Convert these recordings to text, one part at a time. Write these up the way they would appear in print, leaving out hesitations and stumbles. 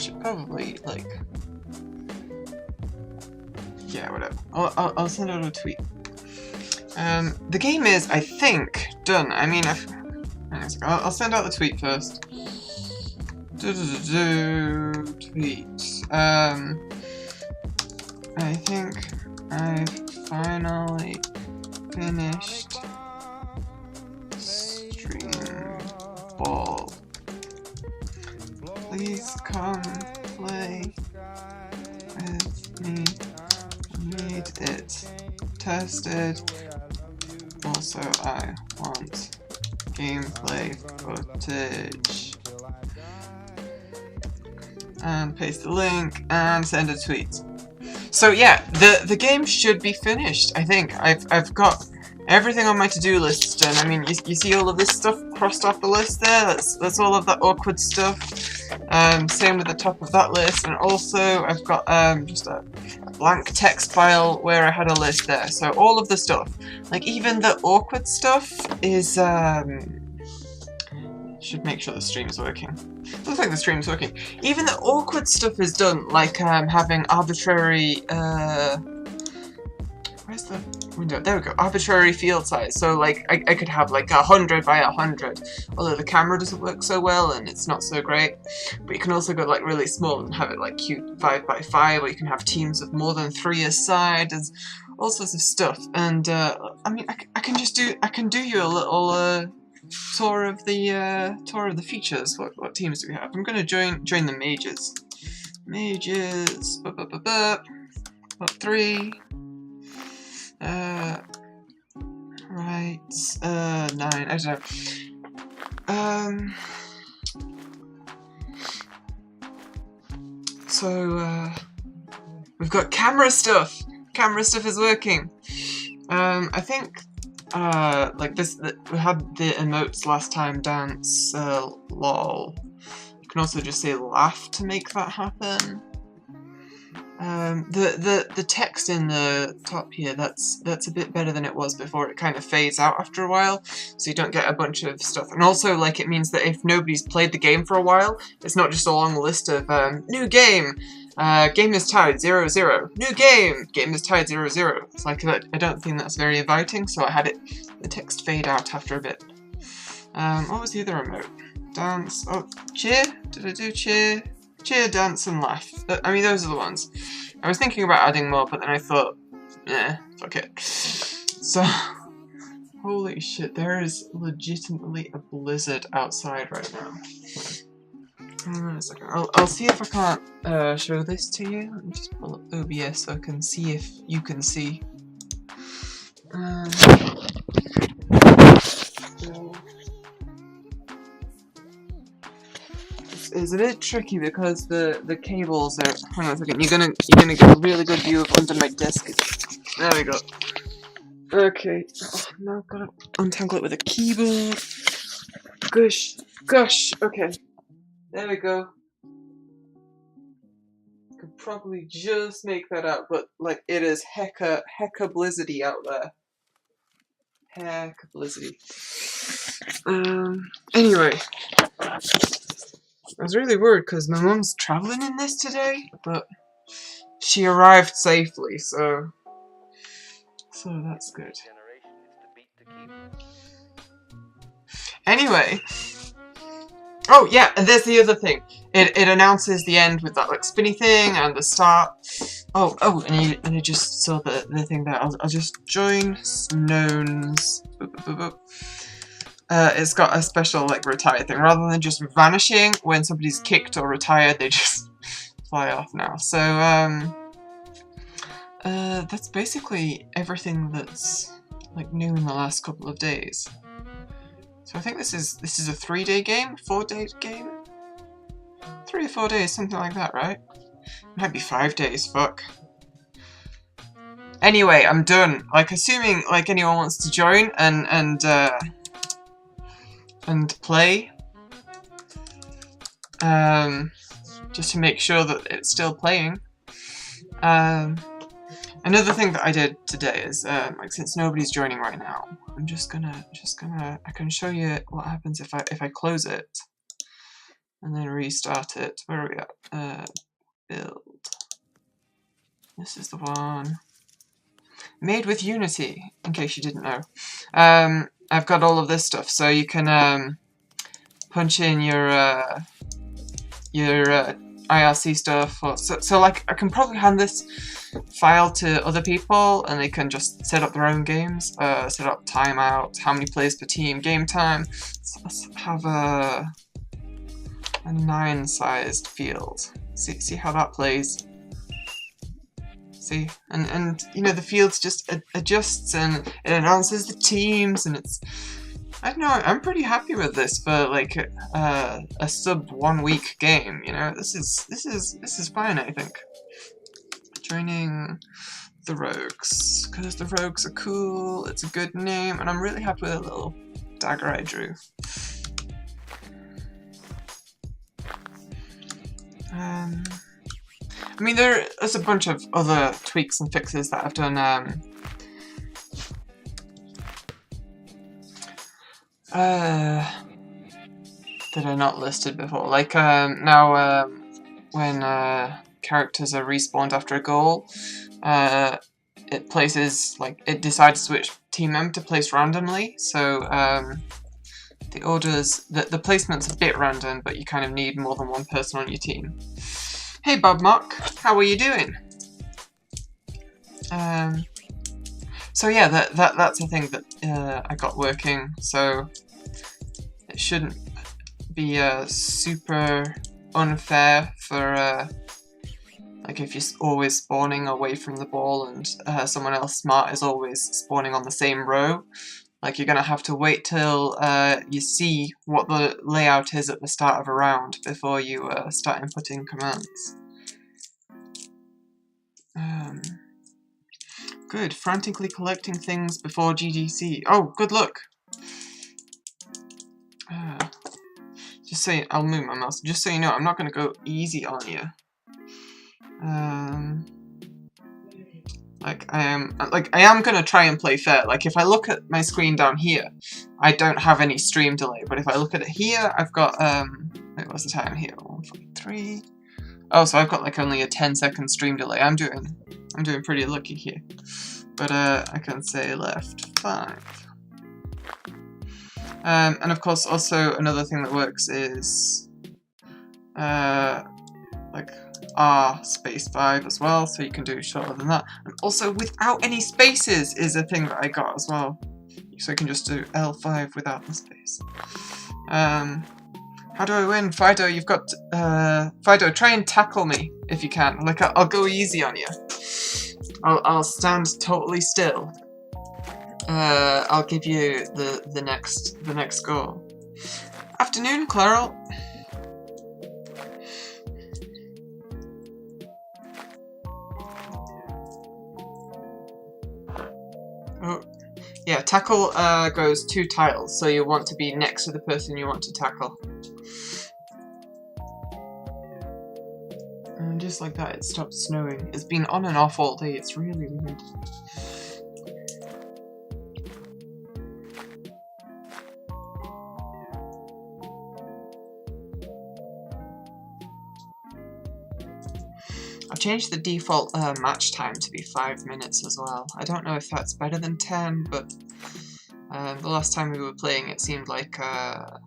should probably, like... Yeah, whatever. I'll send out a tweet. The game is, I think, done. I mean, I'll send out the tweet first. Tweet. I think I've finally finished Stream Ball. Please come play with me. Need it tested. Also, I want gameplay footage. And paste the link and send a tweet. So yeah, the game should be finished. I think I've got everything on my to-do list done. I mean, you see all of this stuff crossed off the list there. That's all of that awkward stuff. Same with the top of that list, and also I've got just a blank text file where I had a list there. So all of the stuff, like even the awkward stuff, is should make sure the stream is working. Looks like the stream's working. Even the awkward stuff is done, like having arbitrary where's the window? There we go. Arbitrary field size. So like I could have like 100 by 100, although the camera doesn't work so well and it's not so great. But you can also go like really small and have it like cute 5 by 5, or you can have teams of more than 3 aside. There's all sorts of stuff. And I mean, I can do you a little tour of the features. What teams do we have? I'm gonna join the mages. Mages. What 3? Right, 9, I don't know. So, we've got camera stuff. Camera stuff is working. I think, like this, we had the emotes last time, dance, lol. You can also just say laugh to make that happen. The text in the top here, that's a bit better than it was before. It kind of fades out after a while, so you don't get a bunch of stuff. And also, like, it means that if nobody's played the game for a while, it's not just a long list of new game, game is tied 0-0, new game is tied 0-0. It's like, I don't think that's very inviting, so I had the text fade out after a bit. What was the other emote? Dance, oh, cheer? Did I do cheer? Cheer, dance, and laugh. I mean, those are the ones. I was thinking about adding more, but then I thought, eh, fuck it. So, holy shit, there is legitimately a blizzard outside right now. Hang on a second. I'll see if I can't show this to you. Let me just pull up OBS so I can see if you can see. It's a bit tricky because the cables are. Hang on a second. You're gonna get a really good view of under my desk. There we go. Okay. Oh, now I've got to untangle it with a keyboard. Gosh. Okay. There we go. Could probably just make that out, but like it is hecka blizzardy out there. Hecka blizzardy. Anyway. I was really worried because my mum's travelling in this today, but she arrived safely, so that's good. Anyway, oh yeah, and there's the other thing. It announces the end with that like spinny thing and the start. Oh, and you just saw the thing there. I'll just join Snones. It's got a special like retire thing. Rather than just vanishing when somebody's kicked or retired, they just fly off now. So that's basically everything that's like new in the last couple of days. So I think this is a 3-day game, 4-day game, 3 or 4 days, something like that, right? Might be 5 days. Fuck. Anyway, I'm done. Like, assuming like anyone wants to join and play, just to make sure that it's still playing. Another thing that I did today is, like, since nobody's joining right now, I'm just gonna, I can show you what happens if I close it. and then restart it. Where are we at? Build. This is the one. Made with Unity, in case you didn't know. I've got all of this stuff, so you can punch in your IRC stuff. So like, I can probably hand this file to other people, and they can just set up their own games. Set up timeout, how many players per team, game time. So let's have a 9-sized field. See how that plays. See, and you know, the fields just adjusts and it announces the teams, and it's, I don't know, I'm pretty happy with this for like a sub 1 week game. You know, this is fine, I think. Joining the Rogues, because the Rogues are cool. It's a good name, and I'm really happy with the little dagger I drew. I mean, there's a bunch of other tweaks and fixes that I've done that are not listed before. Like now when characters are respawned after a goal, it places, like, it decides which team member to place randomly. So the orders, the placement's a bit random, but you kind of need more than one person on your team. Hey Bob Mock, how are you doing? So yeah, that's a thing that I got working, so it shouldn't be super unfair for like if you're always spawning away from the ball and someone else smart is always spawning on the same row. Like, you're gonna have to wait till you see what the layout is at the start of a round before you start inputting commands. Good. Frantically collecting things before GDC. Oh, good luck. Just so you, I'll move my mouse. Just so you know, I'm not gonna go easy on you. Like, I am gonna try and play fair. Like, if I look at my screen down here, I don't have any stream delay. But if I look at it here, I've got, wait, what's the time here? 1:43. Oh, so I've got like only a 10-second stream delay. I'm doing pretty lucky here. But I can say left 5. And of course, also another thing that works is like R space 5 as well, so you can do shorter than that. And also without any spaces is a thing that I got as well. So you can just do L5 without the space. How do I win? Fido, you've got Fido, try and tackle me if you can. Like, I'll go easy on you. I'll stand totally still. I'll give you the next goal. Afternoon, Claral. Oh, yeah, tackle goes 2 tiles, so you want to be next to the person you want to tackle. And just like that, it stopped snowing. It's been on and off all day, it's really weird. I've changed the default match time to be 5 minutes as well. I don't know if that's better than 10, but the last time we were playing it seemed like the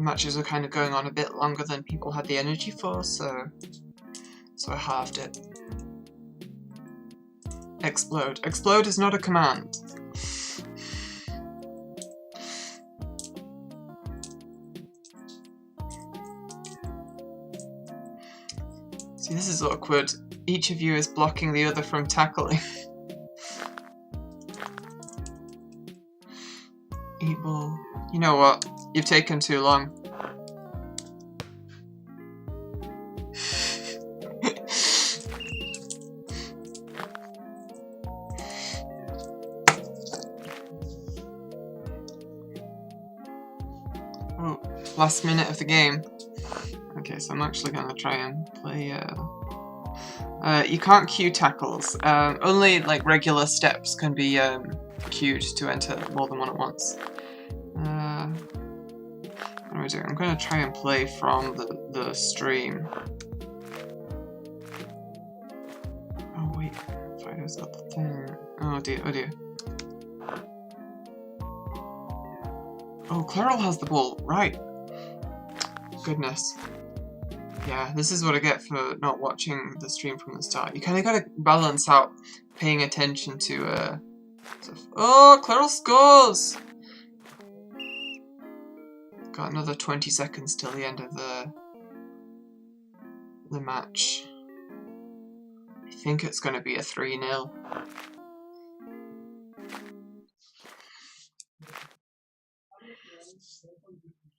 matches were kind of going on a bit longer than people had the energy for, so I halved it. Explode. Explode is not a command. See, this is awkward. Each of you is blocking the other from tackling. Eat ball. You know what? You've taken too long. Oh, last minute of the game. Okay, so I'm actually gonna try and play, you can't queue tackles. Only, like, regular steps can be, queued to enter more than one at once. What am I doing? I'm going to try and play from the stream. Oh wait, Fido's got the thing. Oh dear, oh dear. Oh, Clairol has the ball, right. Goodness. Yeah, this is what I get for not watching the stream from the start. You kind of gotta balance out paying attention to, stuff. Oh, Clairol scores! Got another 20 seconds till the end of the match. I think it's gonna be a 3-0.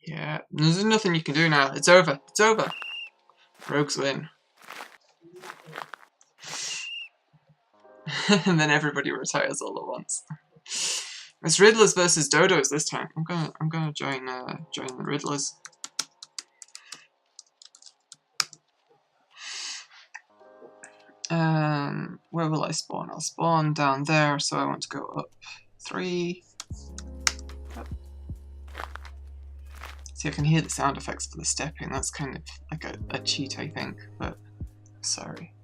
Yeah, there's nothing you can do now. It's over. It's over. Rogues win. And then everybody retires all at once. It's Riddlers versus Dodos this time. I'm gonna join the Riddlers. Where will I spawn? I'll spawn down there, so I want to go up 3. See, I can hear the sound effects for the stepping. That's kind of like a cheat, I think, but sorry.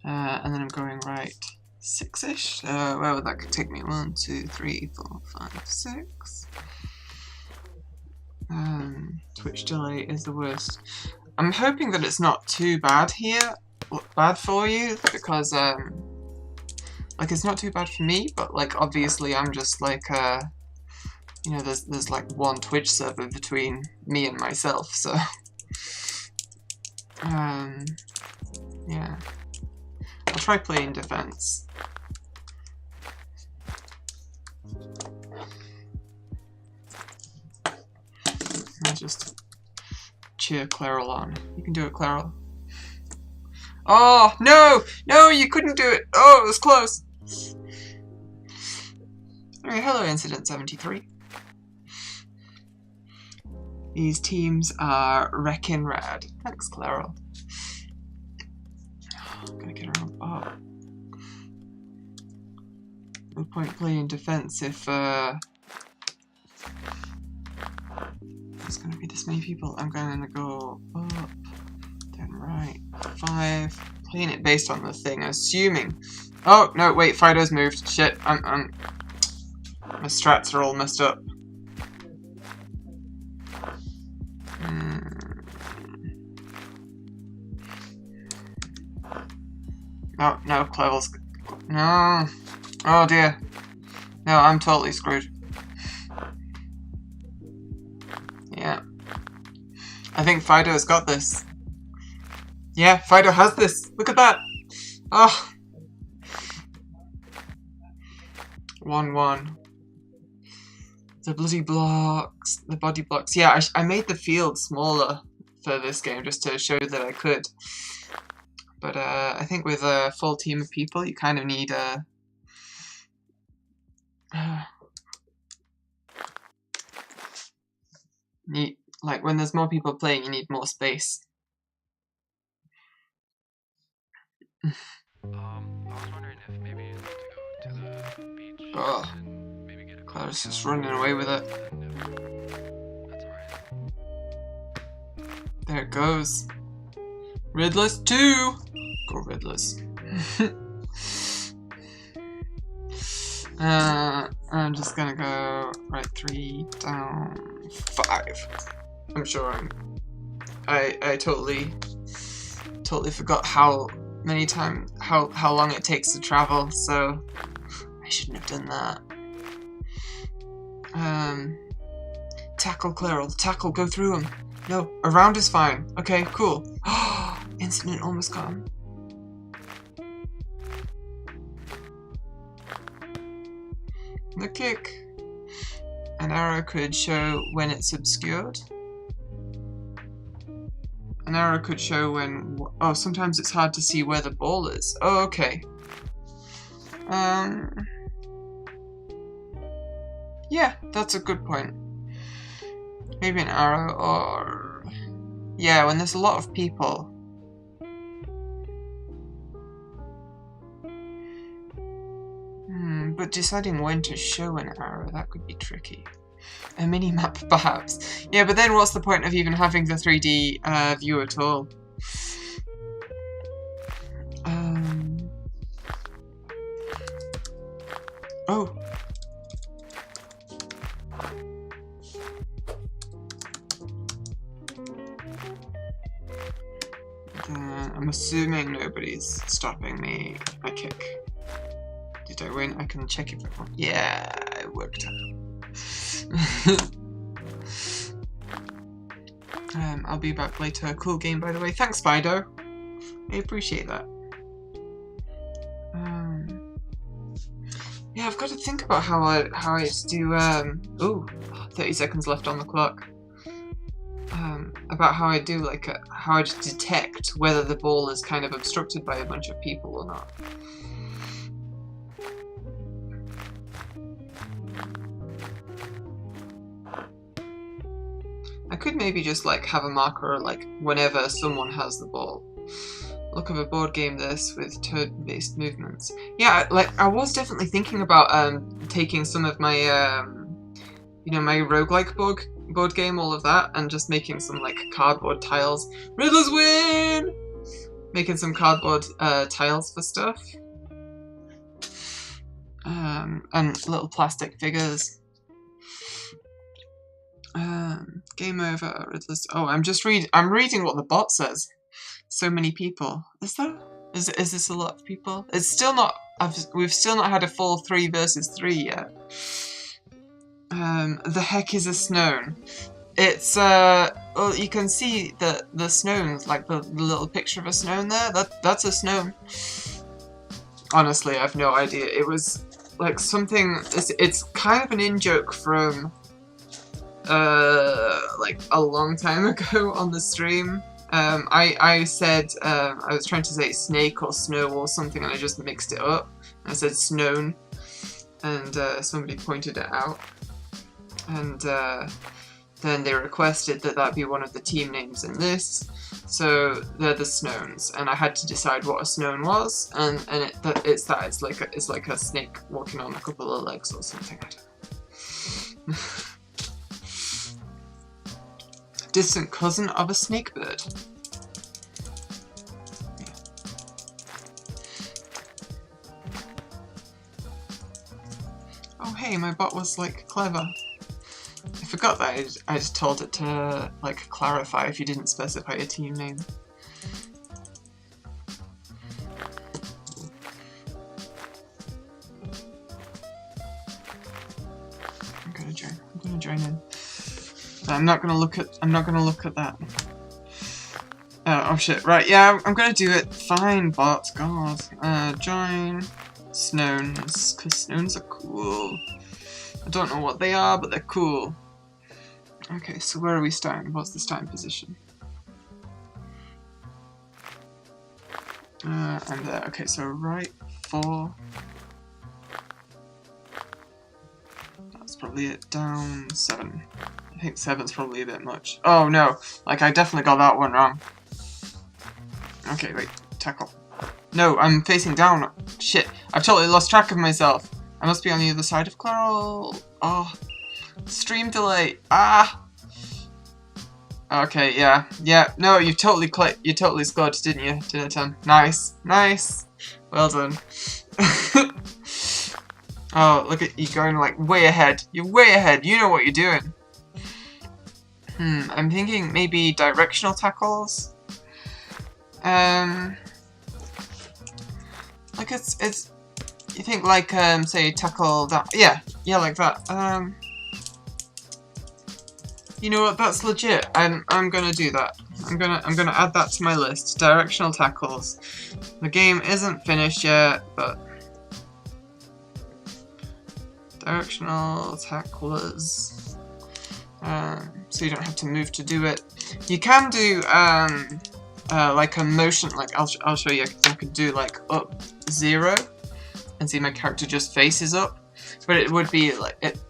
And then I'm going right 6-ish. Where would that take me? 1, 2, 3, 4, 5, 6. Twitch delay is the worst. I'm hoping that it's not too bad here, bad for you, because like it's not too bad for me, but like obviously I'm just like you know, there's like one Twitch server between me and myself, so yeah. I'll try playing defense. I'll just cheer Clairol on. You can do it, Clairol. Oh, no! No, you couldn't do it! Oh, it was close! Alright, hello, Incident 73. These teams are wreckin' rad. Thanks, Clairol. I'm gonna get around. Oh. No point playing defense if there's gonna be this many people. I'm gonna go up, then right, 5. Playing it based on the thing, assuming. Oh no, wait, Fido's moved. Shit, my strats are all messed up. No, no, Clairol's... No. Oh dear. No, I'm totally screwed. Yeah. I think Fido's got this. Yeah, Fido has this. Look at that. Oh. 1-1. The bloody blocks. The body blocks. Yeah, I made the field smaller for this game just to show that I could. But I think with a full team of people, you kind of need like when there's more people playing, you need more space. I was wondering if maybe you'd like to go to the beach and maybe get a Clara's just running away with it. That's alright. There it goes. Riddlers 2! Go Riddlers. I'm just gonna go right 3, down 5. I'm sure I totally forgot how many times, how long it takes to travel, so I shouldn't have done that. Tackle Clairol, tackle, go through him. No, around is fine. Okay, cool. Incident almost got him. The kick. An arrow could show when it's obscured. An arrow could show when... Oh, sometimes it's hard to see where the ball is. Oh, okay. Yeah, that's a good point. Maybe an arrow or... Yeah, when there's a lot of people. But deciding when to show an arrow, that could be tricky. A mini-map, perhaps. Yeah, but then what's the point of even having the 3D view at all? Oh. I'm assuming nobody's stopping me if I kick. Did I win? I can check if I won. Yeah, it worked out. I'll be back later. Cool game, by the way. Thanks, Fido. I appreciate that. Yeah, I've got to think about how I do. Ooh, 30 seconds left on the clock. About how I do how I just detect whether the ball is kind of obstructed by a bunch of people or not. I could maybe just have a marker whenever someone has the ball. Look of a board game this with turn-based movements. Yeah, I was definitely thinking about taking some of my you know, my roguelike board game, all of that, and just making some cardboard tiles. Riddlers win! Making some cardboard tiles for stuff. And little plastic figures. Game over, Riddlers. Oh, I'm reading what the bot says. So many people. Is this a lot of people? It's still not. We've still not had a full 3 versus 3 yet. The heck is a Snown? It's well, you can see the Snown, the little picture of a Snown there. That's a Snown. Honestly, I have no idea. It was something. It's kind of an in-joke from a long time ago on the stream. I said I was trying to say snake or snow or something, and I just mixed it up. I said Snown, and somebody pointed it out, and then they requested that be one of the team names in this. So they're the Snowns, and I had to decide what a Snown was, and it's like a snake walking on a couple of legs or something. I don't know. Distant cousin of a snakebird. Yeah. Oh hey, my bot was clever. I forgot that I just told it to clarify if you didn't specify a team name. I'm gonna join in. I'm not gonna look at that. Oh shit, right, yeah, I'm gonna do it. Fine, bot, god. Join Snowns, because Snowns are cool. I don't know what they are, but they're cool. Okay, so where are we starting? What's the starting position? And there. Okay, so right 4. That's probably it. Down 7. I think 7's probably a bit much. Oh no, I definitely got that one wrong. Okay, wait, tackle. No, I'm facing down. Shit, I've totally lost track of myself. I must be on the other side of Clarl. Oh, stream delay. Ah. Okay, yeah. No, you totally scored, didn't you? Dinner time. Nice. Well done. Oh, look at you going way ahead. You're way ahead. You know what you're doing. I'm thinking maybe directional tackles. It's you think say tackle that, yeah, like that. You know what, that's legit. I'm gonna do that. I'm gonna add that to my list. Directional tackles. The game isn't finished yet, but directional tacklers. So you don't have to move to do it. You can do a motion, I'll show you. I could do up 0 and see my character just faces up, but it would be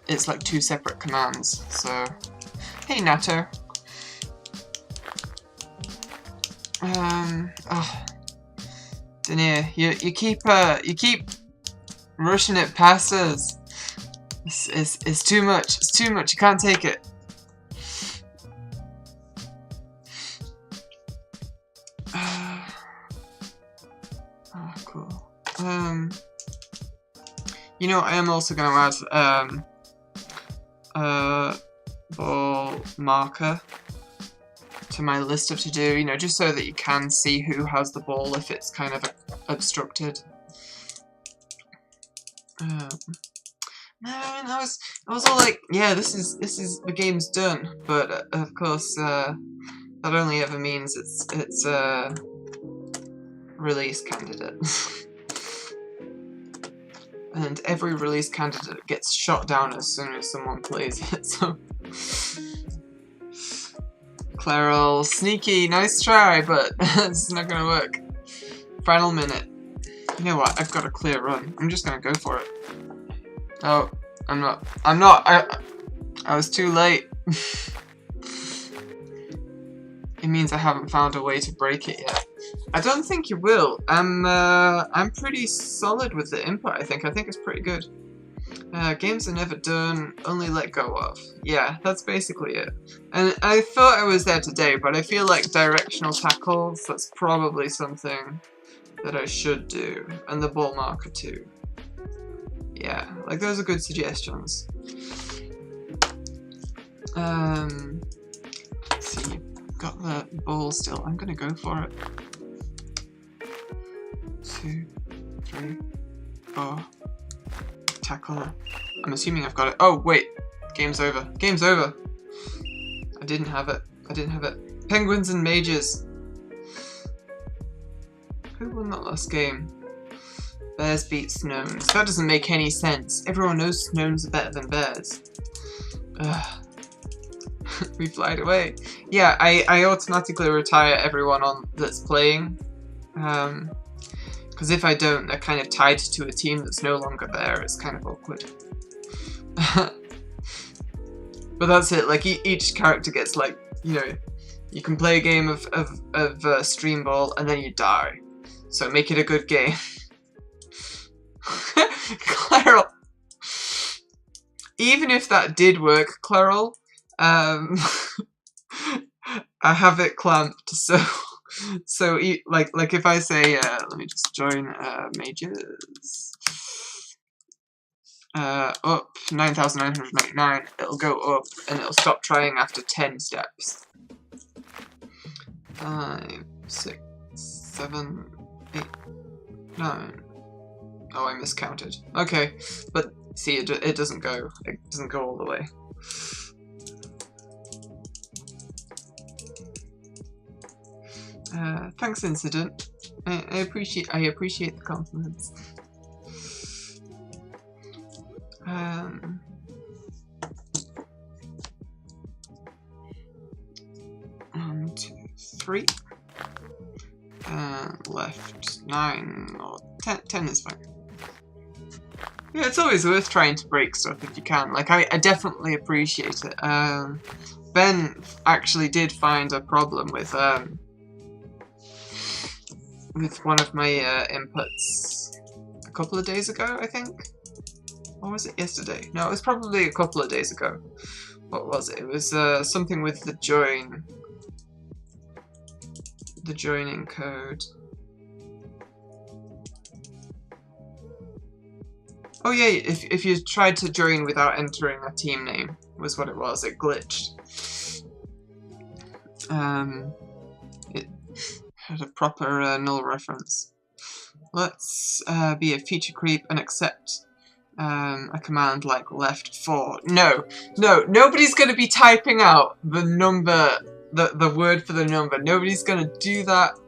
it's 2 separate commands. So hey Nato. Denier, you keep rushing it past us. It's too much. It's too much. You can't take it. Oh, cool. You know, I am also going to add ball marker to my list of to do. You know, just so that you can see who has the ball if it's kind of obstructed. Man, I was all like, yeah, this is the game's done, but of course that only ever means it's release candidate. And every release candidate gets shot down as soon as someone plays it, so... Clairol, sneaky, nice try, but it's not gonna work. Final minute. You know what, I've got a clear run. I'm just gonna go for it. Oh, I'm not. I was too late. It means I haven't found a way to break it yet. I don't think you will. I'm pretty solid with the input, I think. I think it's pretty good. Games are never done, only let go of. Yeah, that's basically it. And I thought I was there today, but I feel like directional tackles, that's probably something that I should do. And the ball marker too. Yeah, like those are good suggestions. Let's see, got the ball still. I'm gonna go for it. 2, 3, 4. Tackle. I'm assuming I've got it. Oh, wait. Game's over. Game's over. I didn't have it. I didn't have it. Penguins and Mages. Who won that last game? Bears beat Snones. That doesn't make any sense. Everyone knows Snones are better than Bears. Ugh. We flied away. Yeah, I automatically retire everyone on that's playing. Because if I don't, they're kind of tied to a team that's no longer there. It's kind of awkward. But that's it. Like each character gets like, you know, you can play a game of stream ball and then you die. So make it a good game. Clairol. Even if that did work, Clairol, I have it clamped, so like if I say let me just join Mages up 9,999, it'll go up and it'll stop trying after 10 steps. 5, 6, 7, 8, 9. Oh, I miscounted. Okay, but see, it doesn't go. It doesn't go all the way. Thanks, Incident. I appreciate the compliments. 1, 2, 3. Left 9 or 10. 10 is fine. Yeah, it's always worth trying to break stuff if you can. Like, I definitely appreciate it. Ben actually did find a problem with one of my inputs a couple of days ago, I think. Or was it yesterday? No, it was probably a couple of days ago. What was it? It was something with the joining code. Oh yeah, if you tried to join without entering a team name, was what it was. It glitched. It had a proper null reference. Let's be a feature creep and accept a command like left 4. No, nobody's gonna be typing out the number, the word for the number. Nobody's gonna do that.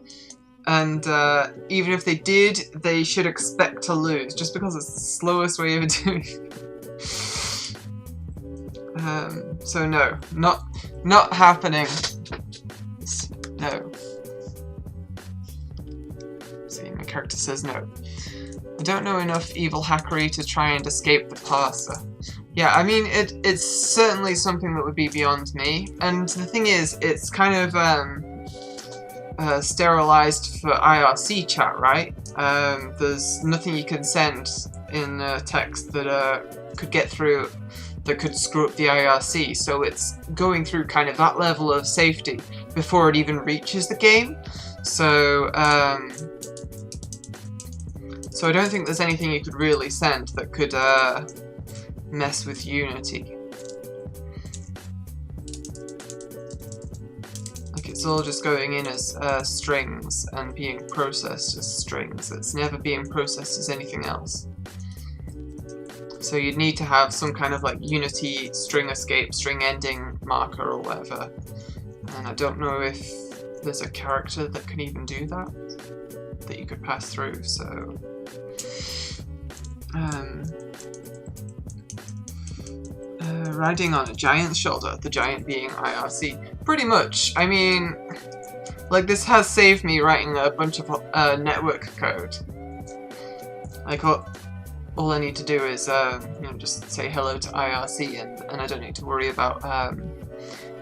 And even if they did, they should expect to lose, just because it's the slowest way of doing it. So no, not happening. No. See, my character says no. I don't know enough evil hackery to try and escape the parser. Yeah, I mean, it's certainly something that would be beyond me. And the thing is, it's kind of sterilized for IRC chat, right? There's nothing you can send in text that could get through, that could screw up the IRC, so it's going through kind of that level of safety before it even reaches the game. So so I don't think there's anything you could really send that could mess with Unity. Like, it's all just going in as strings and being processed as strings. It's never being processed as anything else. So you'd need to have some kind of like Unity string escape, string ending marker or whatever. And I don't know if there's a character that can even do that you could pass through, so... riding on a giant's shoulder, the giant being IRC. Pretty much. I mean, like, this has saved me writing a bunch of network code. Like, all I need to do is, you know, just say hello to IRC, and I don't need to worry about,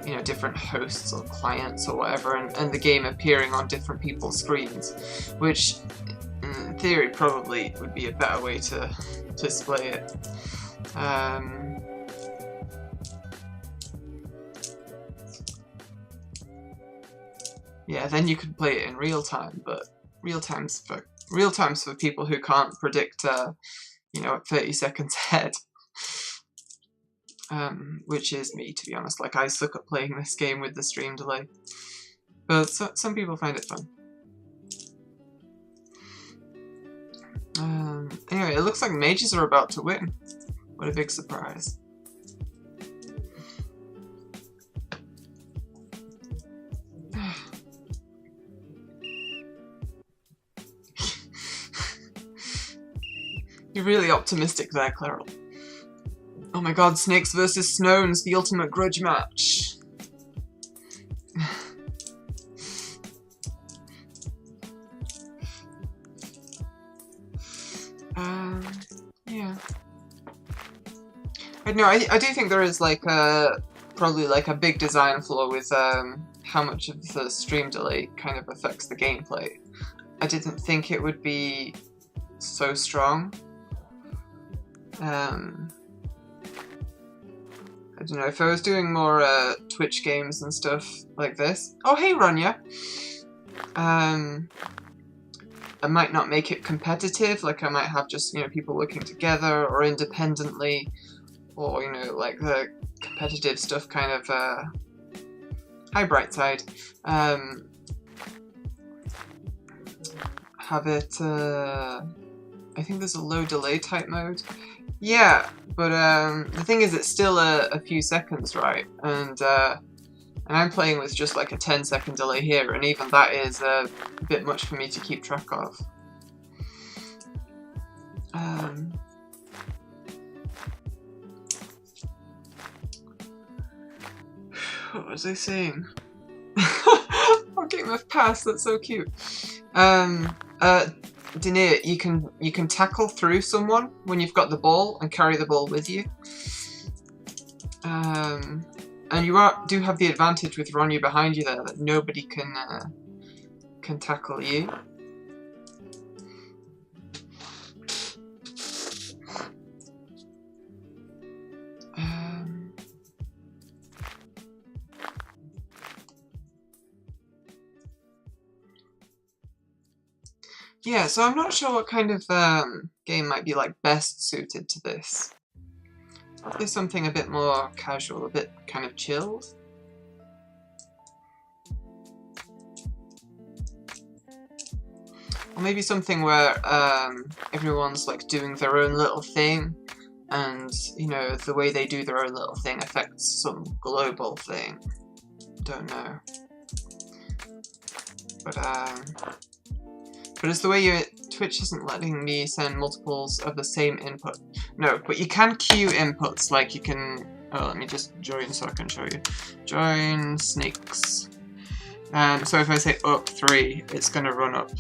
you know, different hosts or clients or whatever, and the game appearing on different people's screens, which, in theory, probably would be a better way to display it. Yeah, then you could play it in real time, but real time's for people who can't predict, you know, 30 seconds ahead. Which is me, to be honest. Like, I suck at playing this game with the stream delay. But some people find it fun. Anyway, it looks like mages are about to win. What a big surprise. You're really optimistic there, Clairol. Oh my god, Snakes vs. Snones, the ultimate grudge match. Yeah. I know, I do think there is like probably like a big design flaw with how much of the stream delay kind of affects the gameplay. I didn't think it would be so strong. I don't know, if I was doing more Twitch games and stuff like this... Oh, hey, Ronya! I might not make it competitive, like I might have just, you know, people working together or independently, or, you know, like the competitive stuff kind of, hi, Brightside. Have it, I think there's a low delay type mode. Yeah, but the thing is, it's still a few seconds, right? And I'm playing with just like a 10-second delay here, and even that is a bit much for me to keep track of. What was I saying? Oh, Game of Pass, that's so cute. Denier, you can tackle through someone when you've got the ball and carry the ball with you. And you do have the advantage with Ronya behind you there that nobody can tackle you. Yeah, so I'm not sure what kind of game might be like best suited to this. Probably something a bit more casual, a bit kind of chilled. Or maybe something where everyone's like doing their own little thing, and, you know, the way they do their own little thing affects some global thing. Don't know. But it's the way Twitch isn't letting me send multiples of the same input. No, but you can queue inputs, like you can... Oh, let me just join so I can show you. Join Snakes. So if I say up 3, it's going to run up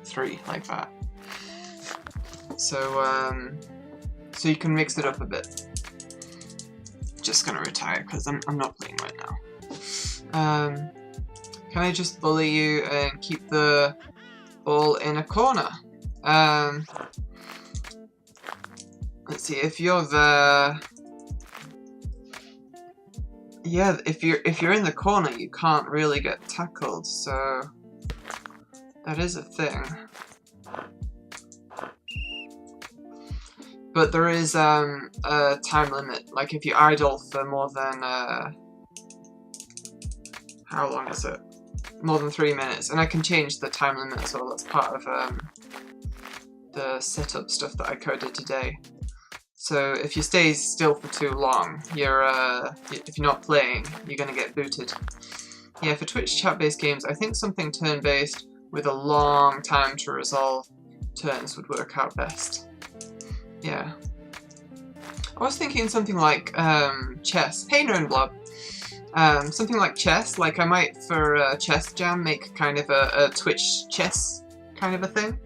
3, like that. So, so you can mix it up a bit. Just going to retire, because I'm not playing right now. Can I just bully you and keep the ball in a corner? let's see, if you're there, yeah, if you're in the corner, you can't really get tackled, so that is a thing. But there is a time limit. Like if you idle for more than how long is it? More than 3 minutes, and I can change the time limit, so that's part of the setup stuff that I coded today. So if you stay still for too long, if you're not playing, you're gonna get booted. Yeah, for Twitch chat-based games, I think something turn-based with a long time to resolve turns would work out best. Yeah. I was thinking something like chess. Hey, Knownblob. Something like chess. Like I might, for Chess Jam, make kind of a Twitch chess kind of a thing.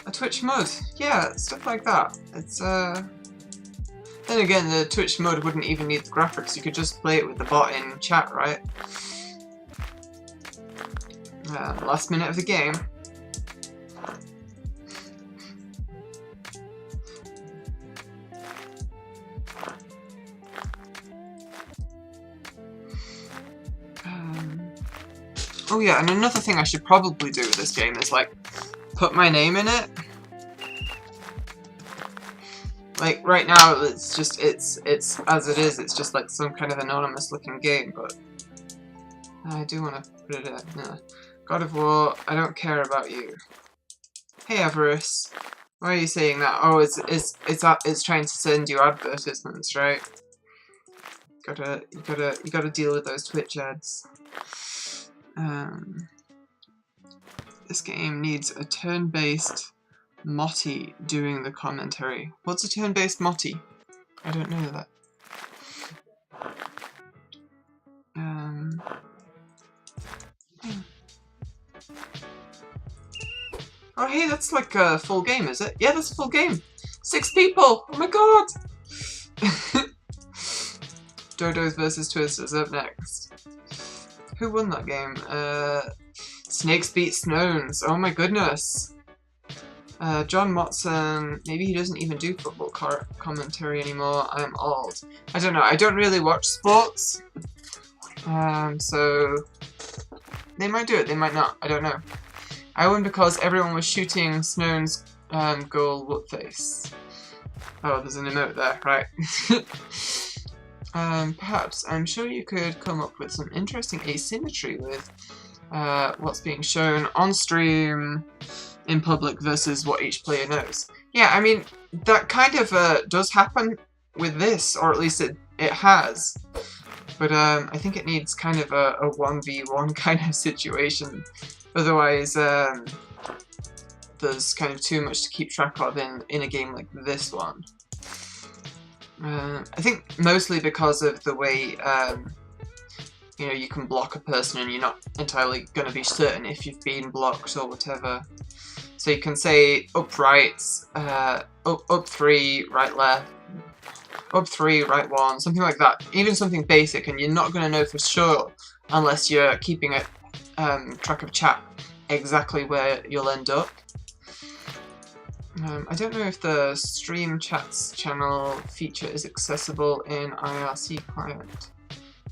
A Twitch mode. Yeah, stuff like that. It's Then again, the Twitch mode wouldn't even need the graphics. You could just play it with the bot in chat, right? Last minute of the game. Oh yeah, and another thing I should probably do with this game is, like, put my name in it. Like, right now, it's just, it's as it is, it's just like some kind of anonymous looking game, but I do want to put it in. Yeah. God of War, I don't care about you. Hey Avarice, why are you saying that? Oh, it's trying to send you advertisements, right? You gotta deal with those Twitch ads. This game needs a turn-based Motty doing the commentary. What's a turn-based Motty? I don't know that. Oh hey, that's like a full game, is it? Yeah, that's a full game! 6 people! Oh my god! Dodos versus Twisters up next. Who won that game? Snakes beat Snones. Oh my goodness. John Motson, maybe he doesn't even do football commentary anymore. I'm old. I don't know, I don't really watch sports. So they might do it, they might not, I don't know. I won because everyone was shooting Snone's goal whoop-face. Oh, there's an emote there, right. Perhaps, I'm sure you could come up with some interesting asymmetry with what's being shown on stream in public versus what each player knows. Yeah, I mean, that kind of does happen with this, or at least it has. But I think it needs kind of a 1v1 kind of situation. Otherwise, there's kind of too much to keep track of in a game like this one. I think mostly because of the way, you know, you can block a person and you're not entirely going to be certain if you've been blocked or whatever. So you can say up right, up 3, right left, up 3, right 1, something like that. Even something basic, and you're not going to know for sure unless you're keeping a track of chat exactly where you'll end up. I don't know if the Stream Chats channel feature is accessible in IRC client.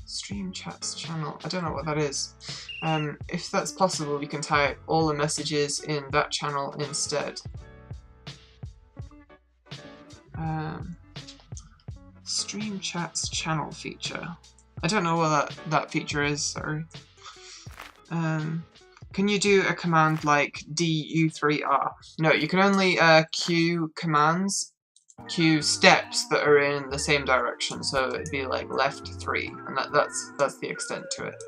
Stream Chats channel, I don't know what that is. If that's possible, we can type all the messages in that channel instead. Stream Chats channel feature. I don't know what that feature is, sorry. Can you do a command like DU3R? No, you can only queue commands, queue steps that are in the same direction, so it'd be like left 3, and that's the extent to it.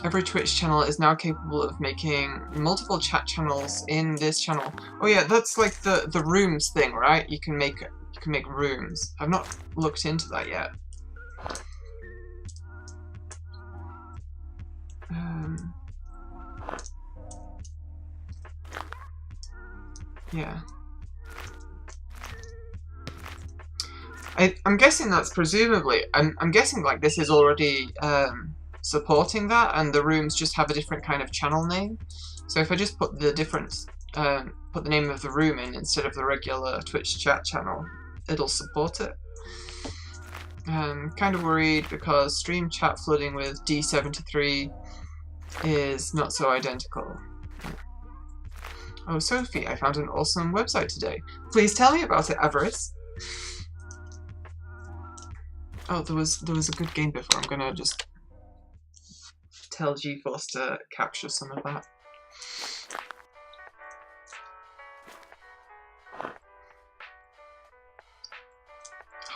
Every Twitch channel is now capable of making multiple chat channels in this channel. Oh yeah, that's like the rooms thing, right? You can make rooms. I've not looked into that yet. Yeah. I'm guessing that's presumably, I'm guessing like this is already supporting that, and the rooms just have a different kind of channel name. So if I just put the different put the name of the room in instead of the regular Twitch chat channel, it'll support it. Kind of worried because stream chat flooding with D73 is not so identical. Oh, Sophie, I found an awesome website today. Please tell me about it, Avarice. Oh, there was a good game before. I'm gonna just tell GeForce to capture some of that.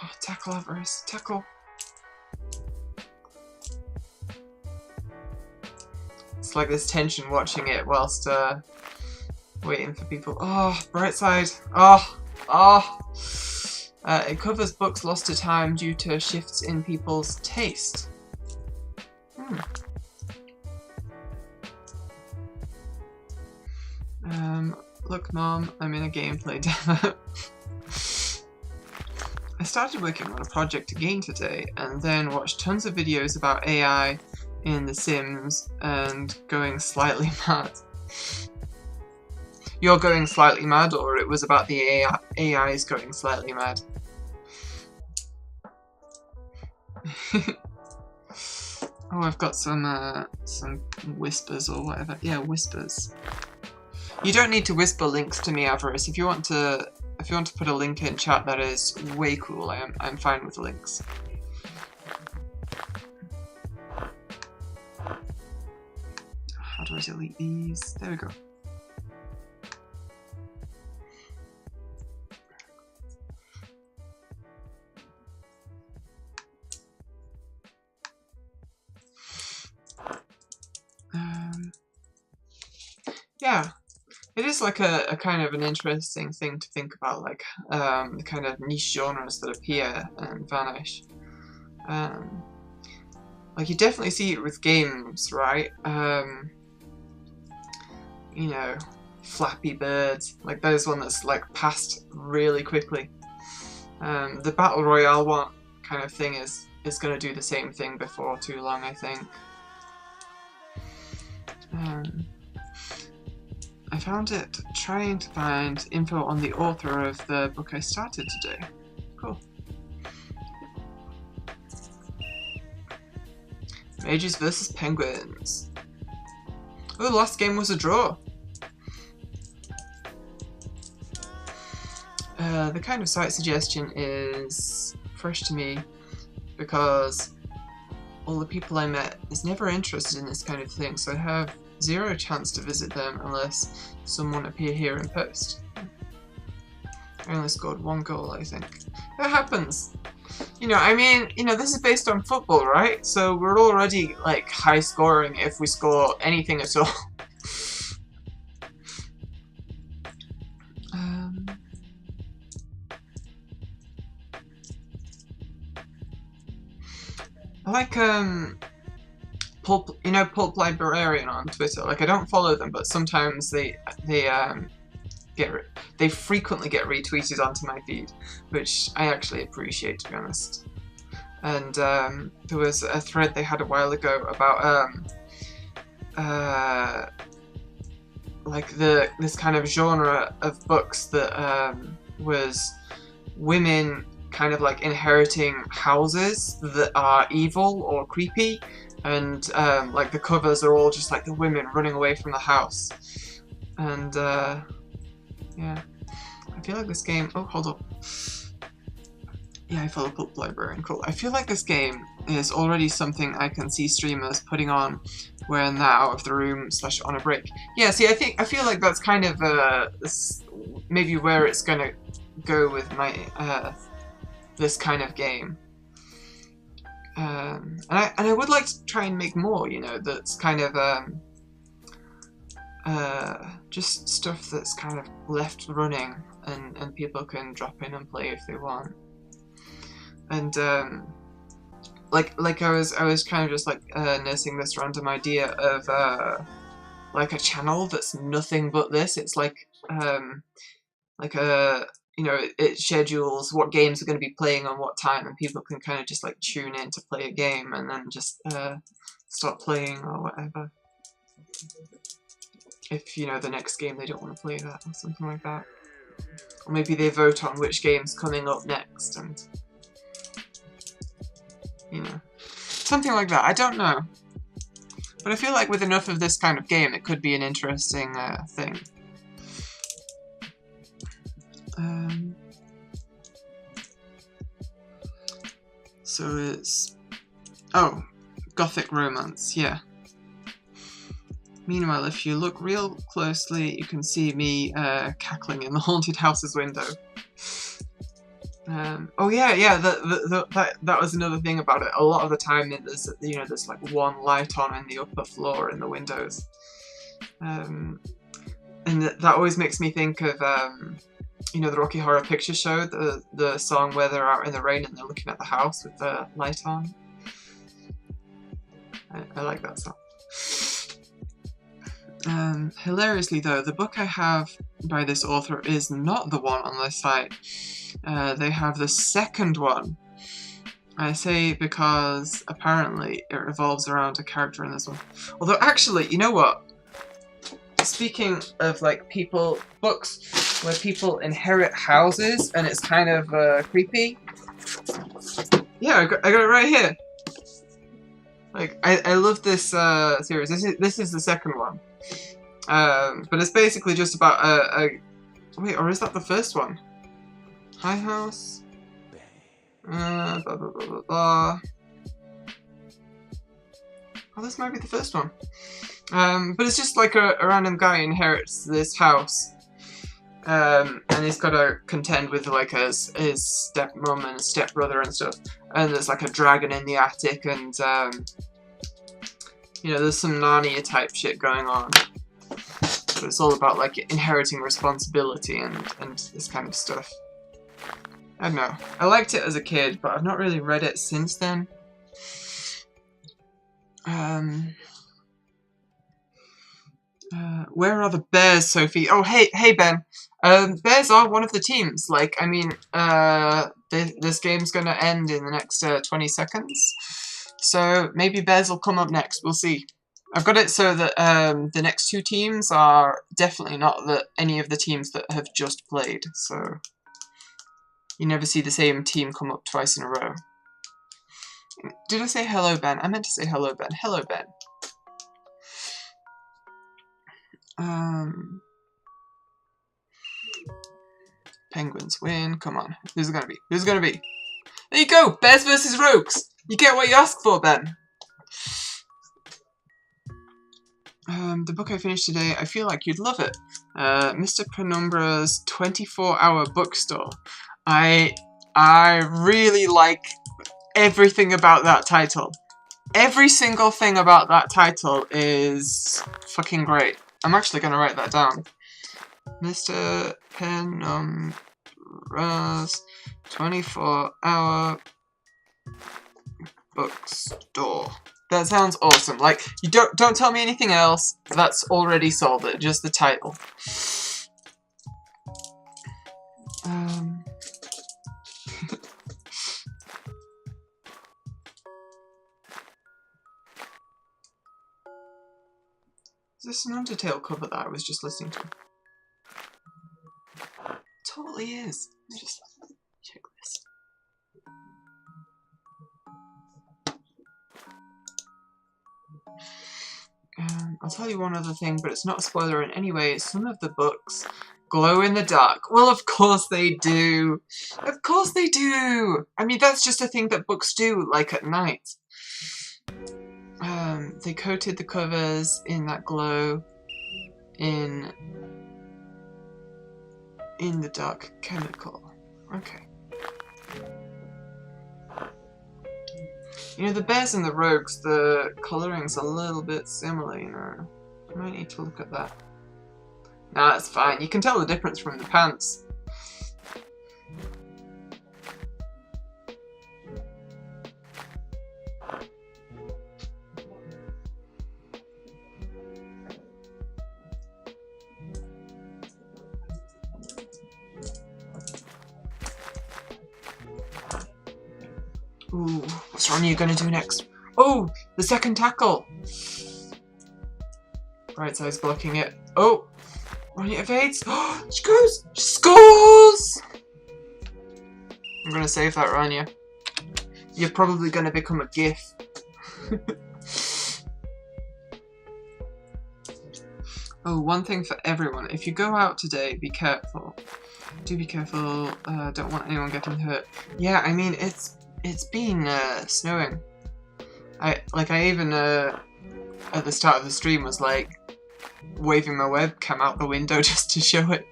Oh, tackle, Avarice, tackle. It's like this tension watching it whilst waiting for people. Oh, Brightside. Oh. It covers books lost to time due to shifts in people's taste. Look, Mom, I'm in a gameplay demo. I started working on a project again today, and then watched tons of videos about AI in The Sims and going slightly mad. You're going slightly mad, or it was about the AI's going slightly mad? Oh, I've got some whispers or whatever. Yeah, whispers. You don't need to whisper links to me, Avarice. If you want to put a link in chat, that is way cool. I'm fine with links. How do I delete these? There we go. Yeah, it is like a kind of an interesting thing to think about, like the kind of niche genres that appear and vanish. Like you definitely see it with games, right? You know, Flappy Bird, like there's one that's like passed really quickly. The Battle Royale one kind of thing is going to do the same thing before too long, I think. I found it trying to find info on the author of the book I started today. Cool. Mages vs Penguins. Oh, the last game was a draw. The kind of site suggestion is fresh to me because all the people I met is never interested in this kind of thing, so I have zero chance to visit them unless someone appear here and post. I only scored 1 goal, I think. That happens. You know, I mean, you know, this is based on football, right? So we're already, like, high scoring if we score anything at all. I like, Pulp, you know, Pulp Librarian on Twitter. Like, I don't follow them, but sometimes they frequently get retweeted onto my feed, which I actually appreciate, to be honest. And there was a thread they had a while ago about like this kind of genre of books that was women kind of like inheriting houses that are evil or creepy. And like the covers are all just like the women running away from the house, and yeah, I feel like this game. Oh, hold up. Yeah, I follow Pulp Librarian. Cool. I feel like this game is already something I can see streamers putting on when they're out of the room / on a break. Yeah. See, I feel like that's kind of maybe where it's gonna go with my this kind of game. And I would like to try and make more, you know, that's kind of just stuff that's kind of left running and people can drop in and play if they want. And like I was kind of just like nursing this random idea of like a channel that's nothing but this. It's like a, you know, it schedules what games are going to be playing on what time, and people can kind of just like tune in to play a game and then just stop playing or whatever. if, you know, the next game they don't want to play that or something like that. Or maybe they vote on which game's coming up next and, you know, something like that. I don't know. But I feel like with enough of this kind of game, it could be an interesting thing. So it's... Oh, Gothic Romance, yeah. Meanwhile, if you look real closely, you can see me cackling in the haunted house's window. Oh yeah, that was another thing about it. A lot of the time, there's like one light on in the upper floor in the windows, and that always makes me think of the Rocky Horror Picture Show, the song where they're out in the rain and they're looking at the house with the light on. I like that song. Hilariously though, the book I have by this author is not the one on their site. They have the second one. I say because apparently it revolves around a character in this one. Although actually, you know what? Speaking of like books where people inherit houses and it's kind of creepy. Yeah, I got it right here. Like I love this series. This is the second one. But it's basically just about wait, or is that the first one? High House. Blah blah blah blah blah. Oh, this might be the first one. But it's just like a random guy inherits this house, and he's got to contend with like his stepmom and stepbrother and stuff. And there's like a dragon in the attic, and there's some Narnia type shit going on. But it's all about like inheriting responsibility and this kind of stuff. I don't know. I liked it as a kid, but I've not really read it since then. Where are the bears, Sophie? Oh, hey, Ben. Bears are one of the teams. Like, I mean, this game's gonna end in the next 20 seconds. So maybe bears will come up next. We'll see. I've got it so that the next two teams are definitely not any of the teams that have just played. So you never see the same team come up twice in a row. Did I say hello, Ben? I meant to say hello, Ben. Hello, Ben. Penguins win. Come on. Who's it gonna be? Who's it gonna be? There you go! Bears versus Rogues! You get what you ask for, Ben. The book I finished today, I feel like you'd love it. Mr. Penumbra's 24-hour bookstore. I really like everything about that title. Every single thing about that title is fucking great. I'm actually going to write that down. Mr. Penumbra's 24-hour bookstore. That sounds awesome. Like, you don't tell me anything else. That's already sold it. Just the title. Is this an Undertale cover that I was just listening to? It totally is. Let me just check this. I'll tell you one other thing, but it's not a spoiler in any way. Some of the books glow in the dark. Well, of course they do. Of course they do. I mean, that's just a thing that books do, like at night. They coated the covers in that glow in the dark chemical. Okay. You know, the bears and the rogues, the coloring's a little bit similar, you know. I might need to look at that. Nah, that's fine. You can tell the difference from the pants. Ooh, what's Ronnie gonna do next? Oh, the second tackle! Right side's blocking it. Oh! Rania evades! Oh, she goes! She scores! I'm gonna save that, Rania. You're probably gonna become a GIF. Oh, one thing for everyone. If you go out today, be careful. Do be careful. Don't want anyone getting hurt. Yeah, I mean, it's been snowing. I even at the start of the stream was like waving my webcam out the window just to show it.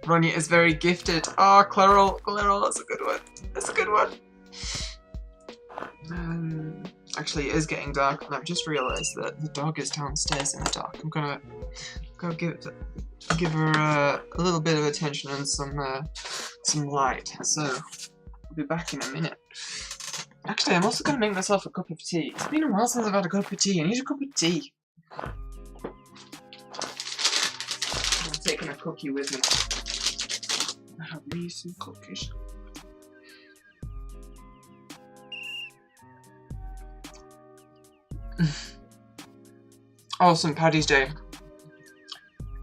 Rania is very gifted. Oh, Clairol, that's a good one. That's a good one. Actually, it is getting dark, and I've just realised that the dog is downstairs in the dark. I'm gonna go give her a little bit of attention and some light. So I'll be back in a minute. Actually, I'm also gonna make myself a cup of tea. It's been a while since I've had a cup of tea. I need a cup of tea. I'm taking a cookie with me. Have me some cookies. Oh, St. Paddy's Day.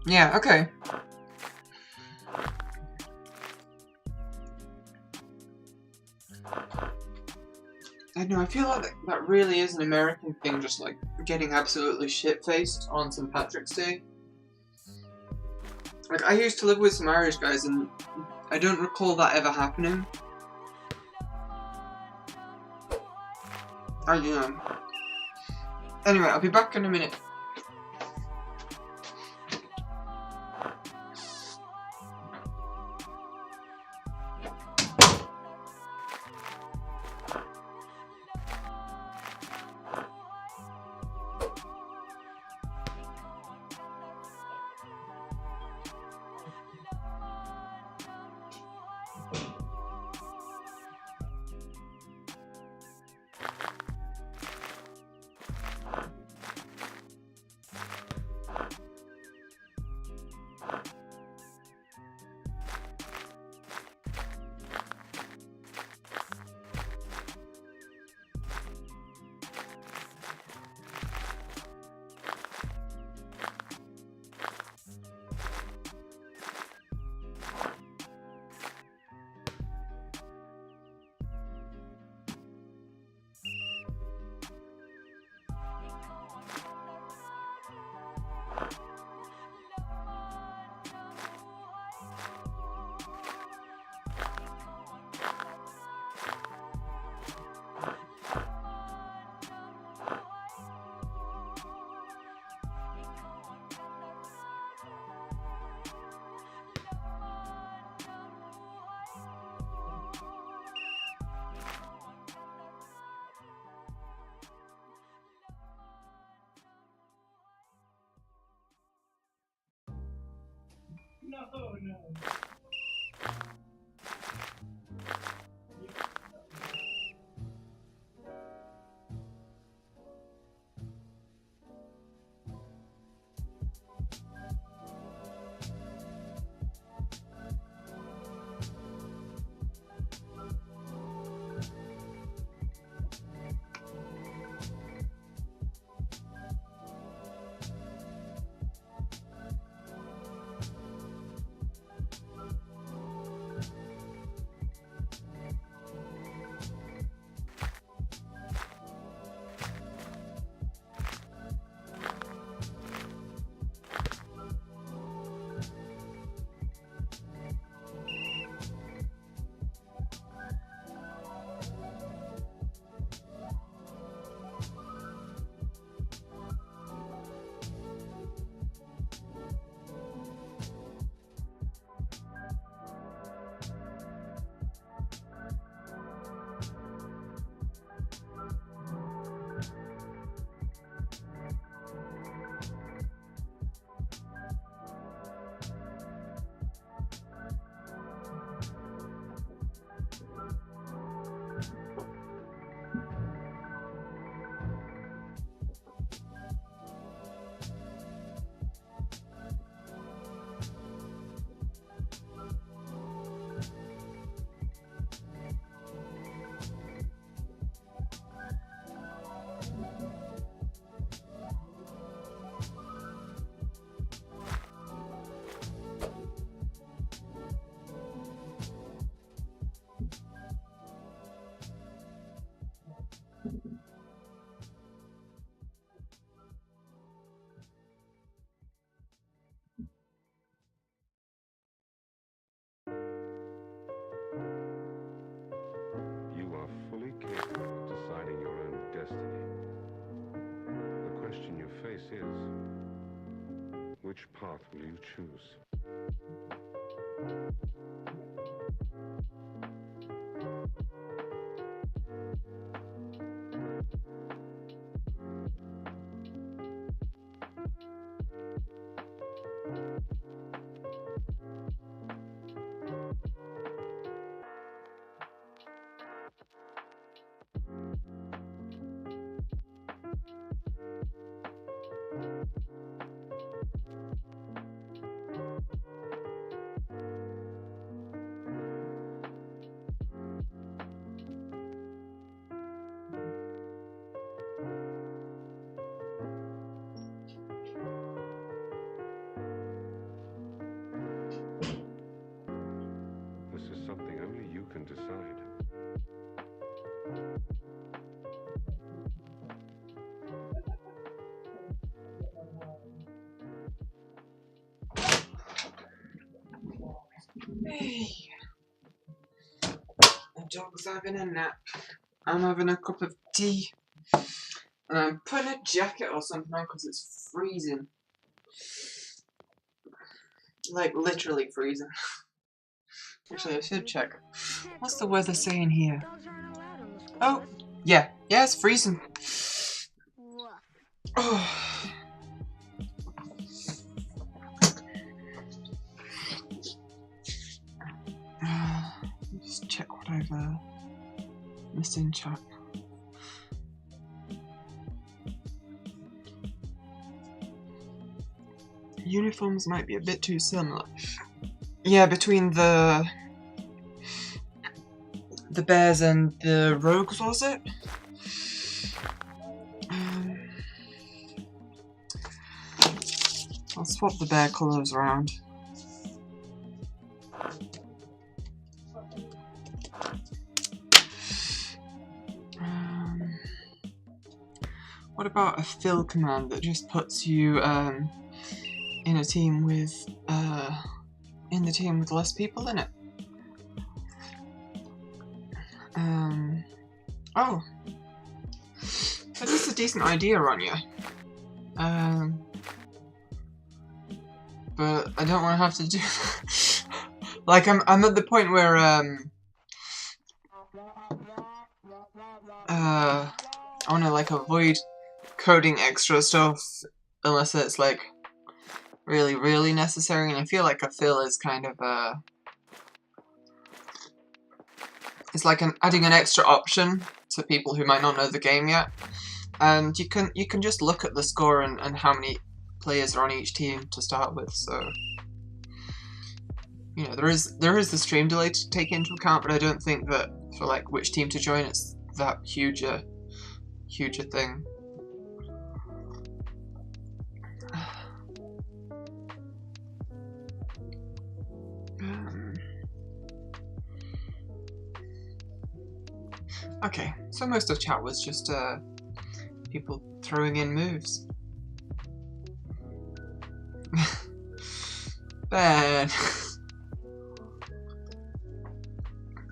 Yeah, okay. I know, I feel like that really is an American thing, just like getting absolutely shit-faced on St. Patrick's Day. Like, I used to live with some Irish guys and I don't recall that ever happening. I don't know. Anyway, I'll be back in a minute. No, no. is. Which path will you choose? This is something only you can decide. Hey. The dog's having a nap. I'm having a cup of tea. And I'm putting a jacket or something on because it's freezing. Like, literally freezing. Actually, I should check. What's the weather saying here? Oh, yeah. Yeah, it's freezing. Oh. Just check what I've missed in chat. Uniforms might be a bit too similar. Yeah, between the bears and the rogues, was it? I'll swap the bear colours around. What about a fill command that just puts you in a team with in the team with less people in it? Oh, that is a decent idea, Ronja. But I don't want to have to do. Like I'm at the point where I want to like avoid coding extra stuff unless it's like really necessary, and I feel like a fill is kind of it's like adding an extra option to people who might not know the game yet, and you can just look at the score and how many players are on each team to start with. So you know, there is the stream delay to take into account, but I don't think that for like which team to join it's that huge a thing. Okay, so most of chat was just people throwing in moves. Ben!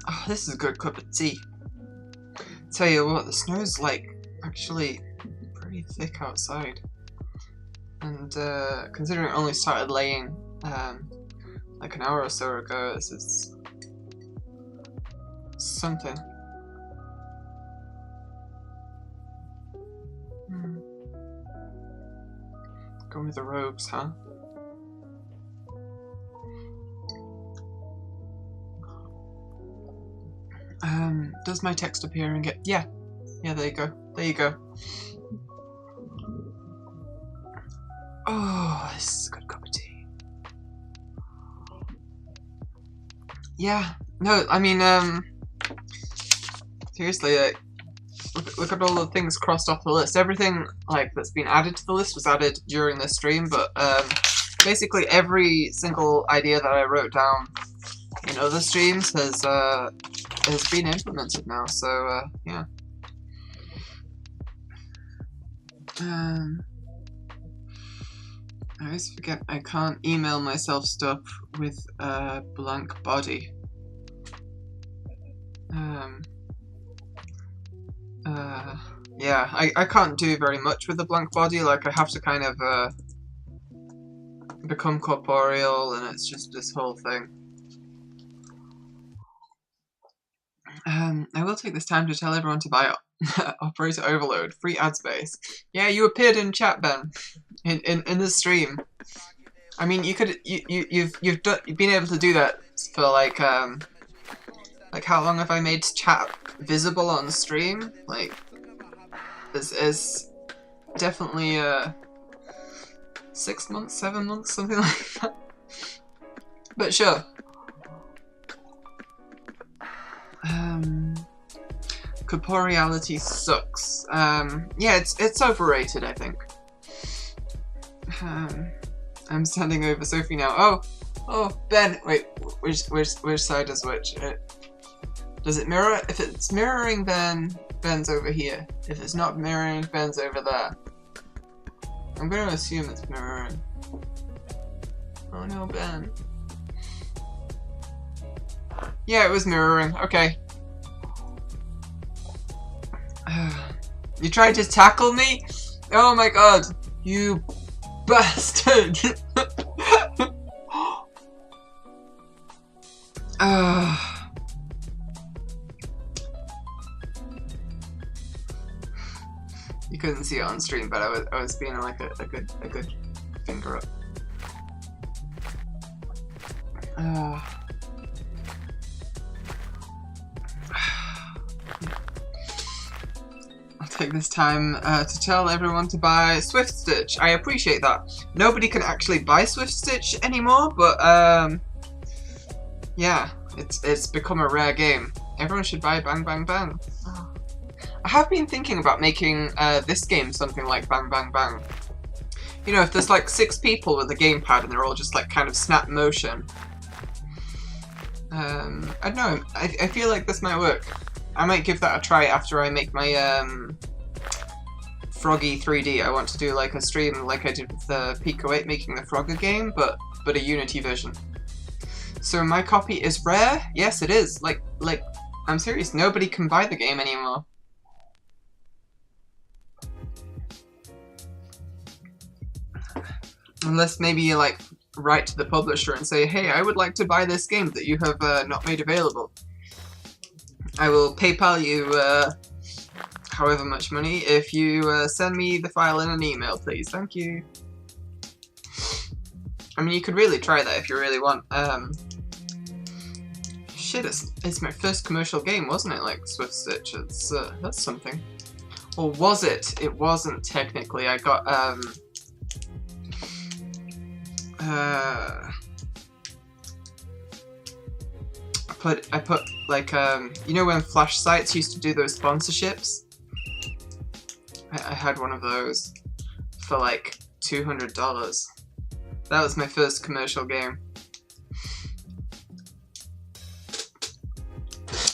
Oh, this is a good cup of tea. Tell you what, the snow's like actually pretty thick outside. And considering it only started laying like an hour or so ago, this is something. Go with the rogues, huh? Does my text appear and get... Yeah, there you go. There you go. Oh, this is a good cup of tea. Yeah, no, I mean, seriously, look at all the things crossed off the list. Everything like that's been added to the list was added during this stream, but basically every single idea that I wrote down in other streams has been implemented now. So yeah. I always forget I can't email myself stuff with a blank body. yeah, I can't do very much with the blank body. Like, I have to kind of become corporeal, and it's just this whole thing. I will take this time to tell everyone to buy Operator Overload, free ad space. Yeah, you appeared in chat, Ben, in the stream. I mean, you've been able to do that for like how long have I made chat visible on stream? Like, is definitely 6 months, 7 months, something like that. But sure. Corporeality sucks. Yeah, it's overrated, I think. I'm standing over Sophie now. Oh, Ben. Wait, which side is which? Does it mirror? If it's mirroring, then Ben's over here. If it's not mirroring, Ben's over there. I'm gonna assume it's mirroring. Oh no, Ben. Yeah, it was mirroring. Okay. You tried to tackle me? Oh my god. You bastard. You couldn't see it on stream, but I was being like a good finger up. I'll take this time to tell everyone to buy Swift Stitch. I appreciate that. Nobody can actually buy Swift Stitch anymore, but yeah, it's become a rare game. Everyone should buy Bang Bang Bang. I have been thinking about making this game something like Bang Bang Bang. You know, if there's like 6 people with a gamepad and they're all just like kind of snap motion. I don't know, I feel like this might work. I might give that a try after I make my Froggy 3D. I want to do like a stream like I did with the Pico 8 making the Frogger game, but a Unity version. So my copy is rare? Yes, it is. Like I'm serious, nobody can buy the game anymore. Unless maybe you like write to the publisher and say, hey, I would like to buy this game that you have not made available. I will PayPal you however much money if you send me the file in an email, please. Thank you. I mean, you could really try that if you really want. Shit, it's my first commercial game, wasn't it? Like Swift Stitch. It's that's something. Or was it? It wasn't technically. I got I put like you know when Flash sites used to do those sponsorships? I had one of those for like $200. That was my first commercial game.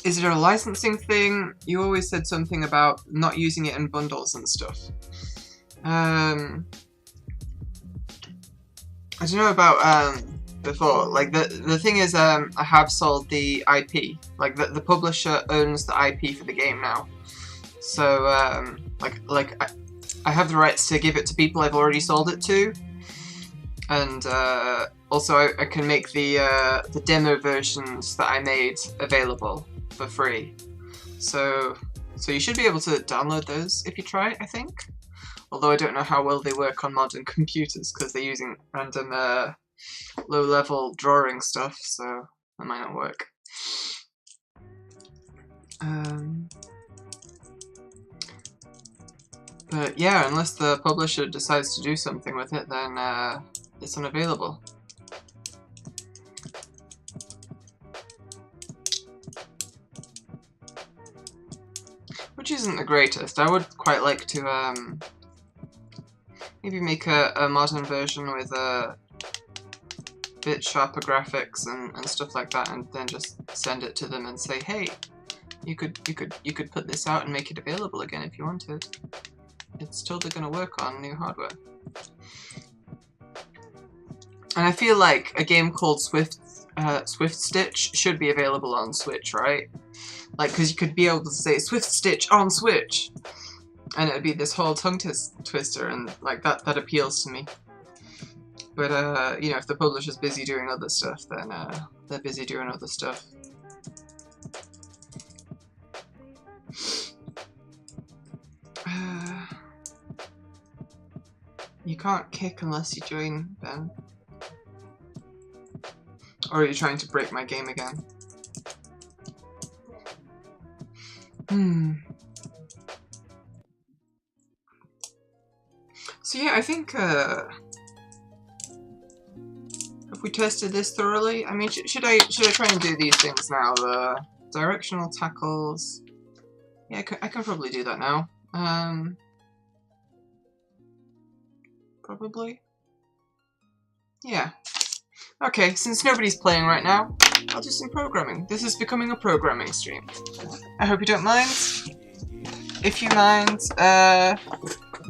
Is it a licensing thing? You always said something about not using it in bundles and stuff. I don't know about before. Like the thing is, I have sold the IP. Like the publisher owns the IP for the game now. So I have the rights to give it to people I've already sold it to, and also I can make the demo versions that I made available for free. So you should be able to download those if you try, I think. Although I don't know how well they work on modern computers because they're using random low-level drawing stuff, so that might not work. But yeah, unless the publisher decides to do something with it, then it's unavailable. Which isn't the greatest. I would quite like to maybe make a modern version with a bit sharper graphics and stuff like that, and then just send it to them and say, hey, you could put this out and make it available again if you wanted. It's totally gonna work on new hardware. And I feel like a game called Swift Stitch should be available on Switch, right? Like, because you could be able to say Swift Stitch on Switch. And it would be this whole tongue twister, and like that appeals to me. But you know, if the publisher's busy doing other stuff, then they're busy doing other stuff. You can't kick unless you join, Ben. Or are you trying to break my game again? So yeah, I think have we tested this thoroughly? I mean, should I try and do these things now? The directional tackles. Yeah, I can probably do that now. Probably. Yeah. Okay, since nobody's playing right now, I'll do some programming. This is becoming a programming stream. I hope you don't mind. If you mind,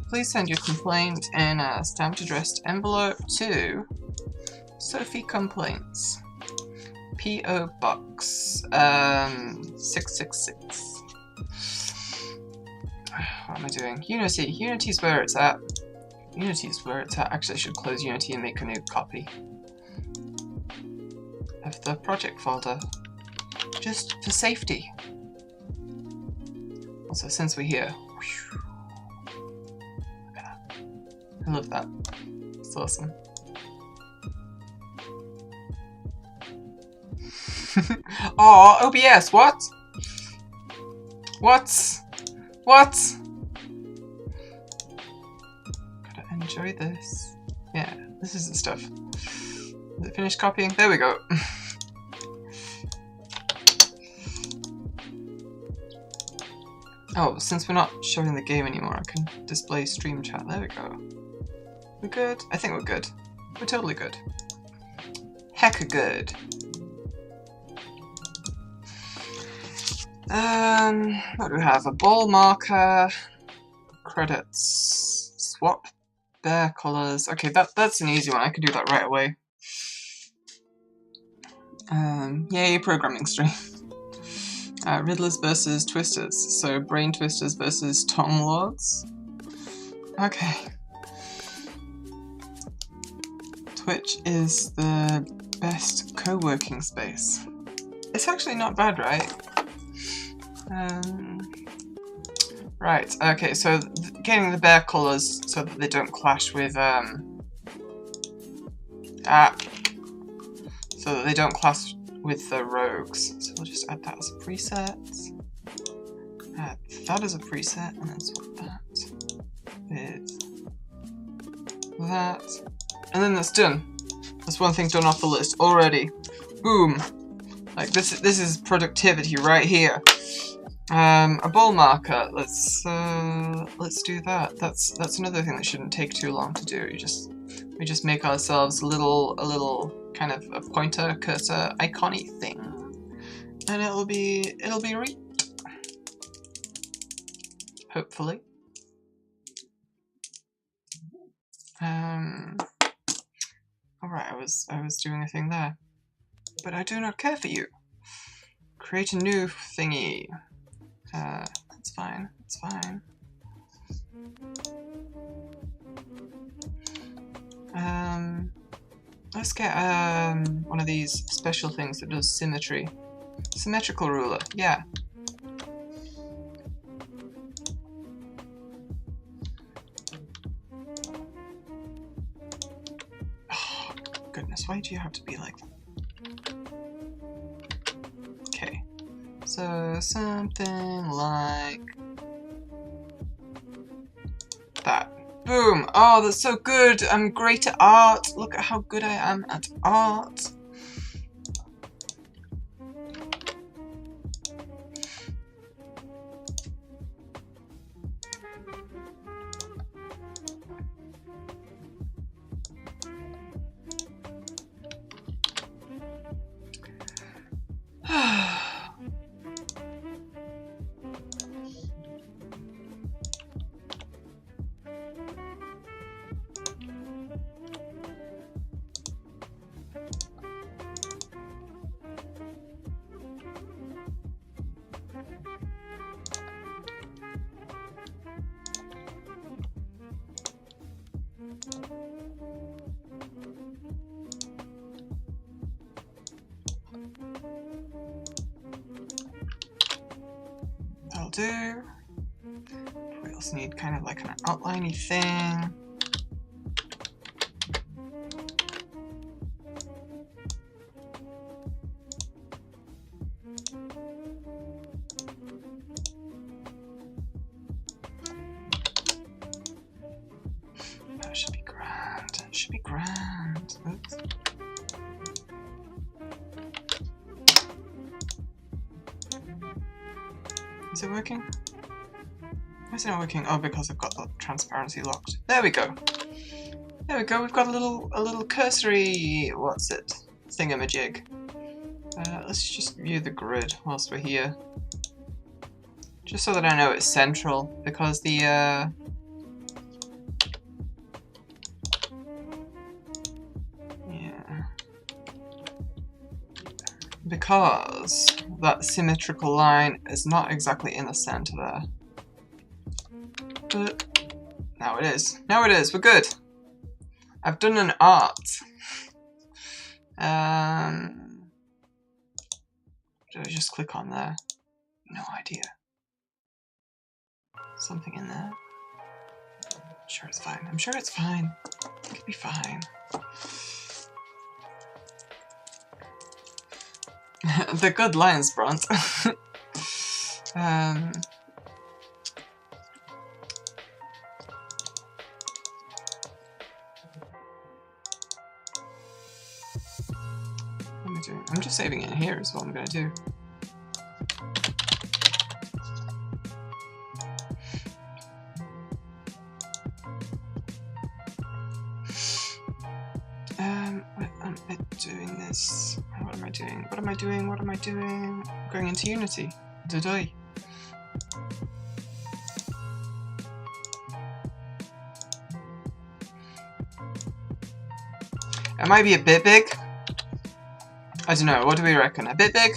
please send your complaint in a stamped addressed envelope to Sophie Complaints. P.O. Box 666. What am I doing? Unity. Unity's where it's at. Unity's where it's at. Actually, I should close Unity and make a new copy of the project folder, just for safety. Also, since we're here, look at that. I love that. It's awesome. Oh, OBS, what? What? What? Gotta enjoy this. Yeah, this is the stuff. Is it finished copying? There we go. Oh, since we're not showing the game anymore, I can display stream chat. There we go. We're good? I think we're good. We're totally good. Hecka good. What do we have? A ball marker, credits, swap bear colors. Okay, that's an easy one. I can do that right away. Yay, programming stream. Riddlers versus Twisters. So Brain Twisters versus Tom Lords. Okay. Twitch is the best co-working space. It's actually not bad, right? Right, okay, so getting the bear colours so that they don't clash with, so that they don't clash with the rogues. So we'll just add that as a preset. Add that as a preset, and then swap that with that. And then that's done. That's one thing done off the list already. Boom. Like, this is productivity right here. A ball marker. Let's do that. That's another thing that shouldn't take too long to do. We just make ourselves a little kind of a pointer cursor icon-y thing, and it'll be right. Hopefully. Alright, I was doing a thing there, but I do not care for you. Create a new thingy. That's fine. It's fine. Let's get one of these special things that does symmetry. Symmetrical ruler, yeah. Oh, goodness, why do you have to be like that? Okay, so something like that. Boom! Oh, that's so good! I'm great at art! Look at how good I am at art! do. We also need kind of like an outliney thing. That should be grand. It should be grand. Oops. Is it working? Why is it not working? Oh, because I've got the transparency locked. There we go. There we go. We've got a little cursory, what's it, thingamajig. Let's just view the grid whilst we're here, just so that I know it's central. Because the yeah, because that symmetrical line is not exactly in the center there. But now it is. Now it is. We're good. I've done an art. Did I just click on there? No idea. Something in there? I'm sure it's fine. I'm sure it's fine. It could be fine. The good lines, Bront. What am I doing? I'm just saving it in here is what I'm going to do. What am I doing this? What am I doing? What am I doing? What am I doing? I'm going into Unity. Did I? It might be a bit big. I don't know. What do we reckon? A bit big?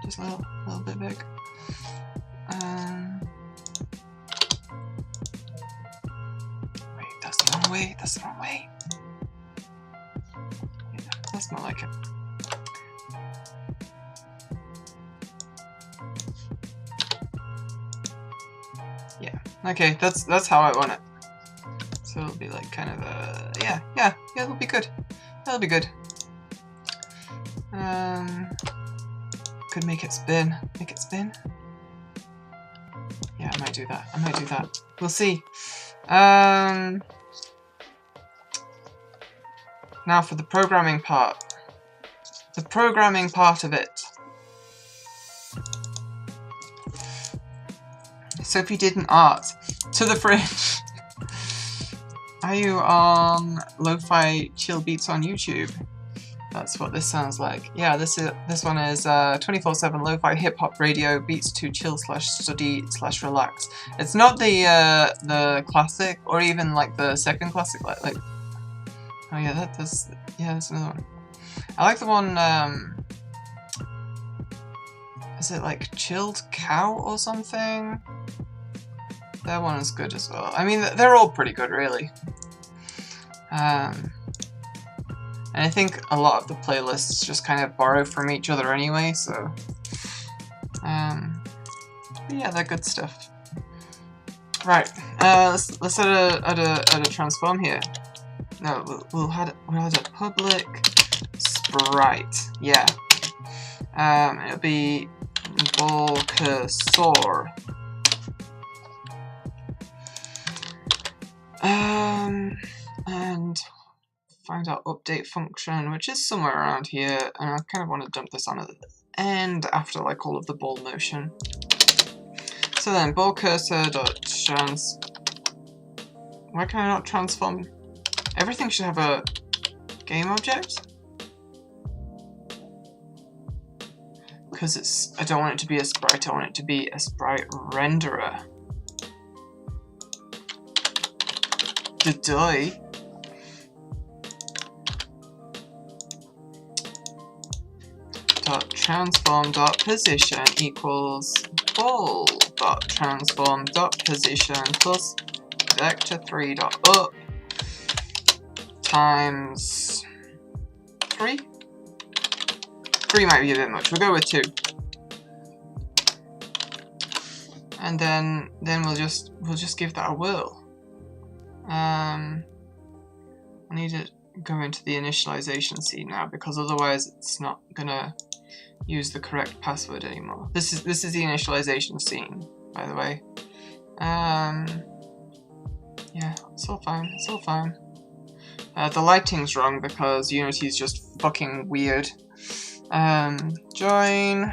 Just a little bit big. Wait, that's the wrong way. That's the wrong way. Yeah, that's more like it. Yeah. Okay, that's how I want it. So it'll be like kind of a yeah. It'll be good. That'll be good. Could make it spin. Make it spin. Yeah, I might do that. I might do that. We'll see. Now for the programming part. The programming part of it. Sophie did an art. To the fridge. Are you on Lo-Fi Chill Beats on YouTube? That's what this sounds like. Yeah, this one is 24/7 lo-fi hip-hop radio beats to chill /study /relax. It's not the classic or even like the second classic like oh yeah, that's another one. I like the one is it like Chilled Cow or something? That one is good as well. I mean, they're all pretty good really. And I think a lot of the playlists just kind of borrow from each other anyway, so but yeah, they're good stuff. Right, let's add a transform here. No, we'll add a public sprite. Yeah, it'll be ball cursor. And find our update function, which is somewhere around here, and I kind of want to dump this on at the end after like all of the ball motion. So then ball cursor dot trans. Why can I not transform? Everything should have a game object? Because it's, I don't want it to be a sprite, I want it to be a sprite renderer. Did I? Dot transform dot position equals ball dot transform dot position plus vector 3 dot up times 3. 3 might be a bit much. We'll go with 2. and then we'll just give that a whirl. I need to go into the initialization scene now, because otherwise it's not gonna use the correct password anymore. This is the initialization scene, by the way. Yeah, it's all fine. It's all fine. The lighting's wrong because Unity's just fucking weird. Join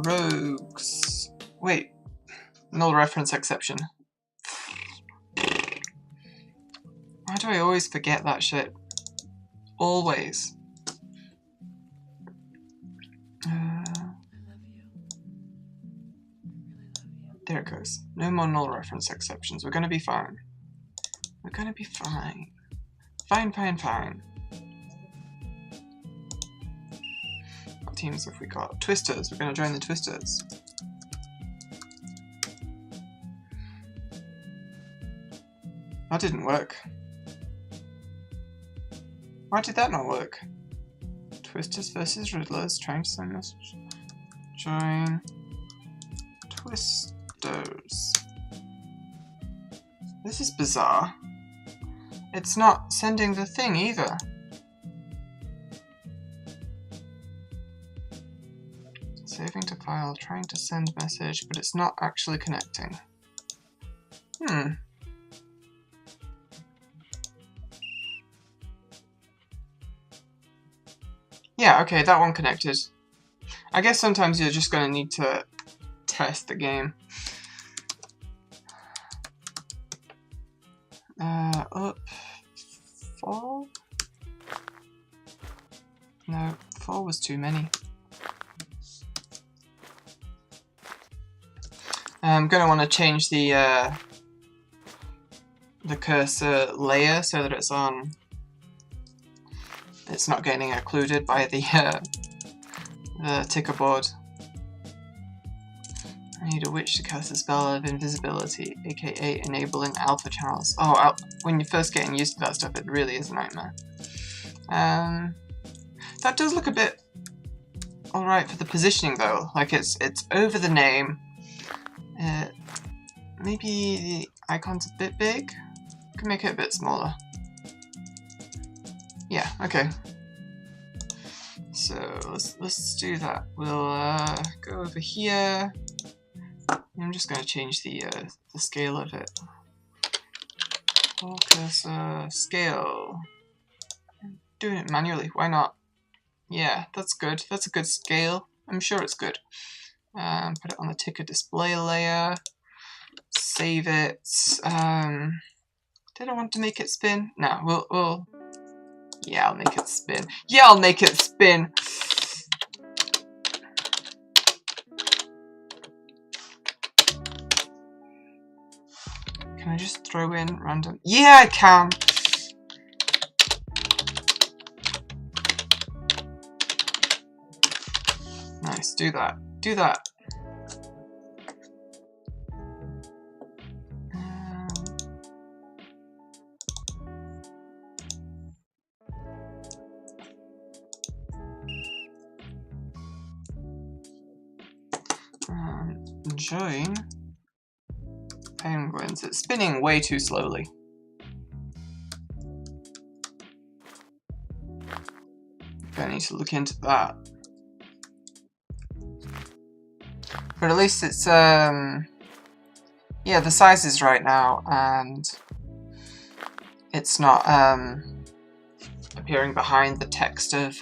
rogues. Wait, null reference exception. Why do I always forget that shit? Always. There it goes. No more null reference exceptions. We're gonna be fine. We're gonna be fine. Fine, fine, fine. What teams have we got? Twisters. We're gonna join the Twisters. That didn't work. Why did that not work? Twisters versus Riddlers. Trying to send us. Join Twisters. This is bizarre. It's not sending the thing either. Saving to file, trying to send message, but it's not actually connecting. Yeah, okay, that one connected. I guess sometimes you're just going to need to test the game. Up 4? No, 4 was too many. I'm going to want to change the cursor layer so that it's on. It's not getting occluded by the ticker board. I need a witch to cast a spell of invisibility, aka enabling alpha channels. Oh, when you're first getting used to that stuff, it really is a nightmare. That does look a bit alright for the positioning though. Like it's over the name. Maybe the icon's a bit big. Can make it a bit smaller. Yeah, okay. So let's do that. We'll go over here. I'm just going to change the scale of it. Focus scale. I'm doing it manually. Why not? Yeah, that's good. That's a good scale. I'm sure it's good. Put it on the ticker display layer. Save it. Did I want to make it spin? No, we'll. Yeah, I'll make it spin. Yeah, I'll make it spin. Can I just throw in random? Yeah, I can! Nice, do that. Do that. Join penguins. It's spinning way too slowly. I need to look into that. But at least it's yeah, the size is right now, and it's not appearing behind the text of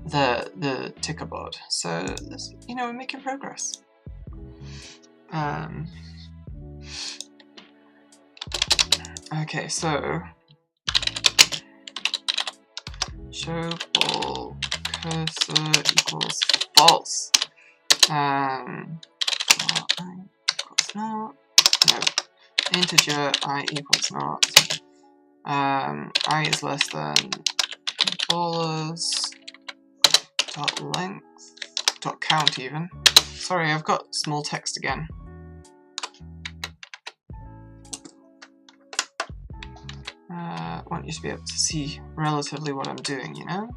the ticker board. So this, you know, we're making progress. Okay, so show ball cursor equals false. I equals not. No. Integer I equals not. I is less than ballers dot length dot count even. Sorry, I've got small text again. I want you to be able to see relatively what I'm doing, you know?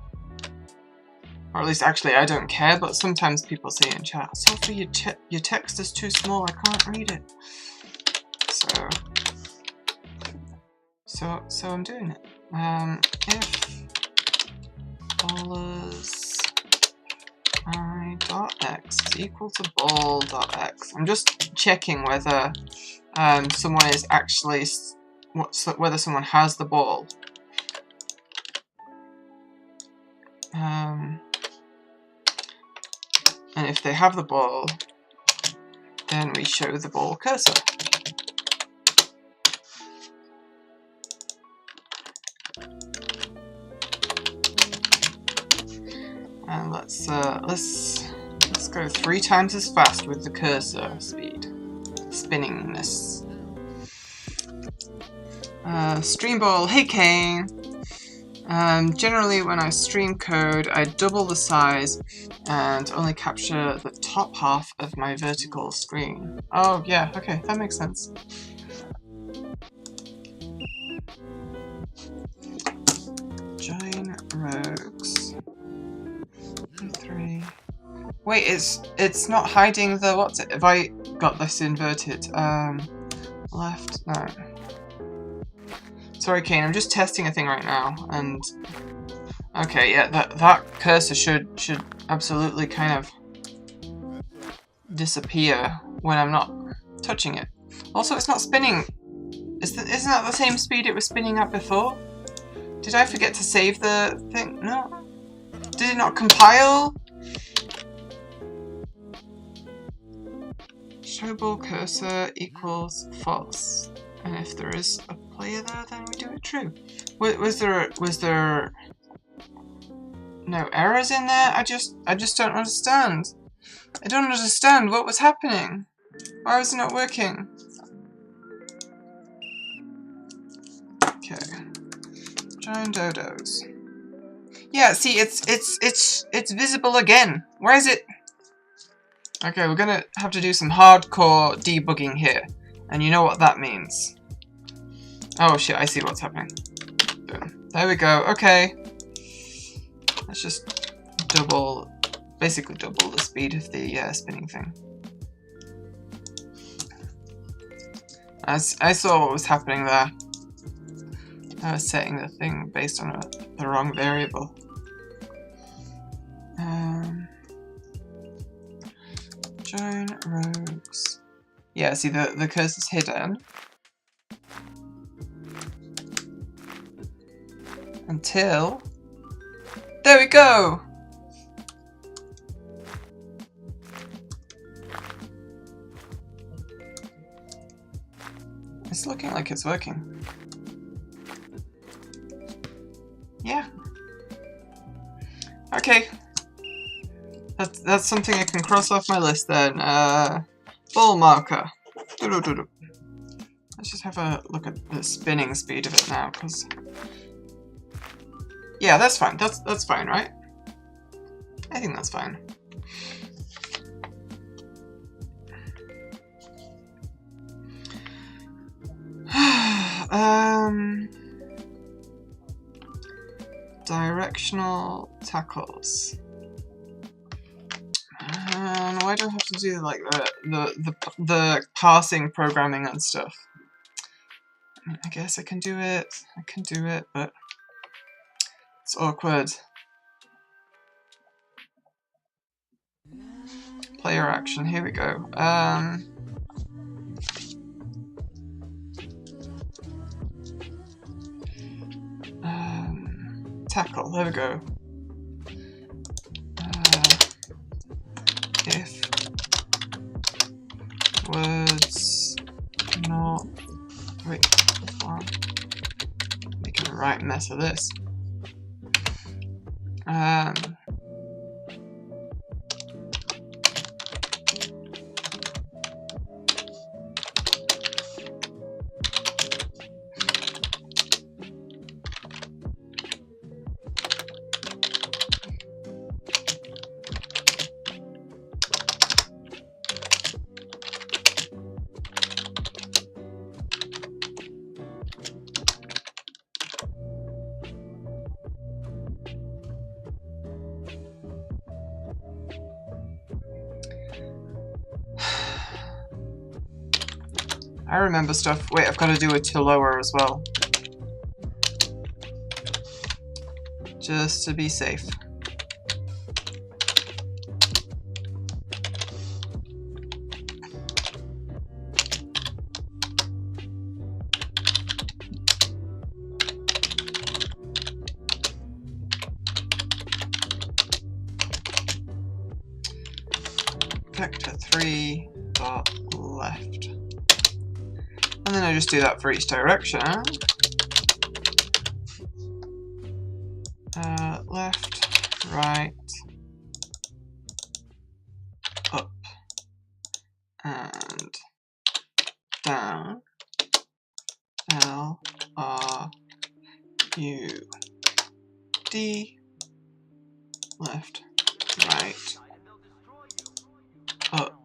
Or at least, actually, I don't care, but sometimes people say in chat, Sophie, your text is too small, I can't read it. So I'm doing it. If ballers I.x is equal to ball.x. I'm just checking whether someone is actually whether someone has the ball. And if they have the ball, then we show the ball cursor. And let's go 3 times as fast with the cursor speed, spinningness. Stream ball, hey Kane. Generally, when I stream code, I double the size and only capture the top half of my vertical screen. Oh yeah, okay, that makes sense. Join rogues. 3. Wait, it's not hiding the what's it? Have I got this inverted? Left, no. Sorry, Kane, I'm just testing a thing right now, and okay, yeah, that cursor should absolutely kind of disappear when I'm not touching it. Also, it's not spinning. Isn't that the same speed it was spinning at before? Did I forget to save the thing? No. Did it not compile? Show ball cursor equals false. And if there is a player there, then we do it true. Was there no errors in there? I just don't understand. I don't understand what was happening. Why was it not working? Okay. Giant dodos. Yeah, see, it's visible again. Why is it? Okay, we're gonna have to do some hardcore debugging here. And you know what that means. Oh shit, I see what's happening. Boom. There we go, okay. Let's just basically double the speed of the spinning thing. As I saw what was happening there. I was setting the thing based on the wrong variable. Join rogues. Yeah, see the cursor's hidden. Until... There we go! It's looking like it's working. Yeah. Okay. That's something I can cross off my list then. Ball marker. Let's just have a look at the spinning speed of it now, because... Yeah, that's fine. That's fine, right? I think that's fine. Directional tackles. Why do I have to do like the parsing programming and stuff? I guess I can do it. But it's awkward. Player action. Here we go. Tackle. There we go. If words not... Wait, making a right mess of this. I remember stuff. Wait, I've got to do it to lower as well. Just to be safe. Vector 3 dot left. And then I just do that for each direction. Left, right, up, and down. L, R, U, D, left, right, up.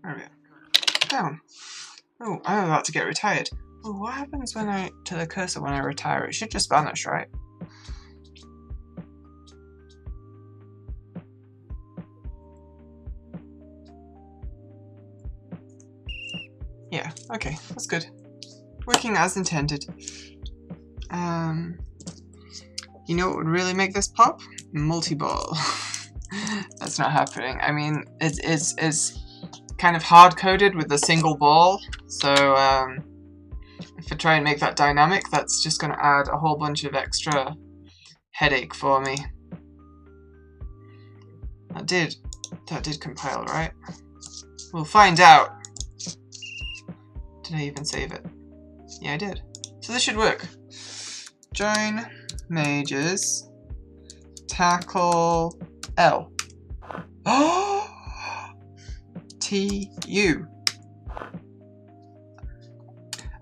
There we go. Down. Oh, I'm about to get retired. Oh, what happens when to the cursor when I retire? It should just vanish, right? Yeah, okay, that's good. Working as intended. You know what would really make this pop? Multi-ball. That's not happening. I mean, it's kind of hard-coded with a single ball, so if I try and make that dynamic, that's just going to add a whole bunch of extra headache for me. That did compile, right? We'll find out. Did I even save it? Yeah, I did. So this should work. Join mages. Tackle L. Oh! T-U.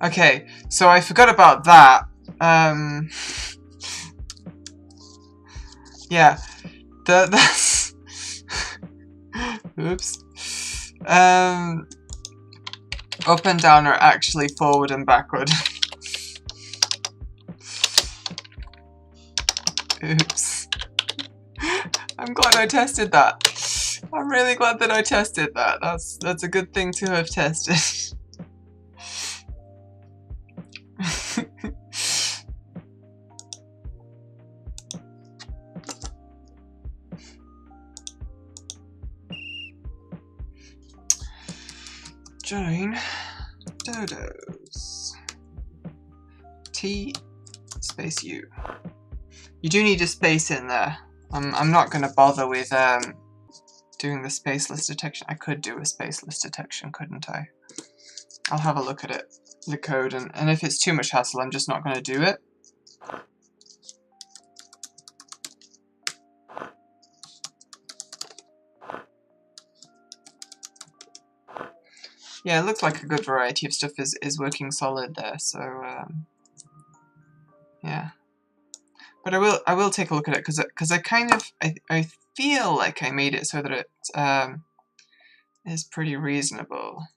Okay, so I forgot about that. Yeah. That's... Oops. Up and down are actually forward and backward. Oops. I'm glad I tested that. I'm really glad that I tested that. That's a good thing to have tested. Join dodos. T space U. You do need a space in there. I'm not going to bother with doing the spaceless detection. I could do a spaceless detection, couldn't I? I'll have a look at it, the code, and if it's too much hassle, I'm just not going to do it. Yeah, it looks like a good variety of stuff is working solid there, so yeah. But I will take a look at it because I kind of I feel like I made it so that it is pretty reasonable.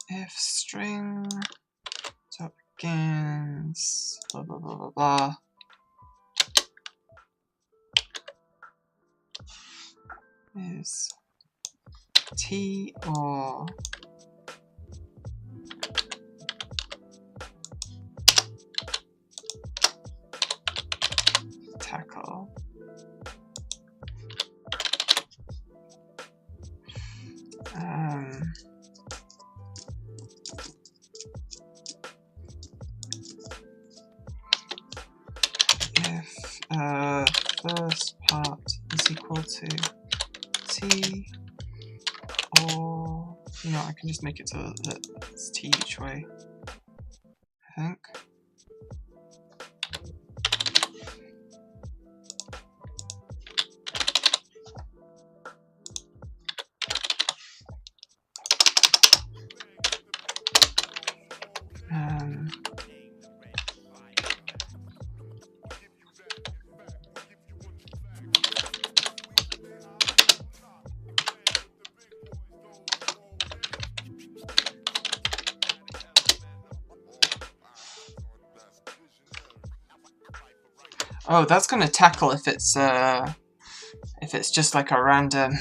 If string begins blah blah blah blah blah is T or tackle. If first part is equal to T or, you know, I can just make it so that it's T each way, I think. Oh, that's gonna tackle if it's just like a random,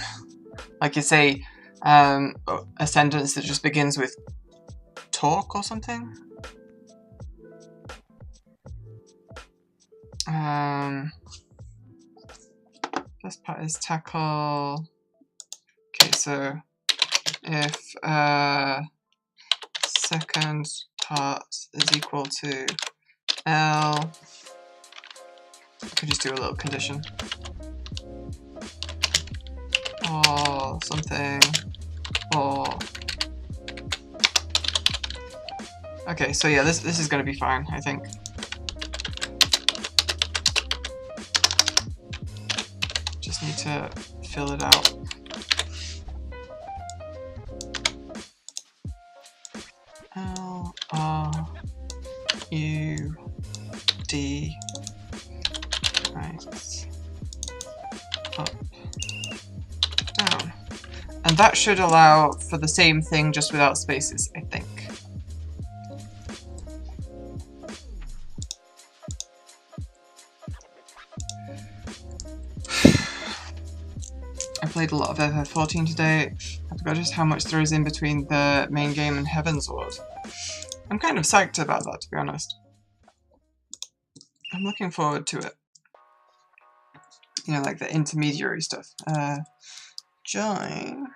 like you say, a sentence that just begins with talk or something. First part is tackle. Okay, so if second part is equal to L, I could just do a little condition. Or something, or... Okay, so yeah, this is gonna be fine, I think. Just need to fill it out. L R U D, right, up, down. And that should allow for the same thing just without spaces, I think. I played a lot of FF14 today. I forgot just how much there is in between the main game and Heavensward. I'm kind of psyched about that, to be honest. I'm looking forward to it. You know, like the intermediary stuff. Join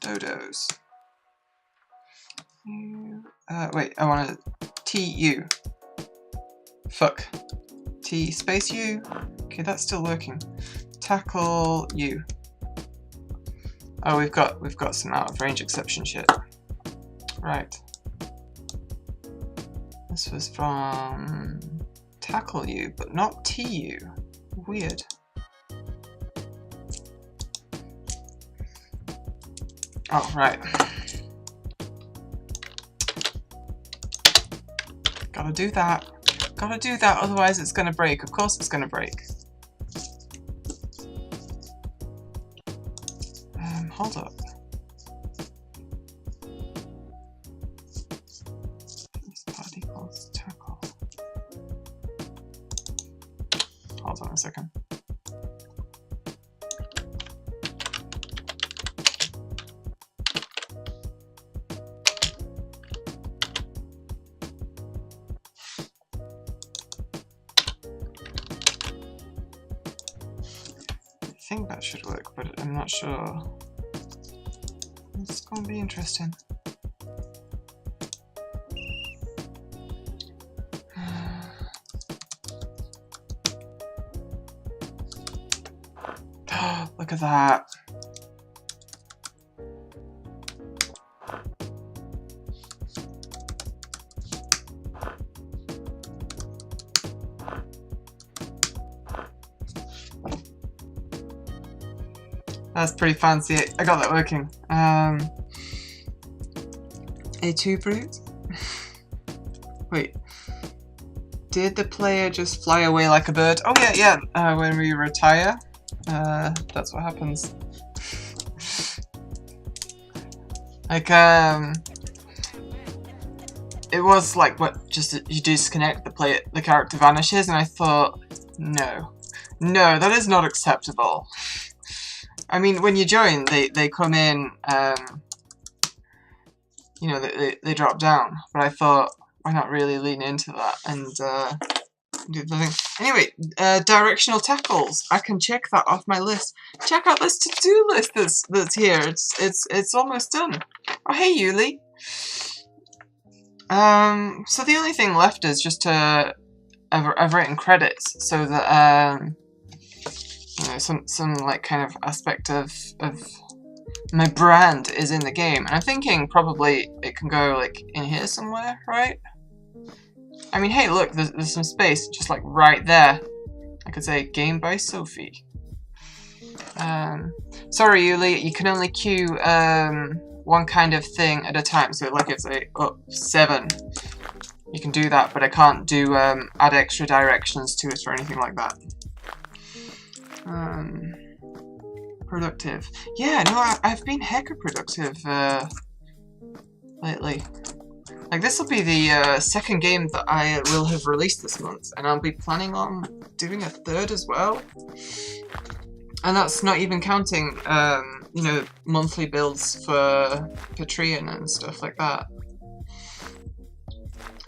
Dodos. Wait, I want to TU. Fuck. T space U. Okay, that's still working. Tackle U. Oh, we've got some out of range exception shit. Right. This was from Tackle U, but not TU. Weird. Oh, right. Gotta do that. Gotta do that, otherwise it's gonna break. Of course it's gonna break. Hold up. This part equals tackle. Hold on a second. I think that should work, but I'm not sure. It's gonna be interesting. Look at that. That's pretty fancy. I got that working. A2 brute? Wait. Did the player just fly away like a bird? Oh yeah. When we retire, that's what happens. Like, it was like, what, just you disconnect, the character vanishes, and I thought, no, that is not acceptable. I mean, when you join, they come in, you know, they drop down, but I thought, why not really lean into that and do the thing. Anyway, directional tackles. I can check that off my list. Check out this to-do list that's here. It's almost done. Oh, hey, Yuli. So the only thing left is just to I've written credits so that you know, some like kind of aspect of my brand is in the game. And I'm thinking probably it can go like in here somewhere, right? I mean, hey, look, there's some space just like right there. I could say game by Sophie. Sorry, Yuli, you can only queue one kind of thing at a time. So like it's a 7. You can do that, but I can't do add extra directions to it or anything like that. Productive. Yeah, no, I've been hecka productive lately. Like, this will be the second game that I will have released this month, and I'll be planning on doing a third as well. And that's not even counting, you know, monthly builds for Patreon and stuff like that.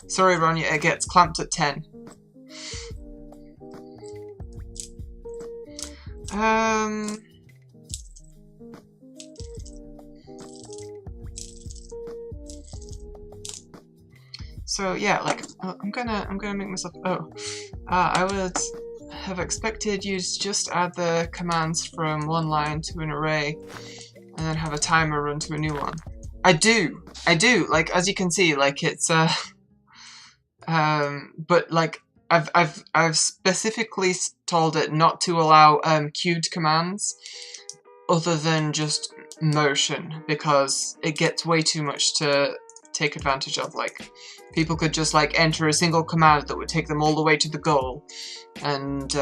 Sorry, Ronya, it gets clamped at 10. So yeah, like I'm gonna make myself. I would have expected you to just add the commands from one line to an array, and then have a timer run to a new one. I do. Like, as you can see, like it's but like I've specifically told it not to allow queued commands other than just motion, because it gets way too much to take advantage of. Like, people could just like enter a single command that would take them all the way to the goal and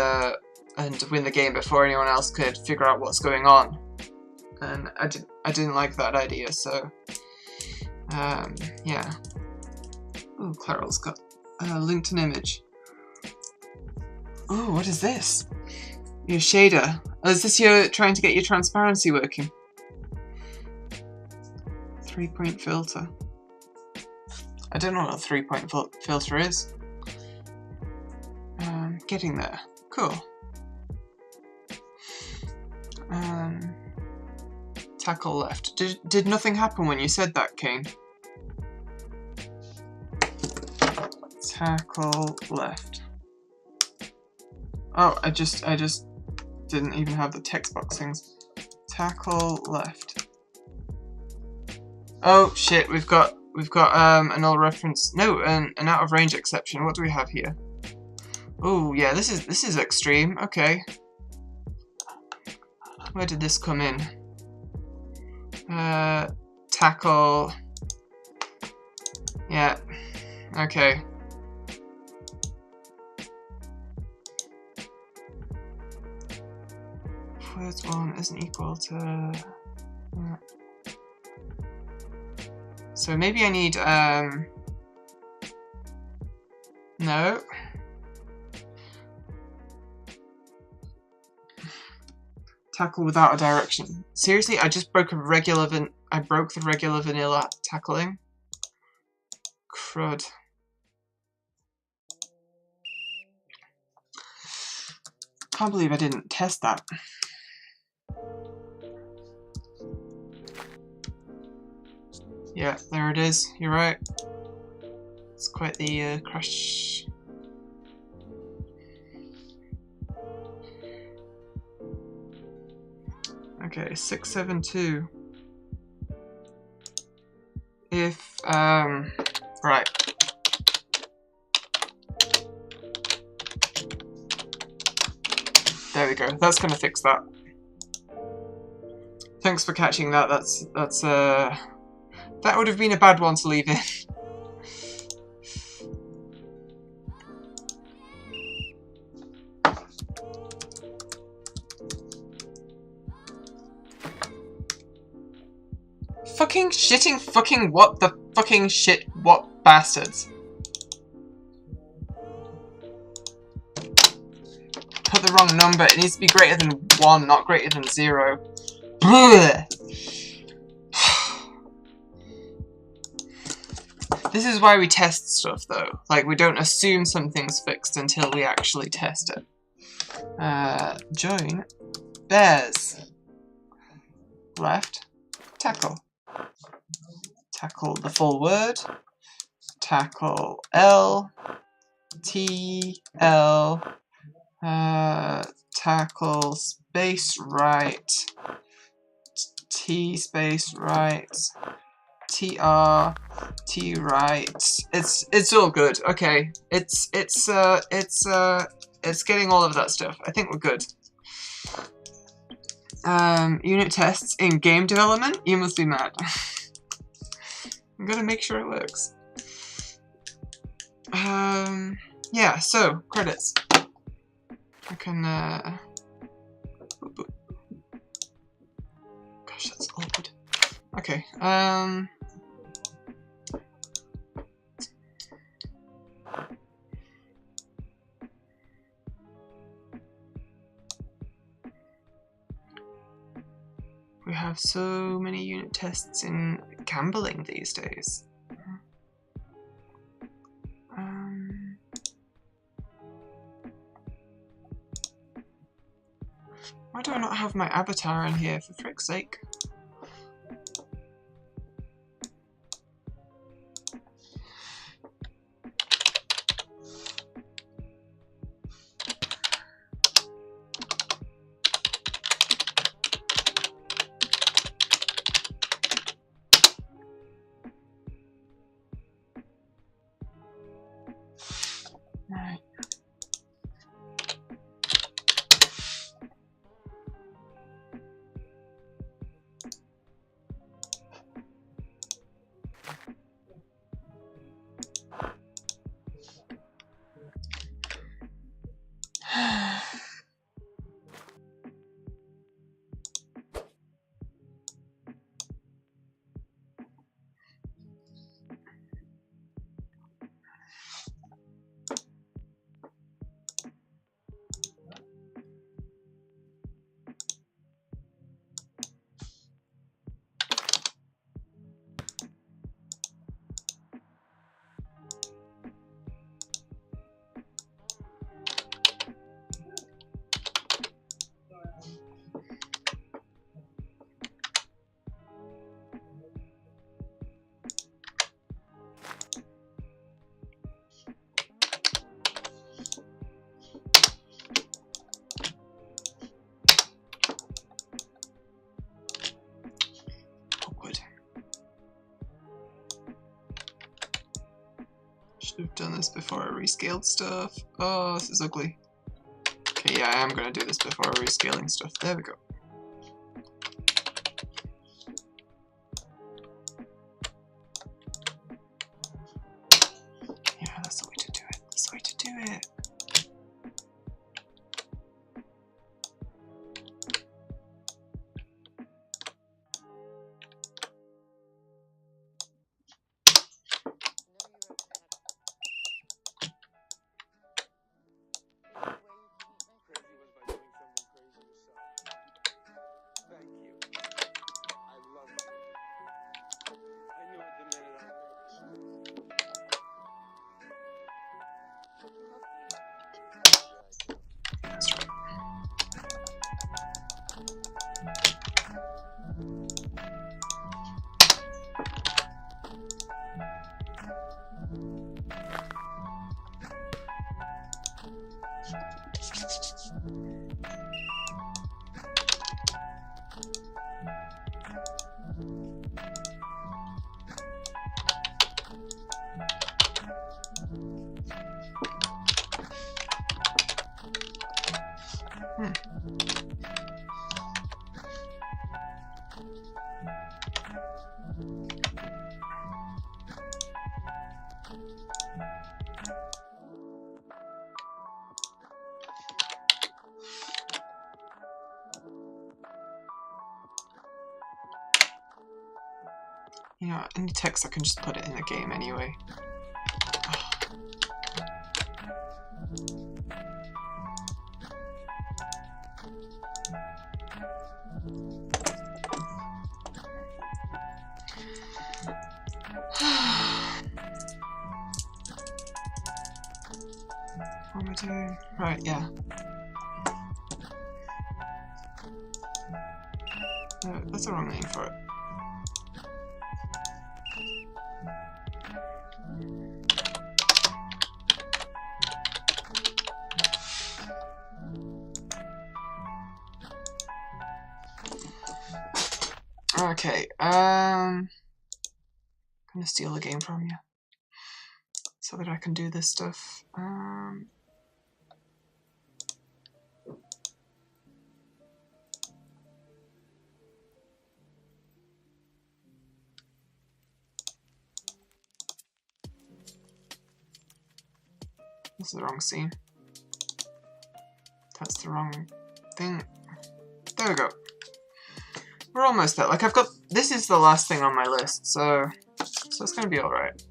win the game before anyone else could figure out what's going on. And I didn't like that idea, so yeah. Oh, Clarel's got linked an image. Oh, what is this? Your shader. Oh, is this your trying to get your transparency working? 3-point filter. I don't know what a 3-point filter is. Getting there. Cool. Tackle left. Did nothing happen when you said that, Kane? Tackle left. Oh, I just didn't even have the text box things. Tackle left. Oh shit, we've got an null reference. No, an out of range exception. What do we have here? Oh yeah, this is extreme. Okay. Where did this come in? Tackle. Yeah. Okay. First one isn't equal to. So maybe I need no. Tackle without a direction. Seriously, I just broke a regular I broke the regular vanilla tackling. Crud. Can't believe I didn't test that. Yeah, there it is. You're right. It's quite the crash. Okay, 672. If right. There we go. That's gonna fix that. Thanks for catching that. That's that would have been a bad one to leave in. Fucking shitting fucking what the fucking shit what bastards. Put the wrong number. It needs to be greater than 1, not greater than 0. Blech. This is why we test stuff, though. Like, we don't assume something's fixed until we actually test it. Join. Bears. Left. Tackle. Tackle the full word. Tackle L. T. L. Tackle space right. T space right. TR. T right. It's all good. Okay. It's getting all of that stuff. I think we're good. Unit tests in game development? You must be mad. I'm gonna make sure it works. Yeah, so, credits. I can, gosh, that's awkward. Okay, We have so many unit tests in gambling these days. Why do I not have my avatar in here, for frick's sake? Right. Awkward. Should have done this before I rescaled stuff. Oh, this is ugly. Okay, yeah, I am going to do this before rescaling stuff. There we go. Yeah, that's the way to do it. That's the way to do it. That's right. You know, any text I can just put it in the game anyway. What am I doing? Right, yeah. No, that's the wrong name for it. Okay, I'm gonna steal the game from you so that I can do this stuff. This is the wrong scene. That's the wrong thing. There we go. We're almost there. Like, I've got... This is the last thing on my list, so it's gonna be alright.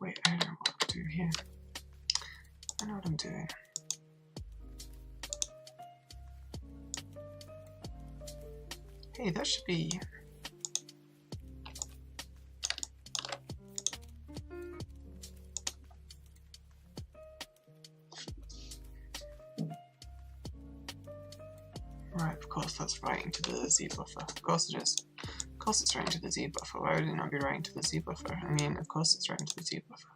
Wait, I don't know what I'm doing here. I know what I'm doing. Hey, that should be... Right, of course that's writing to the Z buffer. Of course it is. Of course it's writing to the Z buffer. Why would it not be writing to the Z buffer? I mean, of course it's writing to the Z buffer.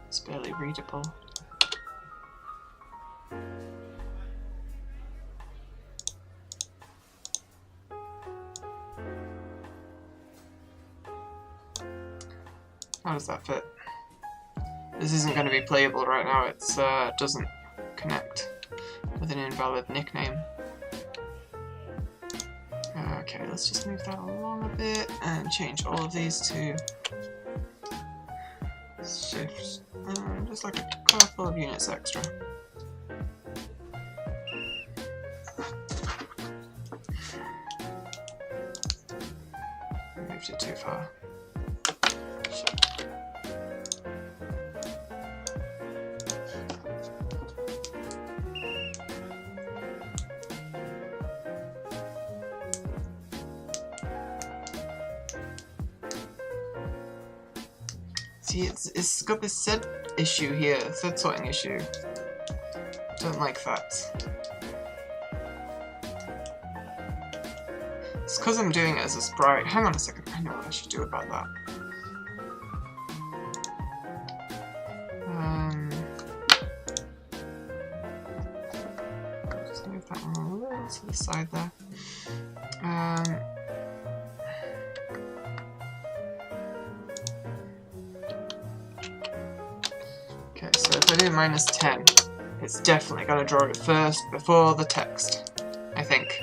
It's barely readable. How does that fit? This isn't going to be playable right now. It doesn't connect with an invalid nickname. Okay, let's just move that along a bit and change all of these to shifts. Just like a couple of units extra. Moved it too far. See, it's got this Z issue here, Z sorting issue. Don't like that. It's because I'm doing it as a sprite. Hang on a second, I know what I should do about that. Just move that one a little to the side there. Okay, so if I do -10, it's definitely going to draw it first before the text, I think.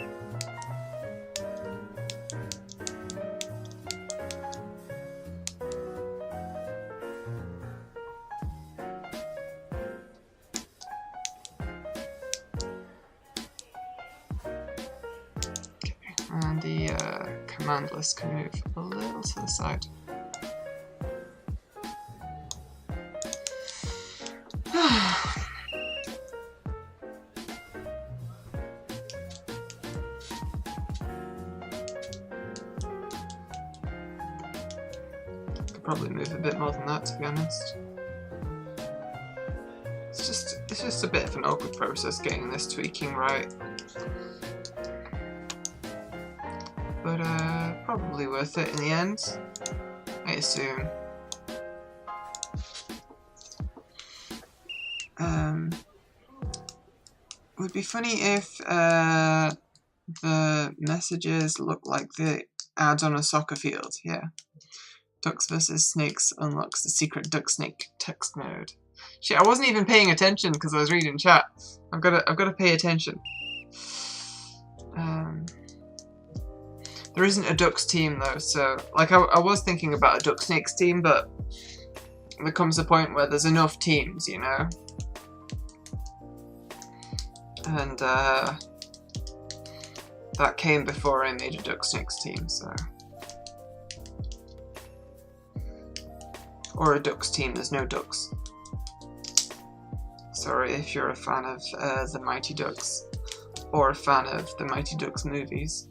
Okay, and the command list can move a little to the side. Probably move a bit more than that, to be honest. It's just a bit of an awkward process getting this tweaking right. But probably worth it in the end, I assume. It would be funny if the messages look like the ads on a soccer field, yeah. Ducks vs Snakes unlocks the secret Duck Snake text mode. Shit, I wasn't even paying attention because I was reading chat. I've got to pay attention. There isn't a Ducks team though, so like I was thinking about a Duck Snakes team, but there comes a point where there's enough teams, you know. And that came before I made a Duck Snakes team, so. Or a Ducks team, there's no Ducks. Sorry if you're a fan of the Mighty Ducks, or a fan of the Mighty Ducks movies.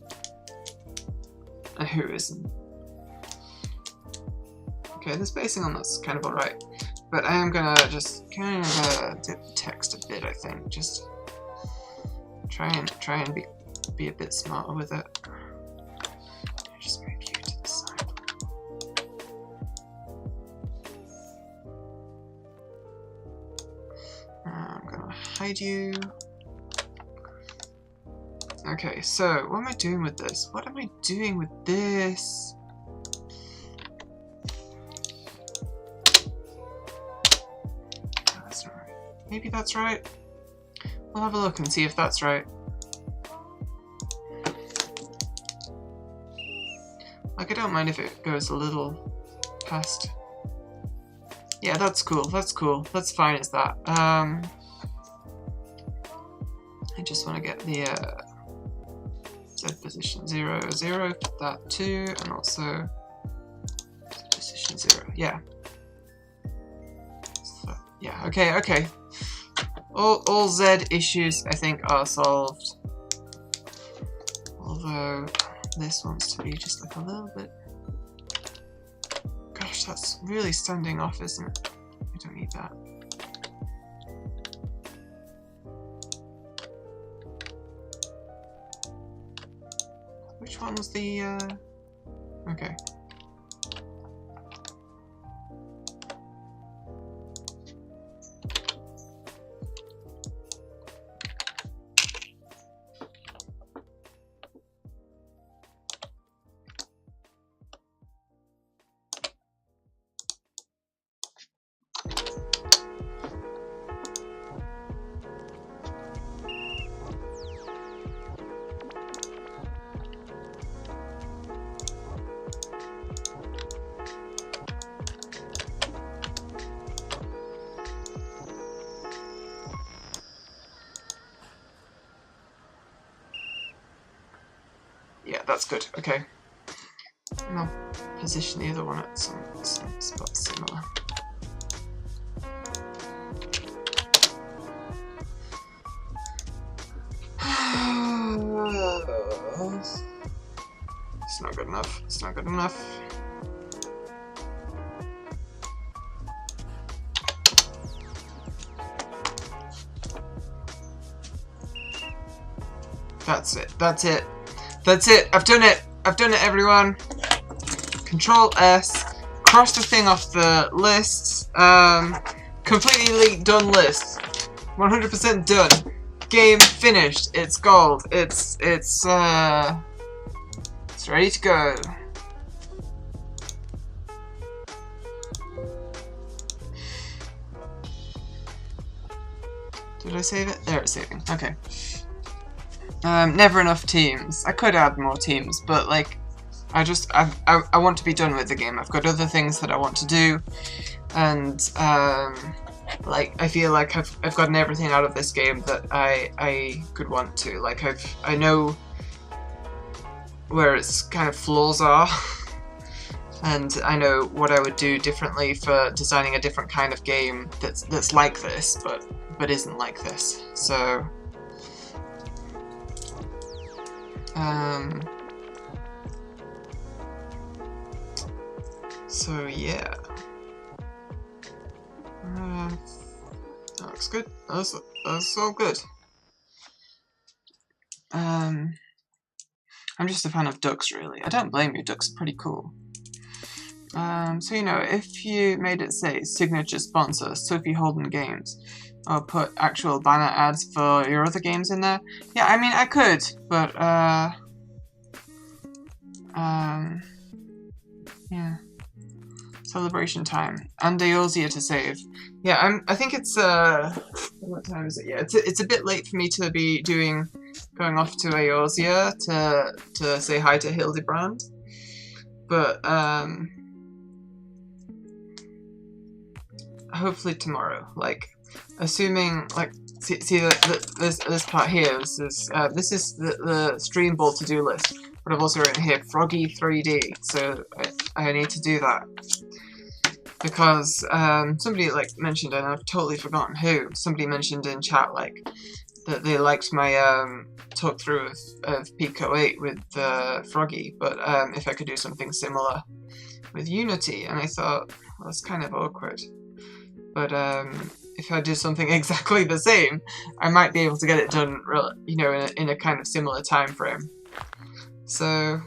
And who isn't? Okay, the spacing on that's kind of alright. But I am gonna just kind of dip the text a bit, I think. Just try and be a bit smarter with it. hide you. Okay, so what am I doing with this? What am I doing with this? Oh, that's not right. Maybe that's right. We'll have a look and see if that's right. Like, I don't mind if it goes a little past. Yeah, that's cool. That's cool. That's fine as that. I just want to get the Z position 0, 0, that 2, and also position 0. Yeah. So, yeah. Okay. Okay. All Z issues I think are solved. Although this wants to be just like a little bit. Gosh, that's really standing off, isn't it? I don't need that. Which one was the, okay. Yeah, that's good. Okay. And I'll position the other one at some spot similar. It's not good enough. It's not good enough. That's it. That's it. That's it. I've done it. I've done it, everyone. Control S. Cross the thing off the list. Completely done list. 100% done. Game finished. It's gold. It's ready to go. Did I save it? There, it's saving. Okay. Never enough teams. I could add more teams, but like, I want to be done with the game. I've got other things that I want to do, and like I feel like I've gotten everything out of this game that I could want to. Like I know where its kind of flaws are, and I know what I would do differently for designing a different kind of game that's like this, but isn't like this. So. So yeah, that looks good. That's all good. I'm just a fan of ducks, really. I don't blame you. Ducks are pretty cool. So you know, if you made it say signature sponsor Sophie Holden Games, or put actual banner ads for your other games in there, yeah, I mean I could, but yeah. Celebration time and Eorzea to save. Yeah, I think it's what time is it? Yeah, it's a bit late for me to be going off to Eorzea to say hi to Hildebrand, but hopefully tomorrow. Like, assuming like see this part here. This is the stream ball to do list. But I've also written here Froggy 3D, so I need to do that. Because somebody like mentioned, and I've totally forgotten who, somebody mentioned in chat like that they liked my talk through of Pico 8 with Froggy, but if I could do something similar with Unity, and I thought, well, that's kind of awkward. But if I did something exactly the same, I might be able to get it done, you know, in a kind of similar time frame. So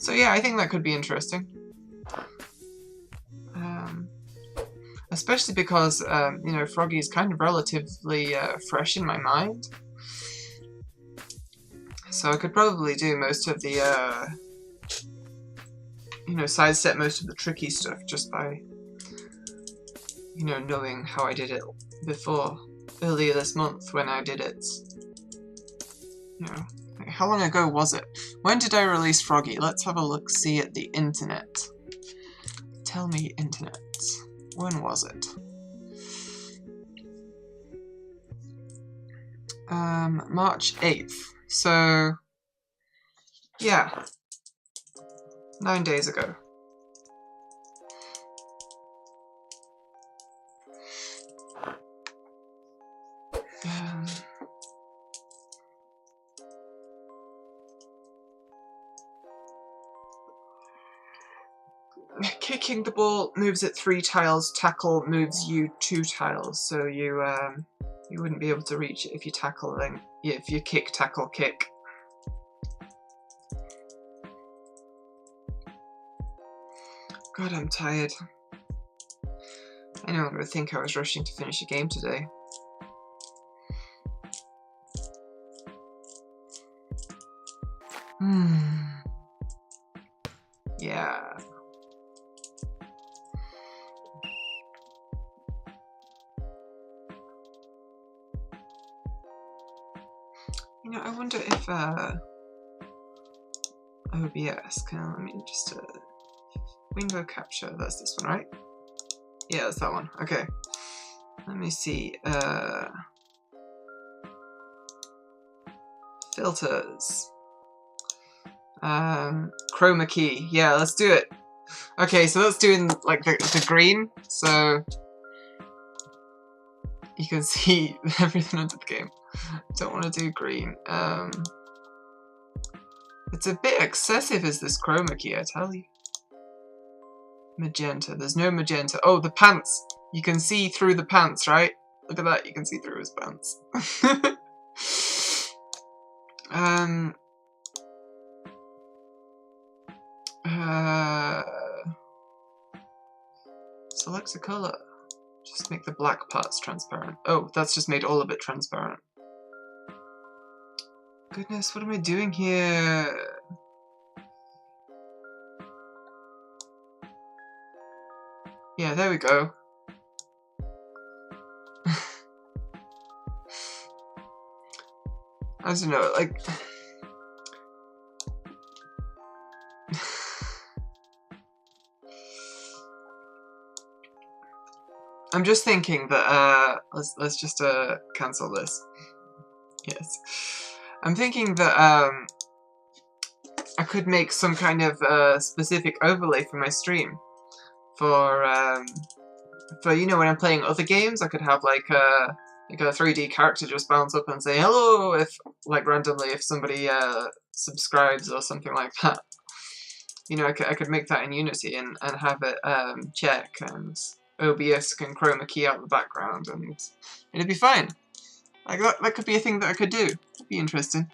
yeah, I think that could be interesting. Especially because, you know, Froggy is kind of relatively fresh in my mind. So I could probably do most of the, you know, sidestep most of the tricky stuff just by, you know, knowing how I did it before, earlier this month when I did it. You know, how long ago was it? When did I release Froggy? Let's have a look-see at the internet. Tell me, internet. When was it? March 8th. So, yeah. 9 days ago. Kicking the ball moves it 3 tiles, tackle moves you 2 tiles, so you wouldn't be able to reach it if you tackle then. Yeah, if you kick, tackle, kick. God, I'm tired. I know I'm gonna think I was rushing to finish a game today. Yeah. You know, I wonder if OBS can let me just window capture. That's this one, right? Yeah, that's that one. Okay. Let me see. Filters. Chroma key. Yeah, let's do it. Okay, so that's doing like the green, so you can see everything under the game. Don't want to do green. It's a bit excessive as this chroma key, I tell you. Magenta. There's no magenta. Oh, the pants. You can see through the pants, right? Look at that. You can see through his pants. Select a color. Just make the black parts transparent. Oh, that's just made all of it transparent. Goodness, what am I doing here? Yeah, there we go. I don't know, like... I'm just thinking that, let's just cancel this. Yes. I'm thinking that I could make some kind of specific overlay for my stream. For you know, when I'm playing other games, I could have like a 3D character just bounce up and say hello if, like, randomly if somebody subscribes or something like that. You know, I could make that in Unity and have it check, and OBS can chroma key out the background, and it'd be fine. Like that could be a thing that I could do. It'd be interesting.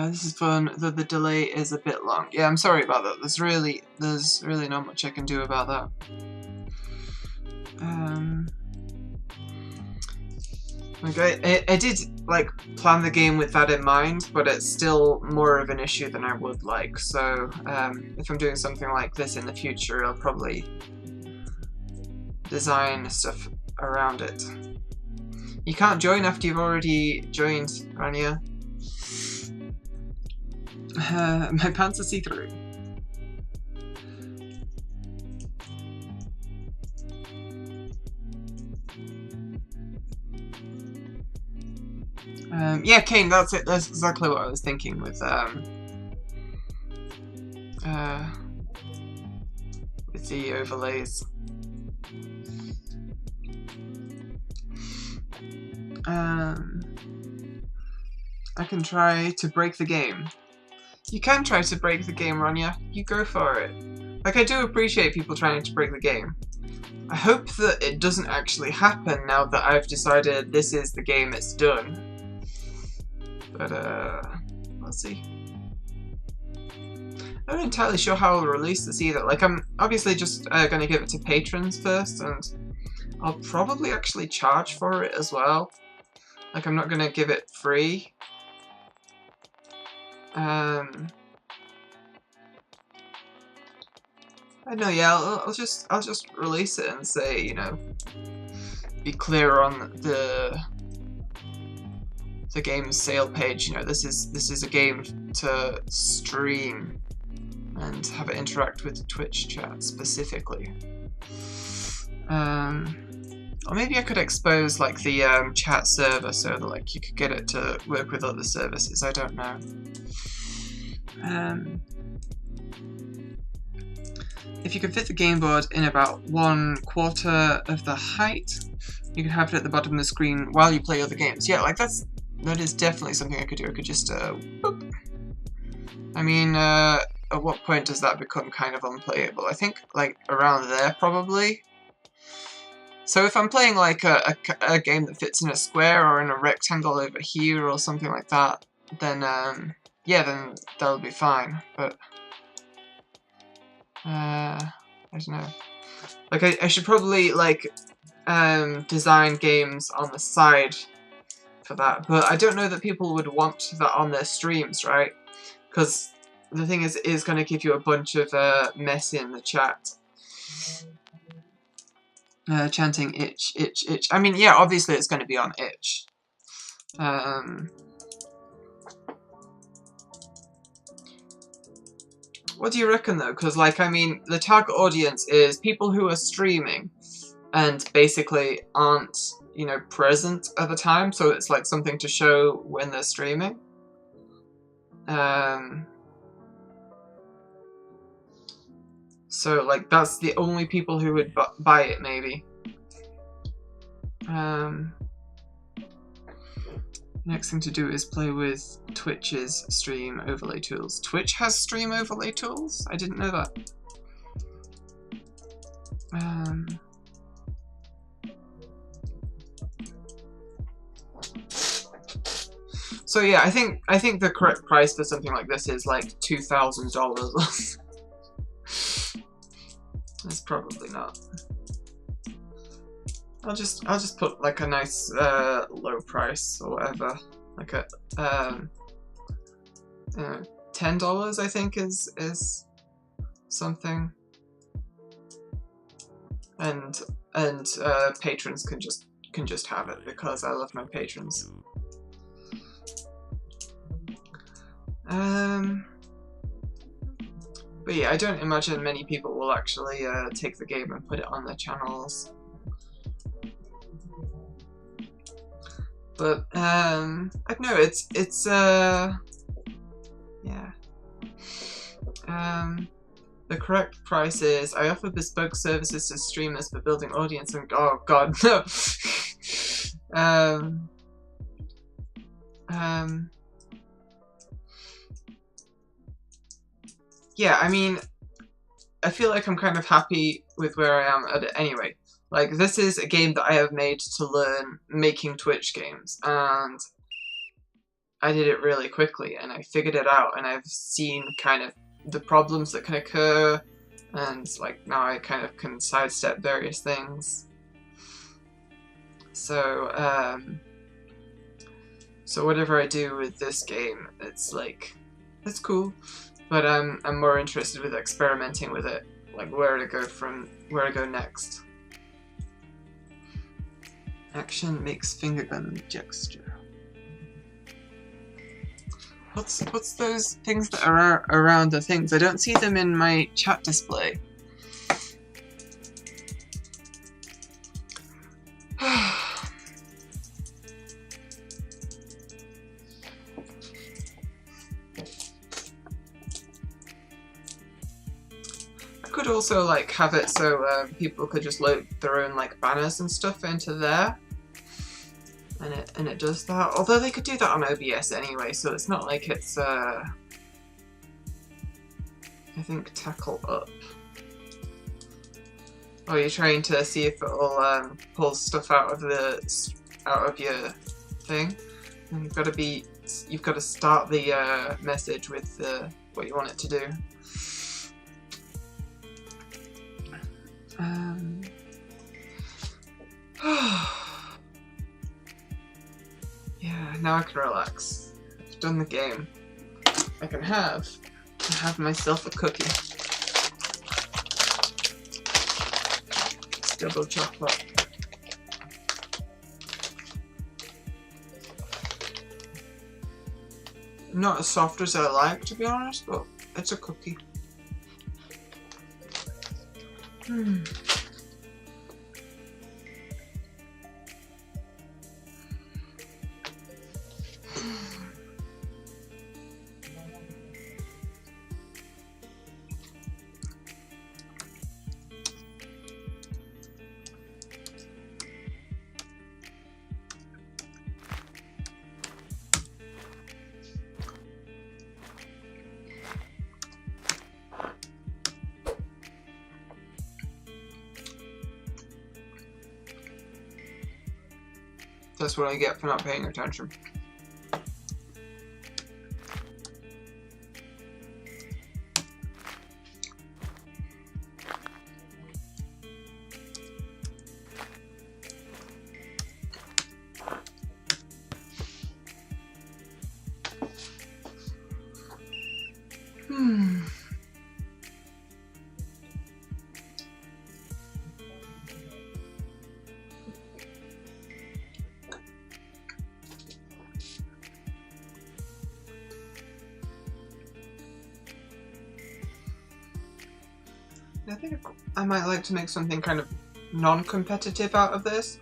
This is fun, though the delay is a bit long. Yeah, I'm sorry about that. There's really not much I can do about that. Okay, I did like plan the game with that in mind, but it's still more of an issue than I would like. So if I'm doing something like this in the future, I'll probably design stuff around it. You can't join after you've already joined, Rania. My pants are see-through. Yeah, Kane, that's it. That's exactly what I was thinking with the overlays. I can try to break the game. You can try to break the game, Rania. You go for it. Like, I do appreciate people trying to break the game. I hope that it doesn't actually happen now that I've decided this is the game, it's done. But, let's see. I'm not entirely sure how I'll release this either. Like, I'm obviously just going to give it to patrons first, and I'll probably actually charge for it as well. Like, I'm not going to give it free. I don't know, yeah, I'll just release it and say, you know, be clear on the game's sale page. You know, this is a game to stream and have it interact with Twitch chat specifically. Or maybe I could expose like the chat server so that like you could get it to work with other services. I don't know. If you could fit the game board in about 1/4 of the height, you could have it at the bottom of the screen while you play other games. Yeah, like that is definitely something I could do. I could just boop. I mean, at what point does that become kind of unplayable? I think like around there probably. So if I'm playing like a game that fits in a square or in a rectangle over here or something like that, then yeah, then that'll be fine. But I don't know. Like I should probably like design games on the side for that, but I don't know that people would want that on their streams, right? Because the thing is, it is going to give you a bunch of mess in the chat. Chanting itch, itch, itch. I mean, yeah, obviously it's going to be on itch. What do you reckon though? Because like, I mean, the target audience is people who are streaming and basically aren't, you know, present at the time, so it's like something to show when they're streaming. So like that's the only people who would buy it, maybe. Next thing to do is play with Twitch's stream overlay tools. Twitch has stream overlay tools? I didn't know that. So yeah, I think the correct price for something like this is like $2,000. It's probably not. I'll just put like a nice low price or whatever, like a $10 I think is something, and patrons can just have it because I love my patrons. But yeah, I don't imagine many people will actually take the game and put it on their channels. But I don't know, it's yeah. The correct price is, I offer bespoke services to streamers for building audience and oh god, no. Yeah, I mean, I feel like I'm kind of happy with where I am at it anyway. Like, this is a game that I have made to learn making Twitch games, and I did it really quickly, and I figured it out, and I've seen kind of the problems that can occur, and like now I kind of can sidestep various things. So, so whatever I do with this game, it's like, it's cool. But I'm more interested with experimenting with it, like where to go next. Action makes finger gun gesture. What's those things that are around the things? I don't see them in my chat display. Could also like have it so people could just load their own like banners and stuff into there, and it does that. Although they could do that on OBS anyway, so it's not like it's I think tackle up. Oh, you're trying to see if it'll pull stuff out of your thing, and you've got to start the message with the what you want it to do. Yeah, now I can relax. I've done the game. I can have myself a cookie. It's double chocolate. Not as soft as I like, to be honest, but it's a cookie. That's what I get for not paying attention. I think I might like to make something kind of non-competitive out of this.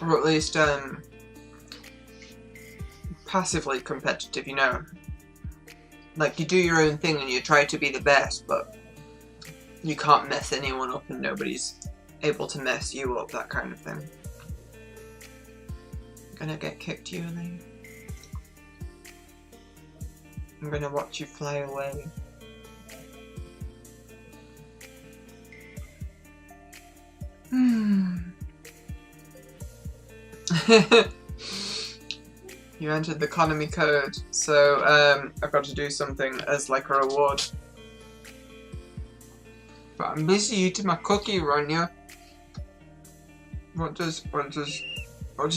Or at least, passively competitive, you know. Like, you do your own thing and you try to be the best, but you can't mess anyone up and nobody's able to mess you up, that kind of thing. I'm gonna get kicked, you and me. I'm gonna watch you fly away. You entered the economy code, so I've got to do something as like a reward. But I'm busy eating my cookie, Ronya. What does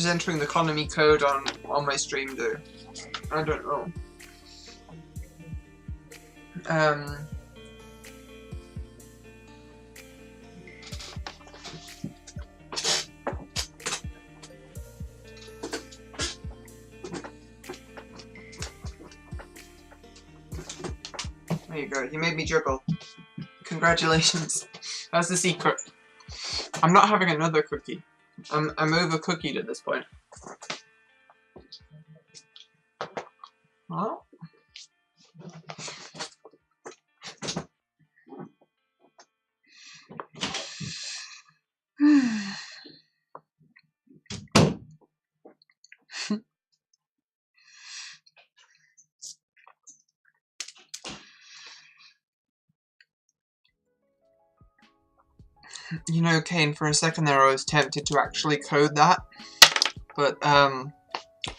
entering the economy code on my stream do? I don't know. There you go, you made me juggle. Congratulations. That's the secret. I'm not having another cookie. I'm over cookied at this point. Well. You know, Kane, for a second there I was tempted to actually code that, but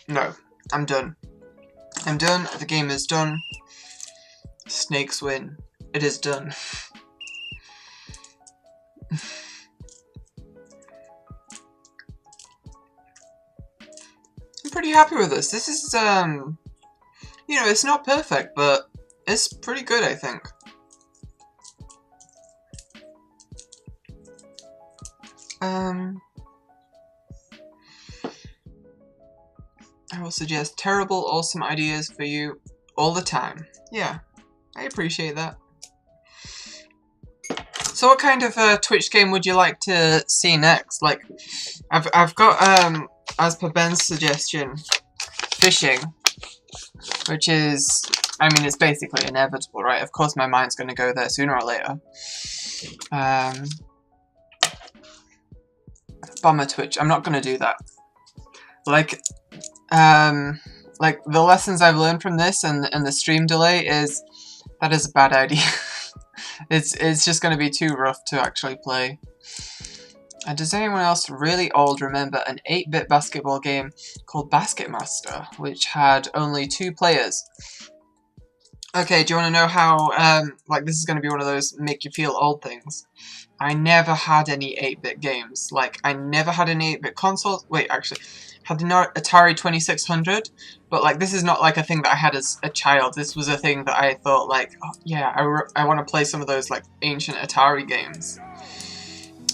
no, I'm done. I'm done, the game is done. Snakes win. It is done. I'm pretty happy with this. This is, you know, it's not perfect, but it's pretty good, I think. I will suggest terrible, awesome ideas for you all the time. Yeah, I appreciate that. So what kind of Twitch game would you like to see next? Like, I've got, as per Ben's suggestion, fishing, which is, I mean, it's basically inevitable, right? Of course my mind's going to go there sooner or later. Bomber Twitch, I'm not going to do that. Like the lessons I've learned from this and the stream delay is, that is a bad idea. It's just going to be too rough to actually play. And does anyone else really old remember an 8-bit basketball game called Basketmaster, which had only 2 players? Okay, do you want to know how, like, this is going to be one of those make you feel old things. I never had any 8-bit games. Like, I never had any 8-bit consoles. Wait, actually, had the Atari 2600, but, like, this is not, like, a thing that I had as a child. This was a thing that I thought, like, oh, yeah, I want to play some of those, like, ancient Atari games.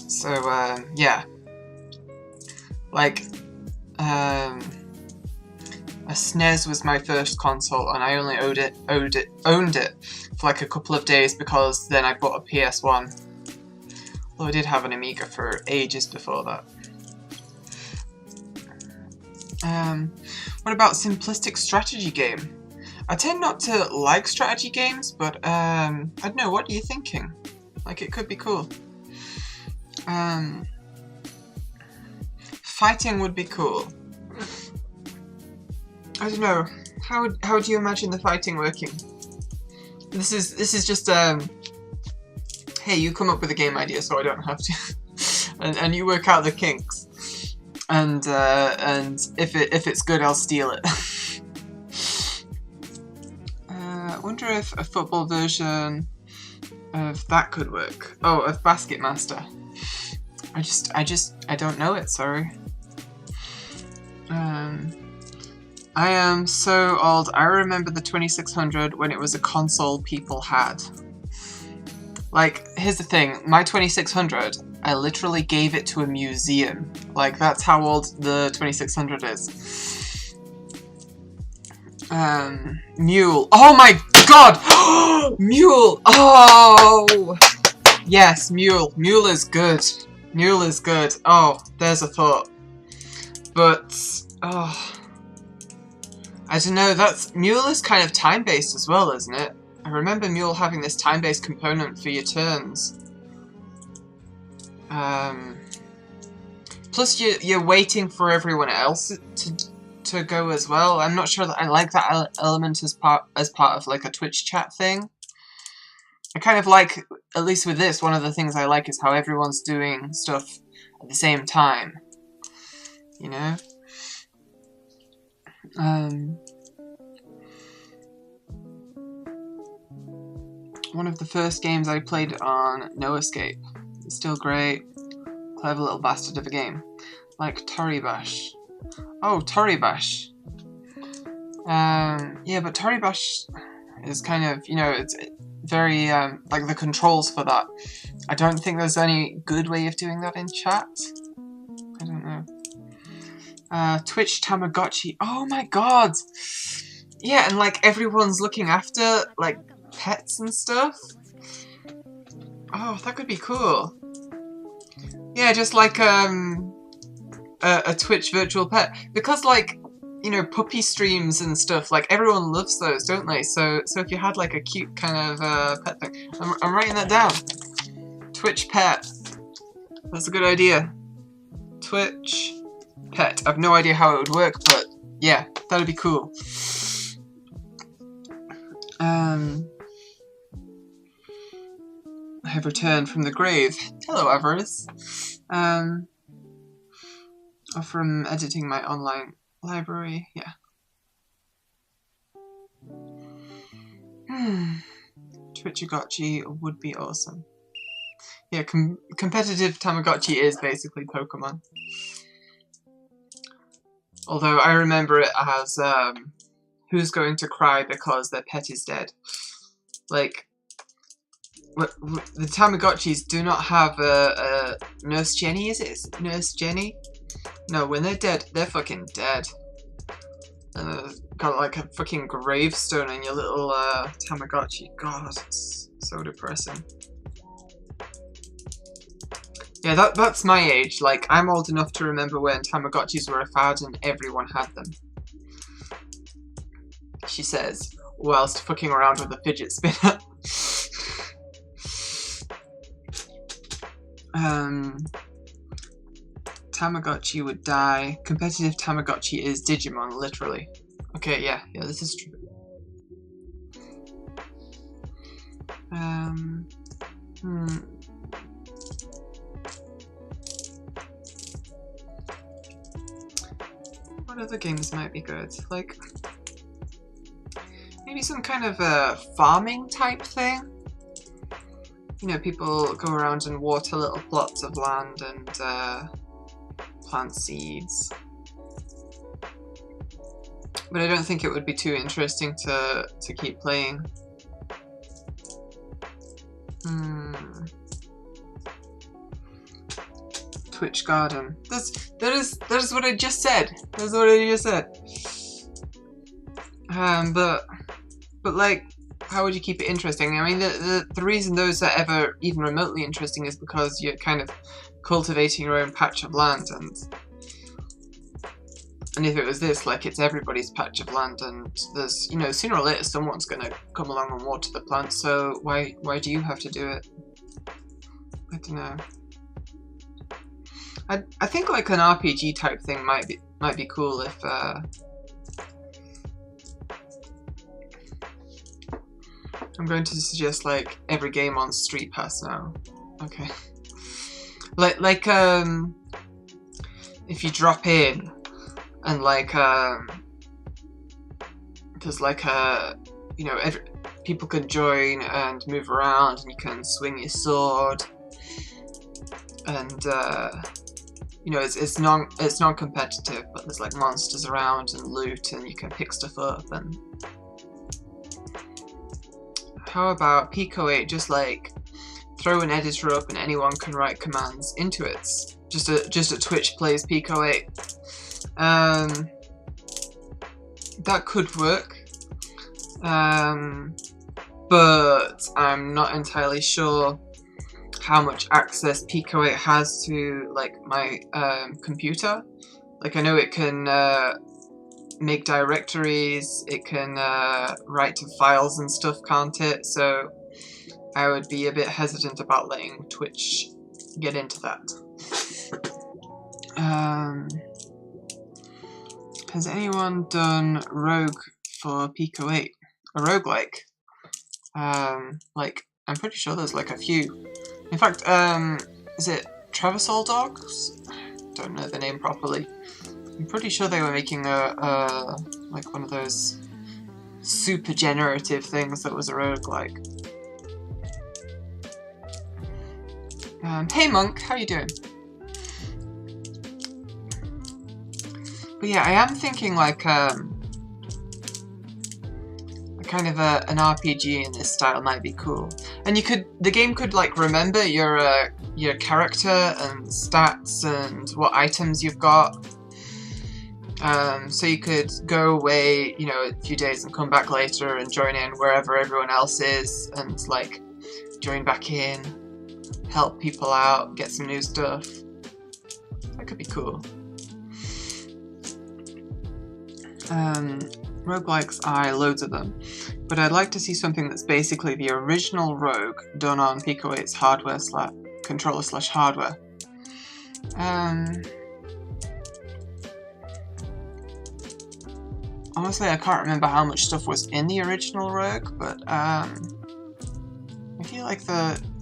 So, yeah. Like, a SNES was my first console, and I only owned it for like a couple of days because then I bought a PS1. Although I did have an Amiga for ages before that. What about simplistic strategy game? I tend not to like strategy games, but I don't know, what are you thinking? Like, it could be cool. Fighting would be cool. I don't know. How do you imagine the fighting working? This is just hey, you come up with a game idea so I don't have to, and you work out the kinks, and if it's good, I'll steal it. I wonder if a football version of that could work. Oh, of Basketmaster. I don't know it. Sorry. I am so old. I remember the 2600 when it was a console people had. Like, here's the thing. My 2600, I literally gave it to a museum. Like, that's how old the 2600 is. Mule. Oh my god! Mule! Oh! Yes, Mule. Mule is good. Mule is good. Oh, there's a thought. But, oh... I don't know, Mule is kind of time-based as well, isn't it? I remember Mule having this time-based component for your turns. Plus you're waiting for everyone else to go as well. I'm not sure that I like that element as part of like a Twitch chat thing. I kind of like, at least with this, one of the things I like is how everyone's doing stuff at the same time. You know? One of the first games I played on No Escape. It's still great. Clever little bastard of a game. Like Toribash. Oh, Toribash. Yeah, but Toribash is kind of, you know, it's very, like the controls for that. I don't think there's any good way of doing that in chat. I don't know. Twitch Tamagotchi. Oh my god! Yeah, and like everyone's looking after like pets and stuff. Oh, that could be cool. Yeah, just like a Twitch virtual pet, because like, you know, puppy streams and stuff, like everyone loves those, don't they? So if you had like a cute kind of pet thing, I'm writing that down. Twitch pet. That's a good idea. Twitch pet. I've no idea how it would work, but yeah, that'd be cool. I have returned from the grave. Hello, Avarice. From editing my online library, yeah. Twitchagotchi would be awesome. Yeah, competitive Tamagotchi is basically Pokemon. Although I remember it as, who's going to cry because their pet is dead. Like, the Tamagotchis do not have a Nurse Jenny, is it? Nurse Jenny? No, when they're dead, they're fucking dead. And got like a fucking gravestone in your little Tamagotchi. God, it's so depressing. Yeah, that's my age. Like, I'm old enough to remember when Tamagotchis were a fad and everyone had them. She says, whilst fucking around with a fidget spinner. Tamagotchi would die. Competitive Tamagotchi is Digimon, literally. Okay, yeah, this is true. what other games might be good? Like, maybe some kind of a farming type thing? You know, people go around and water little plots of land and plant seeds. But I don't think it would be too interesting to keep playing. Twitch Garden. That is what I just said. That's what I just said. But like, how would you keep it interesting? I mean, the reason those are ever even remotely interesting is because you're kind of cultivating your own patch of land, and if it was this, like, it's everybody's patch of land, and there's, you know, sooner or later someone's gonna come along and water the plants, so why do you have to do it? I don't know. I think like an RPG type thing might be cool if I'm going to suggest like every game on Street Pass now. Okay. Like if you drop in and like there's like you know, people can join and move around, and you can swing your sword, and you know, it's non-competitive, but there's like monsters around and loot, and you can pick stuff up. And how about Pico 8 just like throw an editor up and anyone can write commands into it? Just a Twitch plays Pico 8. That could work, but I'm not entirely sure how much access Pico 8 has to like my computer. Like, I know it can make directories, it can write to files and stuff, can't it? So I would be a bit hesitant about letting Twitch get into that. Has anyone done Rogue for Pico 8? A roguelike? Like, I'm pretty sure there's like a few. In fact, is it Traversal Dogs? Don't know the name properly. I'm pretty sure they were making a like one of those super generative things that was a roguelike. Hey Monk, how you doing? But yeah, I am thinking like kind of an RPG in this style might be cool. And the game could like remember your character and stats and what items you've got. So you could go away, you know, a few days and come back later and join in wherever everyone else is, and like join back in, help people out, get some new stuff. That could be cool. Roguelikes, loads of them, but I'd like to see something that's basically the original Rogue done on Pico 8's hardware controller / hardware. Honestly, I can't remember how much stuff was in the original Rogue, but I feel like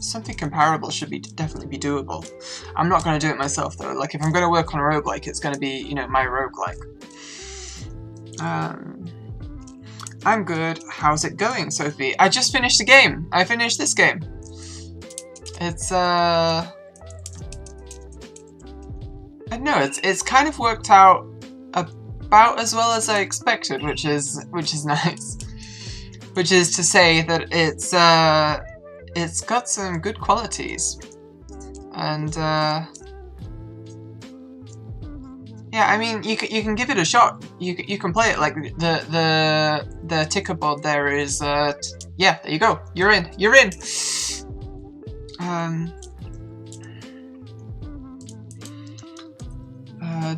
something comparable should definitely be doable. I'm not going to do it myself though. Like, if I'm going to work on a roguelike, it's going to be, you know, my roguelike. I'm good. How's it going, Sophie? I just finished the game. I finished this game. It's I don't know. It's kind of worked out about as well as I expected, which is nice. Which is to say that it's got some good qualities, and yeah, I mean, you can give it a shot. You can play it. Like the ticker board there is yeah, there you go. You're in. You're in.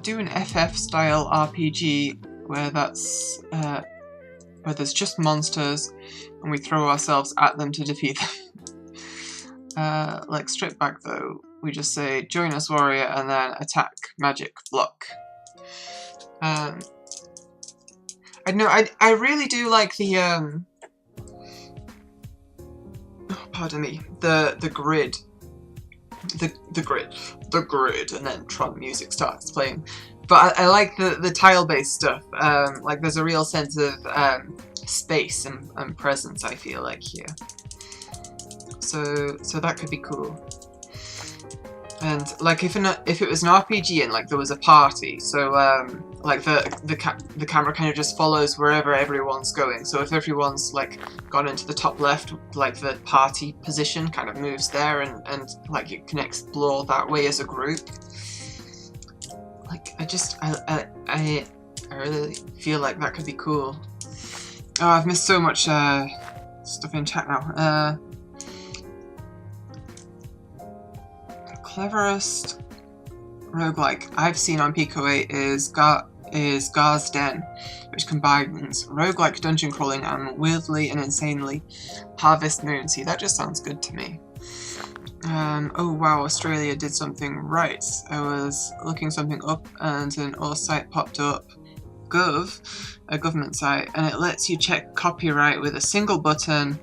Do an FF style RPG where where there's just monsters and we throw ourselves at them to defeat them. Like Strip Back though, we just say join us warrior and then attack, magic, block. I don't know, I really do like the pardon me, the grid the grid, and then Tron music starts playing. But I like the tile-based stuff. Like there's a real sense of space and presence, I feel like, here. So that could be cool. And like if it was an RPG and like there was a party, so like the camera kind of just follows wherever everyone's going. So if everyone's like gone into the top left, like the party position kind of moves there, and like you can explore that way as a group. Like I really feel like that could be cool. Oh, I've missed so much stuff in chat now. Cleverest roguelike I've seen on Pico 8 is Gar's Den, which combines roguelike dungeon crawling and weirdly and insanely Harvest Moon. See, that just sounds good to me. Oh wow, Australia did something right. I was looking something up and an OR site popped up, Gov, a government site, and it lets you check copyright with a single button,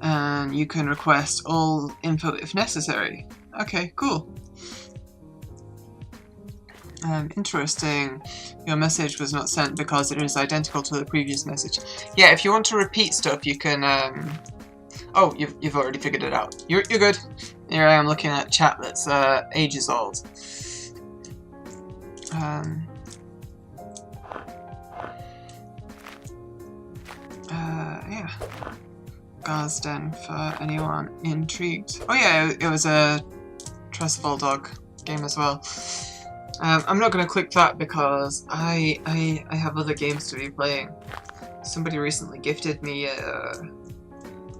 and you can request all info if necessary. Okay, cool. Interesting. Your message was not sent because it is identical to the previous message. Yeah, if you want to repeat stuff, you can. Oh, you've already figured it out. You're good. Here I am looking at chat that's ages old. Yeah. Gar's Den for anyone intrigued. Oh yeah, it was a Trustful Dog game as well. I'm not going to click that because I have other games to be playing. Somebody recently gifted me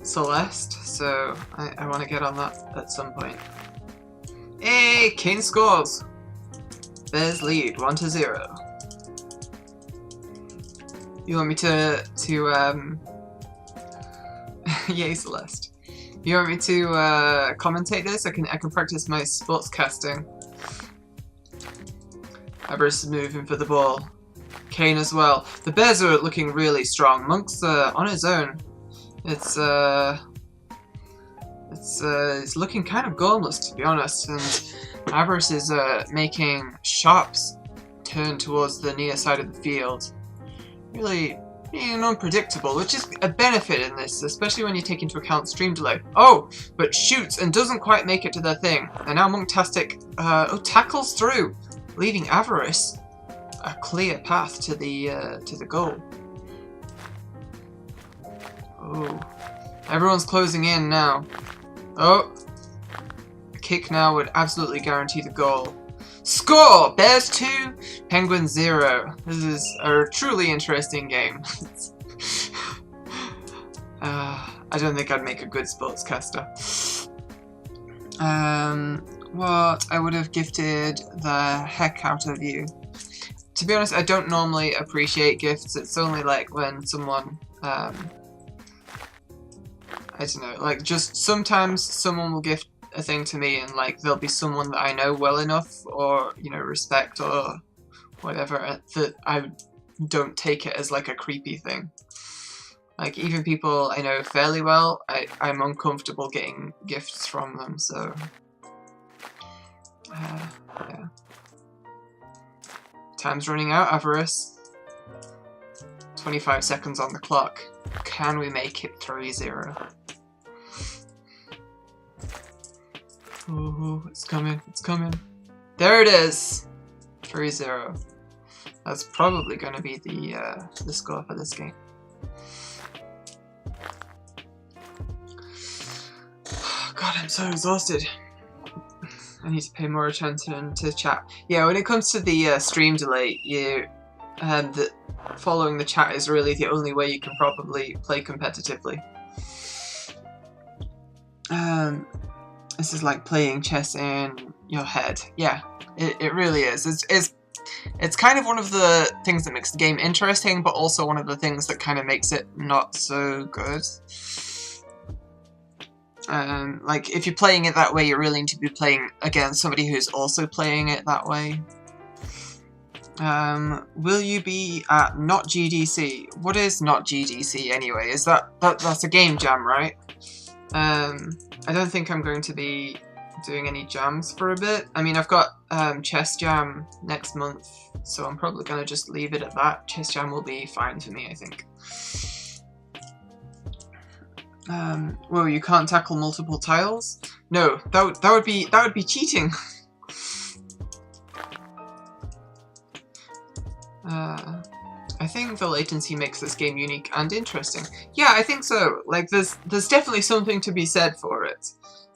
Celeste, so I want to get on that at some point. Hey, Kane scores! Bears lead 1-0. You want me to yay, Celeste. You want me to commentate this? I can practice my sportscasting. Everest is moving for the ball. Kane as well. The Bears are looking really strong. Monk's on his own. It's looking kind of goalless, to be honest, and Avarice is making sharps turn towards the near side of the field. Really being unpredictable, which is a benefit in this, especially when you take into account stream delay. Oh, but shoots and doesn't quite make it to their thing. And now Monktastic tackles through, leaving Avarice a clear path to the goal. Oh, everyone's closing in now. Oh, a kick now would absolutely guarantee the goal. Score! Bears 2, Penguins 0. This is a truly interesting game. I don't think I'd make a good sportscaster. What I would have gifted the heck out of you. To be honest, I don't normally appreciate gifts. It's only like when someone, I don't know, like just sometimes someone will gift a thing to me and like there'll be someone that I know well enough or, you know, respect or whatever that I don't take it as like a creepy thing. Like even people I know fairly well, I'm uncomfortable getting gifts from them, so yeah. Time's running out, Avarice. 25 seconds on the clock. Can we make it 3-0? Oh, it's coming, it's coming. There it is! 3-0. That's probably going to be the score for this game. God, I'm so exhausted. I need to pay more attention to chat. Yeah, when it comes to the stream delay, following the chat is really the only way you can probably play competitively. This is like playing chess in your head. Yeah, it really is. It's kind of one of the things that makes the game interesting, but also one of the things that kind of makes it not so good. Like, if you're playing it that way, you really need to be playing against somebody who's also playing it that way. Will you be at Not GDC? What is Not GDC anyway? Is that's a game jam, right? I don't think I'm going to be doing any jams for a bit. I mean, I've got Chess Jam next month, so I'm probably going to just leave it at that. Chess Jam will be fine for me, I think. Whoa, you can't tackle multiple tiles? No, that would be cheating. I think the latency makes this game unique and interesting. Yeah, I think so. Like, there's definitely something to be said for it.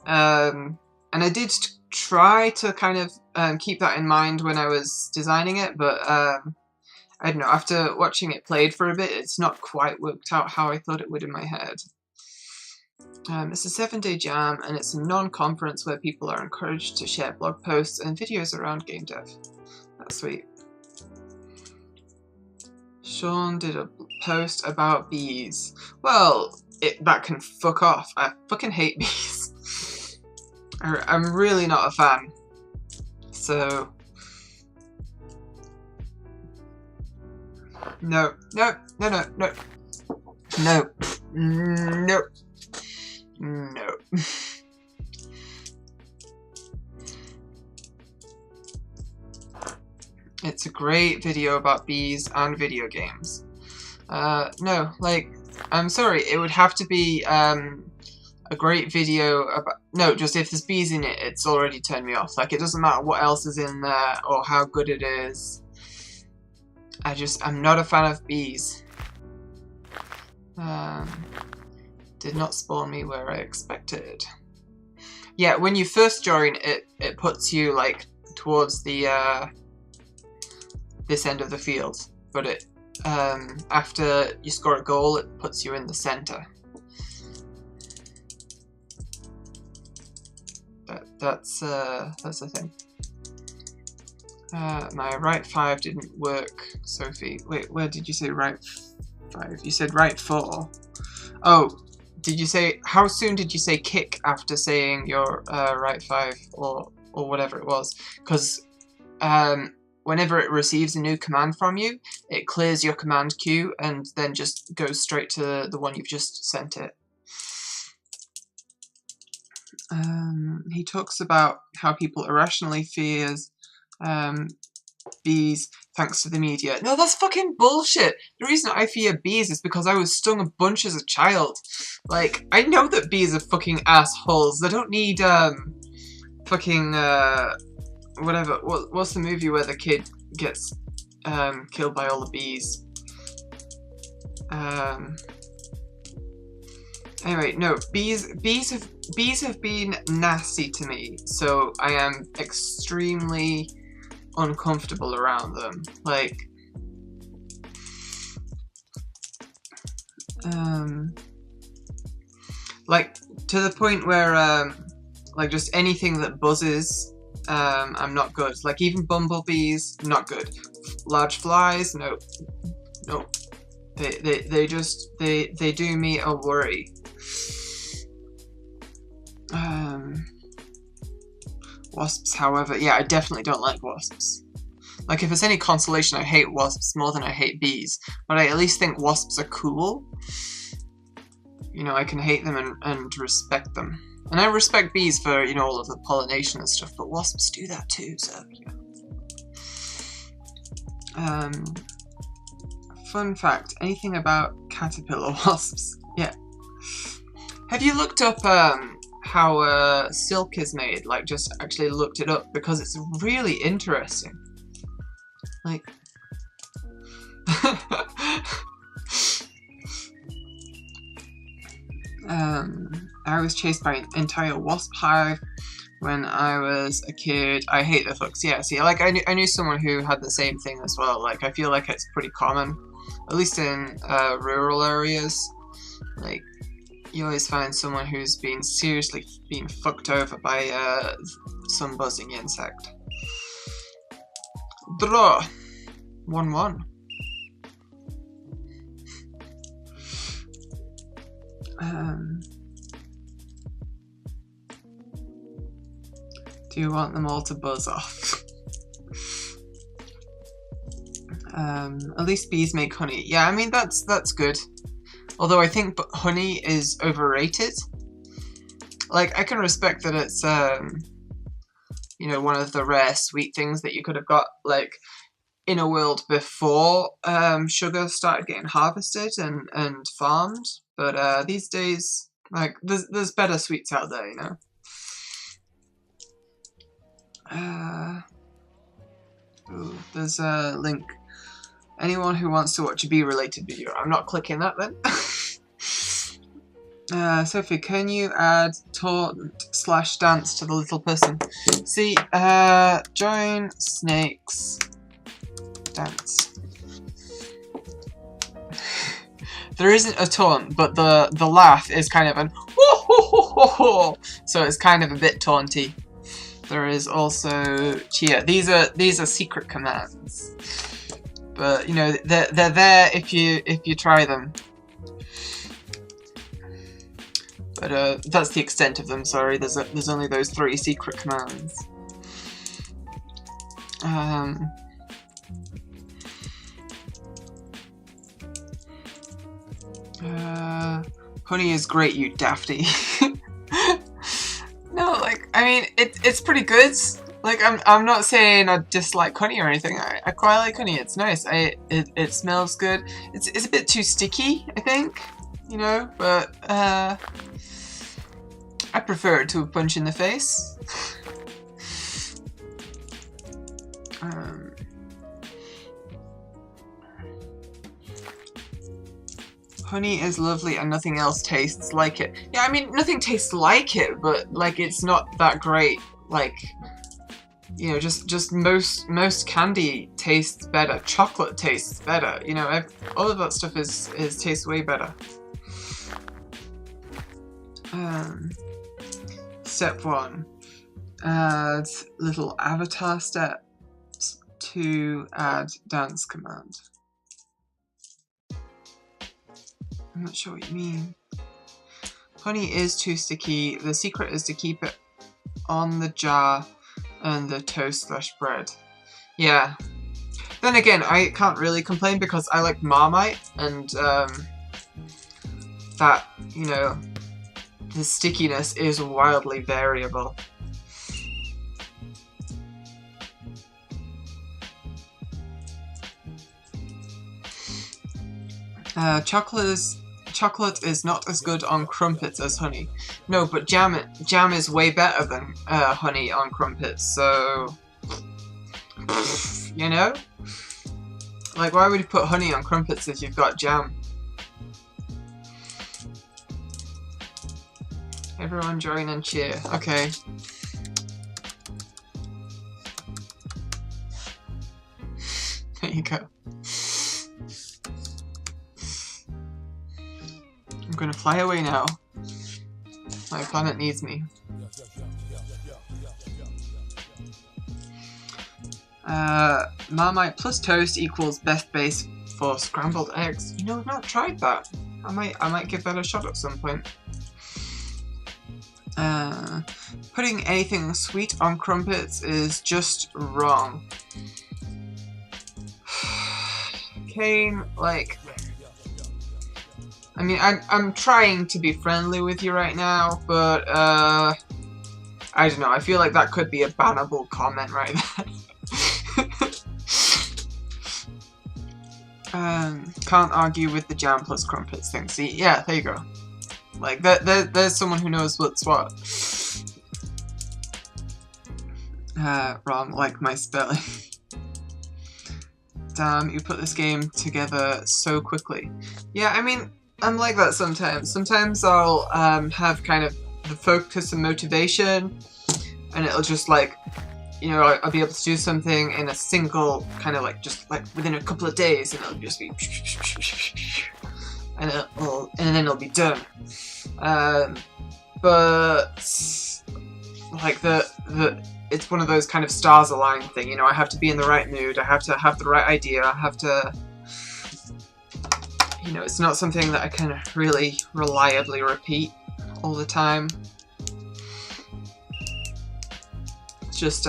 And I did try to kind of keep that in mind when I was designing it, but I don't know, after watching it played for a bit, it's not quite worked out how I thought it would in my head. It's a 7-day jam, and it's a non-conference where people are encouraged to share blog posts and videos around game dev. That's sweet. Sean did a post about bees. Well, that can fuck off. I fucking hate bees. I'm really not a fan. So... No. No. No, no, no. No. No. No. It's a great video about bees and video games. No, like, I'm sorry, it would have to be a great video about... No, just if there's bees in it, it's already turned me off. Like, it doesn't matter what else is in there or how good it is. I'm not a fan of bees. Did not spawn me where I expected. Yeah, when you first join, it puts you, like, towards the, this end of the field. But it, after you score a goal, it puts you in the center. That's the thing. My right 5 didn't work, Sophie. Wait, where did you say right 5? You said right 4. Oh, did you say, how soon did you say kick after saying your right 5 or whatever it was? Because whenever it receives a new command from you, it clears your command queue and then just goes straight to the one you've just sent it. He talks about how people irrationally fears bees thanks to the media. No, that's fucking bullshit. The reason I fear bees is because I was stung a bunch as a child. Like, I know that bees are fucking assholes. They don't need, fucking, whatever. What's the movie where the kid gets, killed by all the bees? Anyway, no, bees have been nasty to me, so I am extremely uncomfortable around them. Like, to the point where, like, just anything that buzzes, I'm not good. Like, even bumblebees, not good. Large flies, no. No. They do me a worry. Wasps, however, yeah, I definitely don't like wasps. Like, if it's any consolation, I hate wasps more than I hate bees, but I at least think wasps are cool. You know, I can hate them and respect them. And I respect bees for, you know, all of the pollination and stuff, but wasps do that too, so, yeah. Fun fact, anything about caterpillar wasps? Yeah. Have you looked up, how silk is made? Like, just actually looked it up, because it's really interesting. Like, I was chased by an entire wasp hive when I was a kid. I hate the fucks. Yeah, see, like, I knew someone who had the same thing as well. Like, I feel like it's pretty common, at least in rural areas. Like, you always find someone who's been seriously fucked over by some buzzing insect. Draw. 1-1. Do you want them all to buzz off? At least bees make honey. Yeah, I mean, that's good. Although I think honey is overrated. Like, I can respect that it's you know, one of the rare sweet things that you could have got, like, in a world before sugar started getting harvested and farmed. But these days, like, there's better sweets out there, you know. Ooh, there's a link. Anyone who wants to watch a bee-related video. I'm not clicking that then. Sophie, can you add taunt/dance to the little person? See, join snakes dance. There isn't a taunt, but the laugh is kind of an whoo ho ho ho ho, so it's kind of a bit taunty. There is also cheer. These are secret commands, but you know they're there if you try them. But that's the extent of them. Sorry, there's only those 3 secret commands. Honey is great, you dafty. No, like, I mean, it's pretty good. Like, I'm not saying I dislike honey or anything. I quite like honey. It's nice. It smells good. It's a bit too sticky, I think, you know. But I prefer it to a punch in the face. Honey is lovely and nothing else tastes like it. Yeah, I mean, nothing tastes like it, but, like, it's not that great. Like, you know, just most candy tastes better. Chocolate tastes better. You know, all of that stuff tastes way better. Step 1. Add little avatar steps to add dance command. I'm not sure what you mean. Honey is too sticky. The secret is to keep it on the jar and the toast/bread. Yeah. Then again, I can't really complain because I like Marmite, and that, you know, the stickiness is wildly variable. Chocolate is not as good on crumpets as honey. No, but jam is way better than honey on crumpets, so... You know? Like, why would you put honey on crumpets if you've got jam? Everyone join and cheer. Okay. There you go. I'm gonna fly away now. My planet needs me. Marmite plus toast equals best base for scrambled eggs. You know, I've not tried that. I might give that a shot at some point. Putting anything sweet on crumpets is just wrong. Kane, like... I mean, I'm trying to be friendly with you right now, but, I don't know, I feel like that could be a bannable comment right there. Can't argue with the jam plus crumpets thing. See, yeah, there you go. Like, there's someone who knows what's what. Wrong, like my spelling. Damn, you put this game together so quickly. Yeah, I mean... I'm like that sometimes. Sometimes I'll have kind of the focus and motivation, and it'll just like, you know, I'll be able to do something in a single kind of like just like within a couple of days, and it'll just be, and then it'll be done. But like it's one of those kind of stars align thing. You know, I have to be in the right mood. I have to have the right idea. I have to. You know, it's not something that I can really reliably repeat all the time. It's just,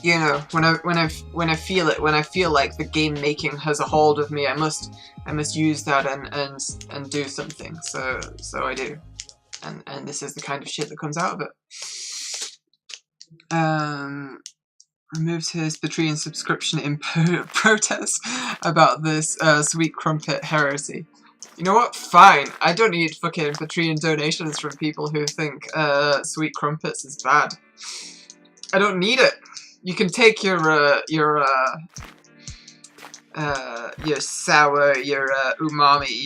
you know, when I feel it, when I feel like the game making has a hold of me, I must use that and do something. So I do, and this is the kind of shit that comes out of it. removed his Patreon subscription in protest about this sweet crumpet heresy. You know what? Fine. I don't need fucking Patreon donations from people who think sweet crumpets is bad. I don't need it. You can take your sour, your umami,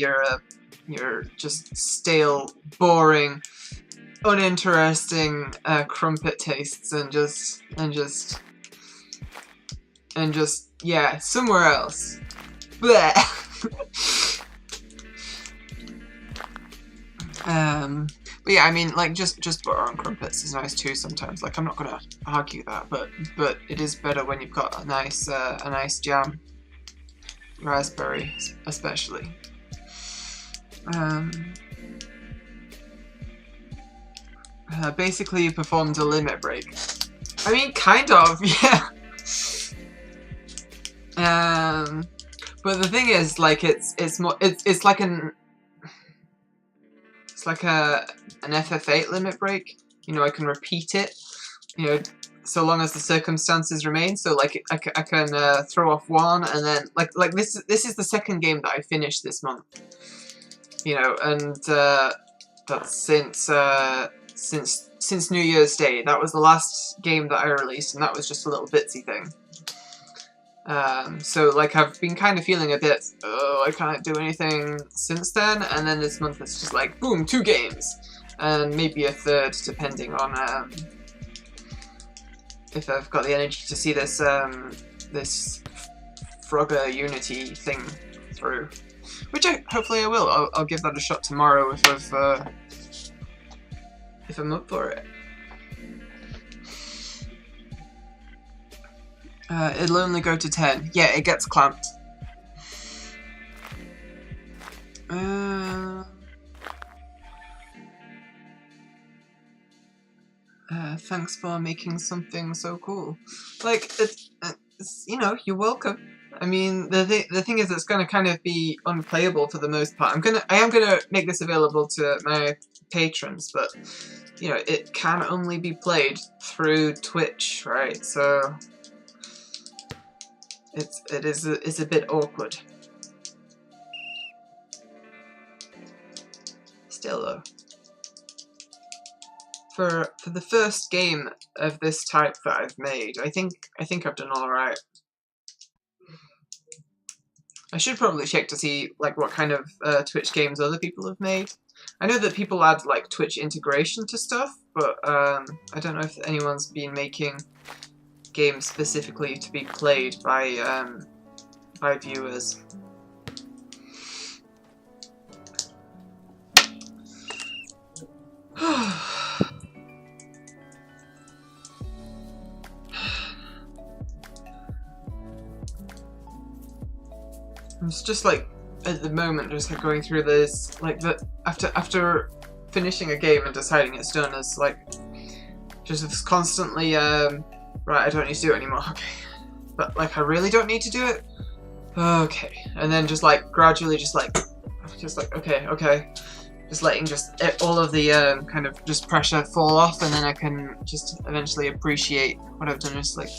your just stale, boring, uninteresting crumpet tastes, and just yeah, somewhere else. Blech. But yeah, I mean, like, just butter on crumpets is nice too sometimes. Like, I'm not gonna argue that, but it is better when you've got a nice jam, raspberry especially. Basically, you performed a limit break. I mean, kind of, yeah. But the thing is, like, it's like an FF8 limit break. You know, I can repeat it, you know, so long as the circumstances remain. So, like, I can throw off one, and then, like this is the second game that I finished this month. You know, and that's since New Year's Day. That was the last game that I released, and that was just a little bitsy thing. So, like, I've been kind of feeling a bit, oh, I can't do anything since then, and then this month it's just like, boom, 2 games, and maybe a third, depending on, if I've got the energy to see this, this Frogger Unity thing through. Which hopefully I will. I'll give that a shot tomorrow if I'm up for it. It'll only go to 10. Yeah, it gets clamped. Thanks for making something so cool. Like, it's, you know, you're welcome. I mean, the thing is, it's gonna kind of be unplayable for the most part. I am gonna make this available to my patrons, but you know, it can only be played through Twitch, right? So it's a bit awkward. Still though, for the first game of this type that I've made, I think I've done all right. I should probably check to see like what kind of Twitch games other people have made. I know that people add like Twitch integration to stuff, but I don't know if anyone's been making games specifically to be played by viewers. It's just like at the moment, just like going through this, like after finishing a game and deciding it's done, is like just constantly right, I don't need to do it anymore. Okay, but like I really don't need to do it. Okay, and then just like gradually, just like okay, just letting just all of the kind of just pressure fall off, and then I can just eventually appreciate what I've done. Just like,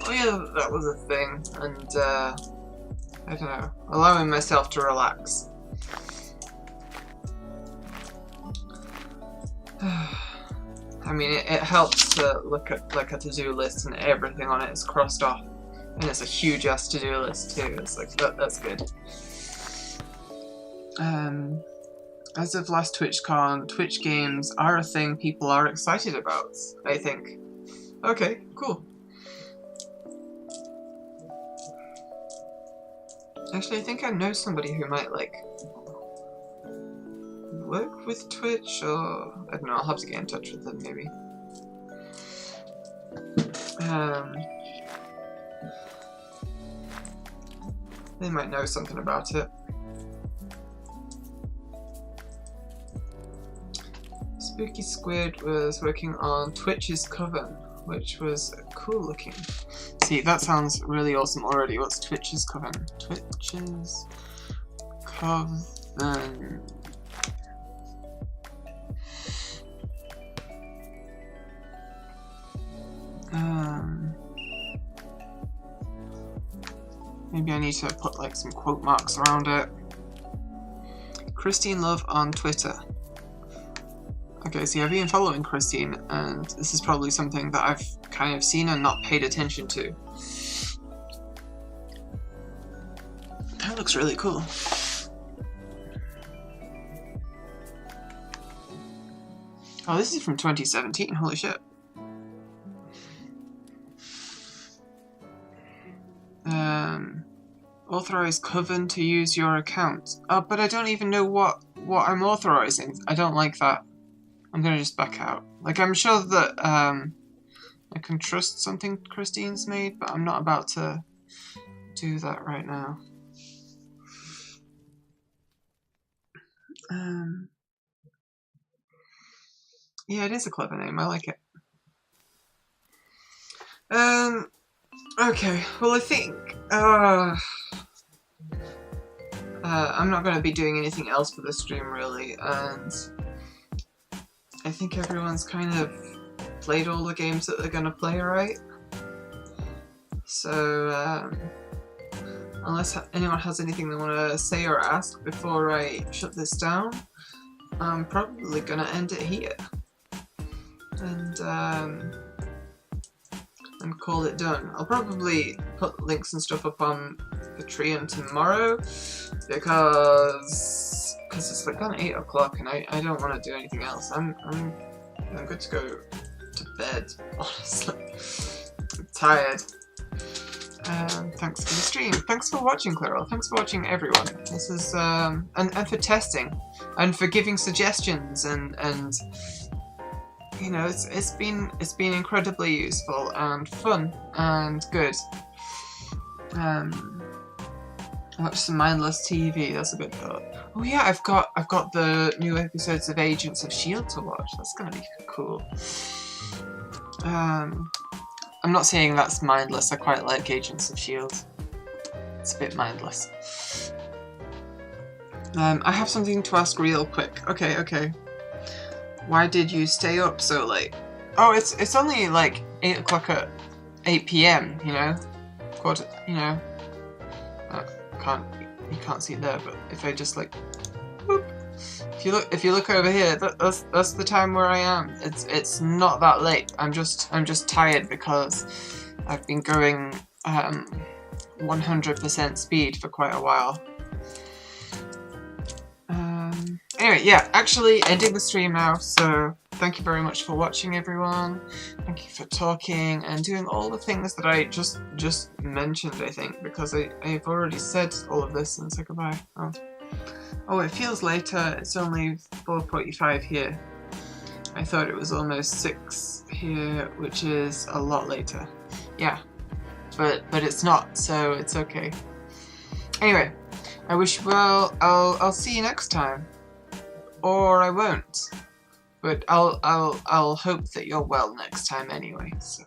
oh yeah, that was a thing, and I don't know, allowing myself to relax. I mean, it helps to look at like a to-do list and everything on it is crossed off, and it's a huge ass to-do list too. It's like that's good. As of last TwitchCon, Twitch games are a thing people are excited about, I think. Okay, cool. Actually, I think I know somebody who might, like, work with Twitch, or I don't know, I'll have to get in touch with them, maybe. They might know something about it. Spooky Squid was working on Twitch's Coven, which was cool looking. See, that sounds really awesome already. What's Twitch's Coven? Twitch's Coven. Maybe I need to put like some quote marks around it. Christine Love on Twitter. Okay, so I've been following Christine, and this is probably something that I've kind of seen and not paid attention to. That looks really cool. Oh, this is from 2017, holy shit. Authorize Coven to use your account. Oh, but I don't even know what I'm authorizing. I don't like that. I'm gonna just back out. Like, I'm sure that I can trust something Christine's made, but I'm not about to do that right now. Yeah, it is a clever name. I like it. Okay. Well, I think I'm not going to be doing anything else for the stream, really, and I think everyone's kind of played all the games that they're going to play, right? So, unless anyone has anything they want to say or ask before I shut this down, I'm probably going to end it here. And call it done. I'll probably put links and stuff up on Patreon tomorrow because it's like on 8 o'clock and I don't want to do anything else. I'm good to go to bed, honestly. I'm tired. Thanks for the stream. Thanks for watching, Clairol. Thanks for watching, everyone. This is and for testing and for giving suggestions and you know, it's been incredibly useful and fun and good. Watch some mindless TV. That's a good thought. Oh yeah, I've got the new episodes of Agents of S.H.I.E.L.D. to watch. That's gonna be cool. I'm not saying that's mindless. I quite like Agents of S.H.I.E.L.D. It's a bit mindless. I have something to ask real quick. Okay. Why did you stay up so late? Oh, it's only like 8 o'clock at 8 PM, you know? You know. You can't see it there, but if I just like whoop, if you look over here, that's the time where I am. It's not that late. I'm just tired because I've been going 100% speed for quite a while. Anyway, yeah, actually ending the stream now, so thank you very much for watching, everyone. Thank you for talking and doing all the things that I just mentioned, I think, because I've already said all of this and said goodbye. Oh, it feels later. It's only 4:45 here. I thought it was almost 6 here, which is a lot later. Yeah, but it's not, so it's okay. Anyway, I wish you well. I'll see you next time. Or I won't, but I'll hope that you're well next time anyway. So.